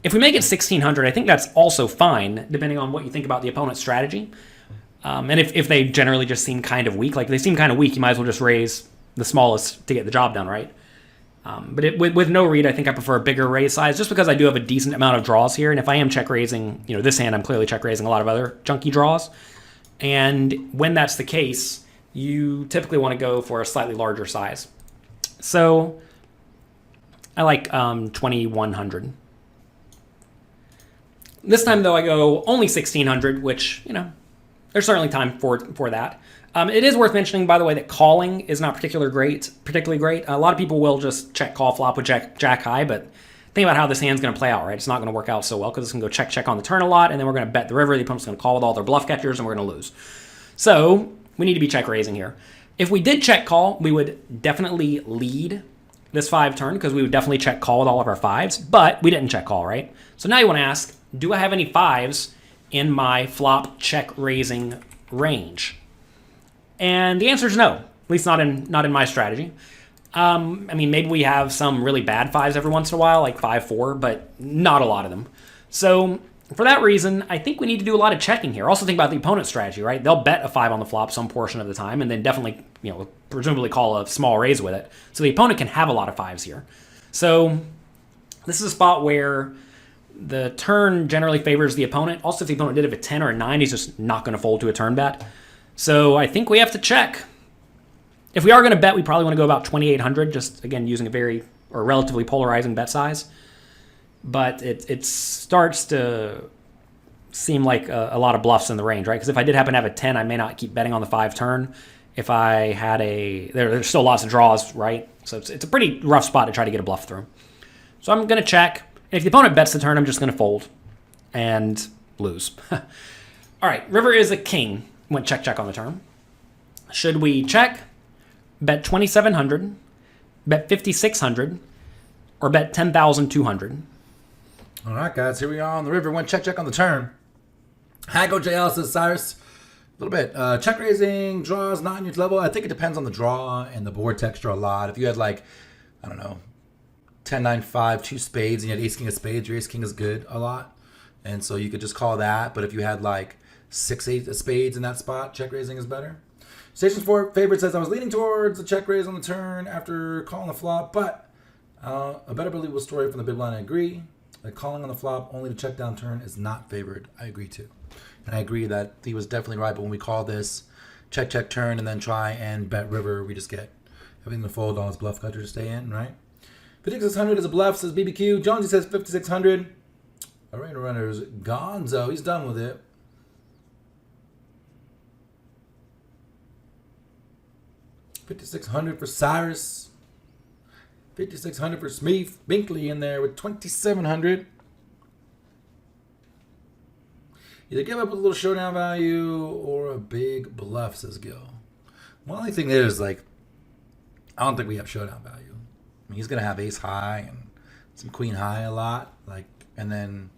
[SPEAKER 7] If we make it 1600, I think that's also fine, depending on what you think about the opponent's strategy. And if they generally just seem kind of weak, like they seem kind of weak, you might as well just raise the smallest to get the job done, right? But with no read, I think I prefer a bigger raise size, just because I do have a decent amount of draws here. And if I am check raising, this hand, I'm clearly check raising a lot of other junky draws. And when that's the case, you typically want to go for a slightly larger size. So I like 2100. This time, though, I go only 1600, which, there's certainly time for that. It is worth mentioning, by the way, that calling is not particularly great. A lot of people will just check call flop with jack high, but think about how this hand's going to play out, right? It's not going to work out so well because it's going to go check on the turn a lot, and then we're going to bet the river. The opponent's going to call with all their bluff catchers, and we're going to lose. So we need to be check raising here. If we did check call, we would definitely lead this 5 turn because we would definitely check call with all of our 5s, but we didn't check call, right? So now you want to ask, do I have any 5s in my flop check raising range? And the answer is no, at least not in my strategy. Maybe we have some really bad 5s every once in a while, like 5-4, but not a lot of them. So for that reason, I think we need to do a lot of checking here. Also think about the opponent's strategy, right? They'll bet a 5 on the flop some portion of the time, and then definitely, presumably call a small raise with it. So the opponent can have a lot of 5s here. So this is a spot where the turn generally favors the opponent. Also, if the opponent did have a 10 or a 9, he's just not going to fold to a turn bet. So I think we have to check. If we are going to bet, we probably want to go about 2800, just, again, using a relatively polarizing bet size. But it starts to seem like a lot of bluffs in the range, right? Because if I did happen to have a 10, I may not keep betting on the 5 turn. If I had there's still lots of draws, right? So it's a pretty rough spot to try to get a bluff through. So I'm going to check. And if the opponent bets the turn, I'm just going to fold and lose. All right, river is a king. Went check on the turn. Should we check, bet 2,700, bet 5,600, or bet 10,200?
[SPEAKER 1] All right, guys, here we are on the river. Went check on the turn. Haggo JL says, Cyrus, a little bit. Check raising, draws, not on your level. I think it depends on the draw and the board texture a lot. If you had 10, 9, 5, 2 spades, and you had ace, king of spades, your ace, king is good a lot. And so you could just call that. But if you had 6, 8 of spades in that spot, check raising is better. Station's favorite says, I was leaning towards a check raise on the turn after calling the flop, but a better believable story from the big blind. I agree that calling on the flop only to check down turn is not favored. I agree too. And I agree that he was definitely right, but when we call this check turn and then try and bet river, we just get everything to fold, all his bluff cutter to stay in, right? 5,600 is a bluff, says BBQ. Jonesy says 5,600. Arena runners, Gonzo, he's done with it. 5,600 for Cyrus. 5,600 for Smeeth. Binkley in there with 2,700. Either give up a little showdown value or a big bluff, says Gil. One only thing is, I don't think we have showdown value. He's going to have ace high and some queen high a lot. And then,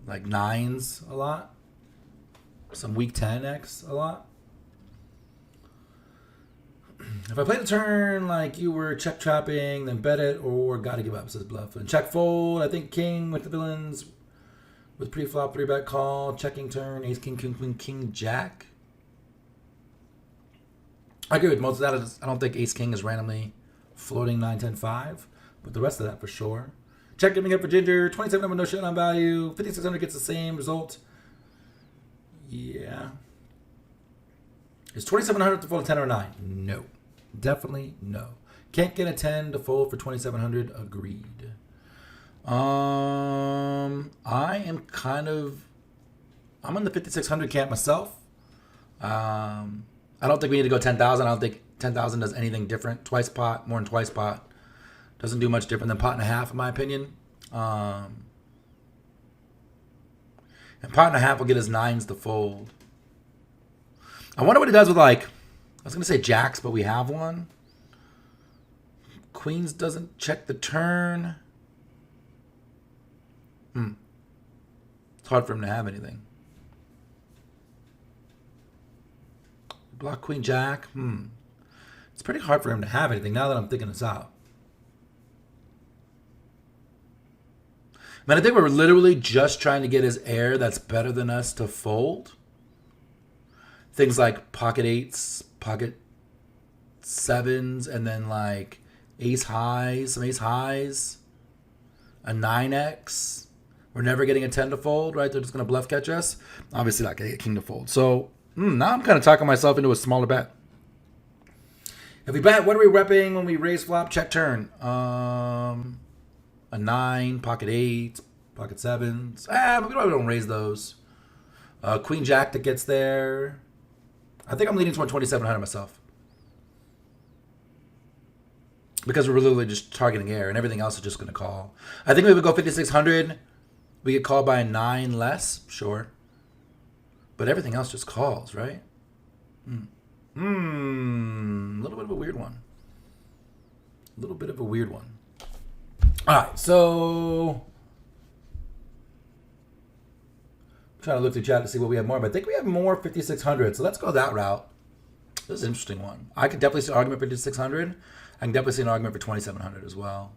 [SPEAKER 1] nines a lot. Some weak 10x a lot. If I play the turn like you were check trapping, then bet it or gotta give up, says bluff. And check fold, I think king with the villains with pre-flop 3-bet call, checking turn, ace, king, queen, king, jack. I agree with most of that. I don't think ace, king is randomly floating 9, 10, 5, but the rest of that for sure. Check giving up for Ginger, 27 with no showdown value, 5,600 gets the same result. Yeah. Is 2,700 to fold a 10 or a 9? No. Definitely no. Can't get a 10 to fold for 2,700. Agreed. I am kind of, I'm in the 5,600 camp myself. I don't think we need to go 10,000. I don't think 10,000 does anything different. Twice pot, more than twice pot. Doesn't do much different than pot and a half, in my opinion. And pot and a half will get his nines to fold. I wonder what he does with, like, I was going to say jacks, but we have one. Queens doesn't check the turn. It's hard for him to have anything. Block queen jack. It's pretty hard for him to have anything now that I'm thinking this out. Man, I think we're literally just trying to get his air that's better than us to fold. Things like pocket eights, pocket sevens, and then like ace highs, some ace highs, a 9x. We're never getting a 10 to fold, right? They're just going to bluff catch us. Obviously not going to get king to fold. So now I'm kind of talking myself into a smaller bet. If we bet, what are we repping when we raise flop, check turn? A 9, pocket 8, pocket 7s. But we probably don't raise those. Queen jack that gets there. I think I'm leaning toward 2,700 myself. Because we're literally just targeting air and everything else is just going to call. I think we would go 5,600. We get called by a 9 less, sure. But everything else just calls, right? A little bit of a weird one. A little bit of a weird one. All right, so I'm trying to look through chat to see what we have more, but I think we have more 5,600. So let's go that route. This is an interesting one. I could definitely see an argument for 5,600. I can definitely see an argument for 2,700 as well.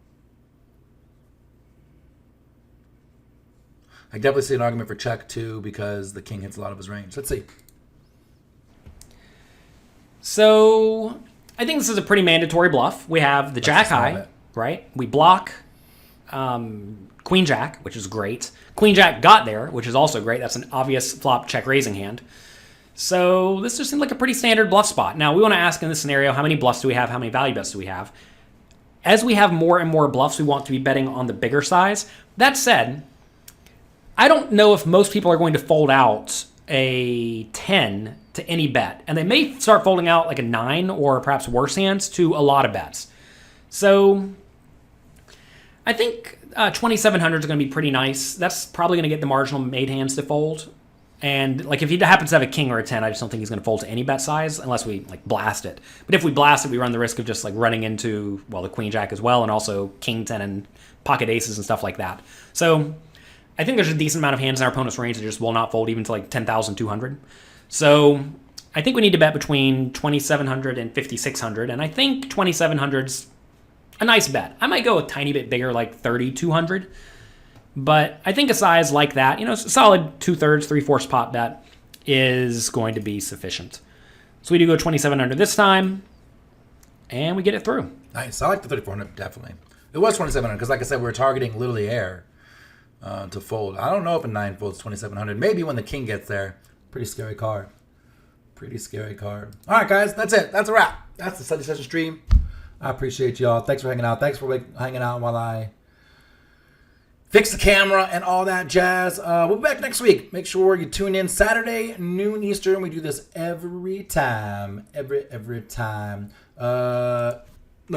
[SPEAKER 1] I can definitely see an argument for check too because the king hits a lot of his range. Let's see.
[SPEAKER 7] So I think this is a pretty mandatory bluff. We have the jack high, right? We block queen jack, which is great. Queen jack got there, which is also great. That's an obvious flop check raising hand. So this just seems like a pretty standard bluff spot. Now we want to ask in this scenario, how many bluffs do we have? How many value bets do we have? As we have more and more bluffs, we want to be betting on the bigger size. That said, I don't know if most people are going to fold out a 10 to any bet. And they may start folding out like a 9 or perhaps worse hands to a lot of bets. So I think 2,700 is going to be pretty nice. That's probably going to get the marginal made hands to fold. And like if he happens to have a king or a 10, I just don't think he's going to fold to any bet size unless we like blast it. But if we blast it, we run the risk of just like running into, well, the queen jack as well, and also king 10 and pocket aces and stuff like that. So I think there's a decent amount of hands in our opponent's range that just will not fold even to like 10,200. So I think we need to bet between 2,700 and 5,600, and I think 2,700's a nice bet. I might go a tiny bit bigger, like 3,200, but I think a size like that, a solid 2/3, 3/4 pot bet is going to be sufficient. So we do go 2,700 this time, and we get it through.
[SPEAKER 1] Nice. I like the 3,400, definitely. It was 2,700 because, like I said, we were targeting literally air to fold. I don't know if a 9 folds 2,700. Maybe when the king gets there. Pretty scary card. Pretty scary card. All right, guys. That's it. That's a wrap. That's the Sunday Session stream. I appreciate y'all. Thanks for hanging out. Thanks for hanging out while I fix the camera and all that jazz. We'll be back next week. Make sure you tune in Saturday, noon Eastern. We do this every time. Every time. No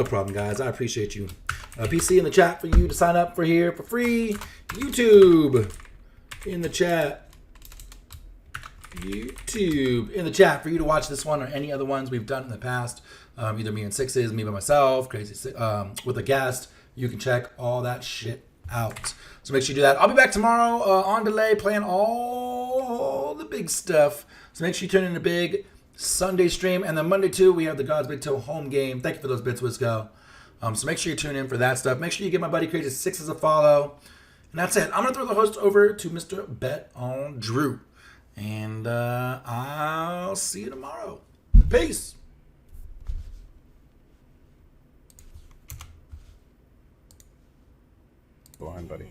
[SPEAKER 1] problem, guys. I appreciate you. PC in the chat for you to sign up for here for free. YouTube in the chat. YouTube in the chat for you to watch this one or any other ones we've done in the past. Either me and sixes, me by myself, crazy with a guest. You can check all that shit out. So make sure you do that. I'll be back tomorrow on delay playing all the big stuff. So make sure you tune in to big Sunday stream. And then Monday too, we have the God's Big Toe home game. Thank you for those bits, Wisco. So make sure you tune in for that stuff. Make sure you give my buddy Crazy Sixes a follow. And that's it. I'm going to throw the host over to Mr. Bet on Drew. And I'll see you tomorrow. Peace.
[SPEAKER 8] Go on, buddy.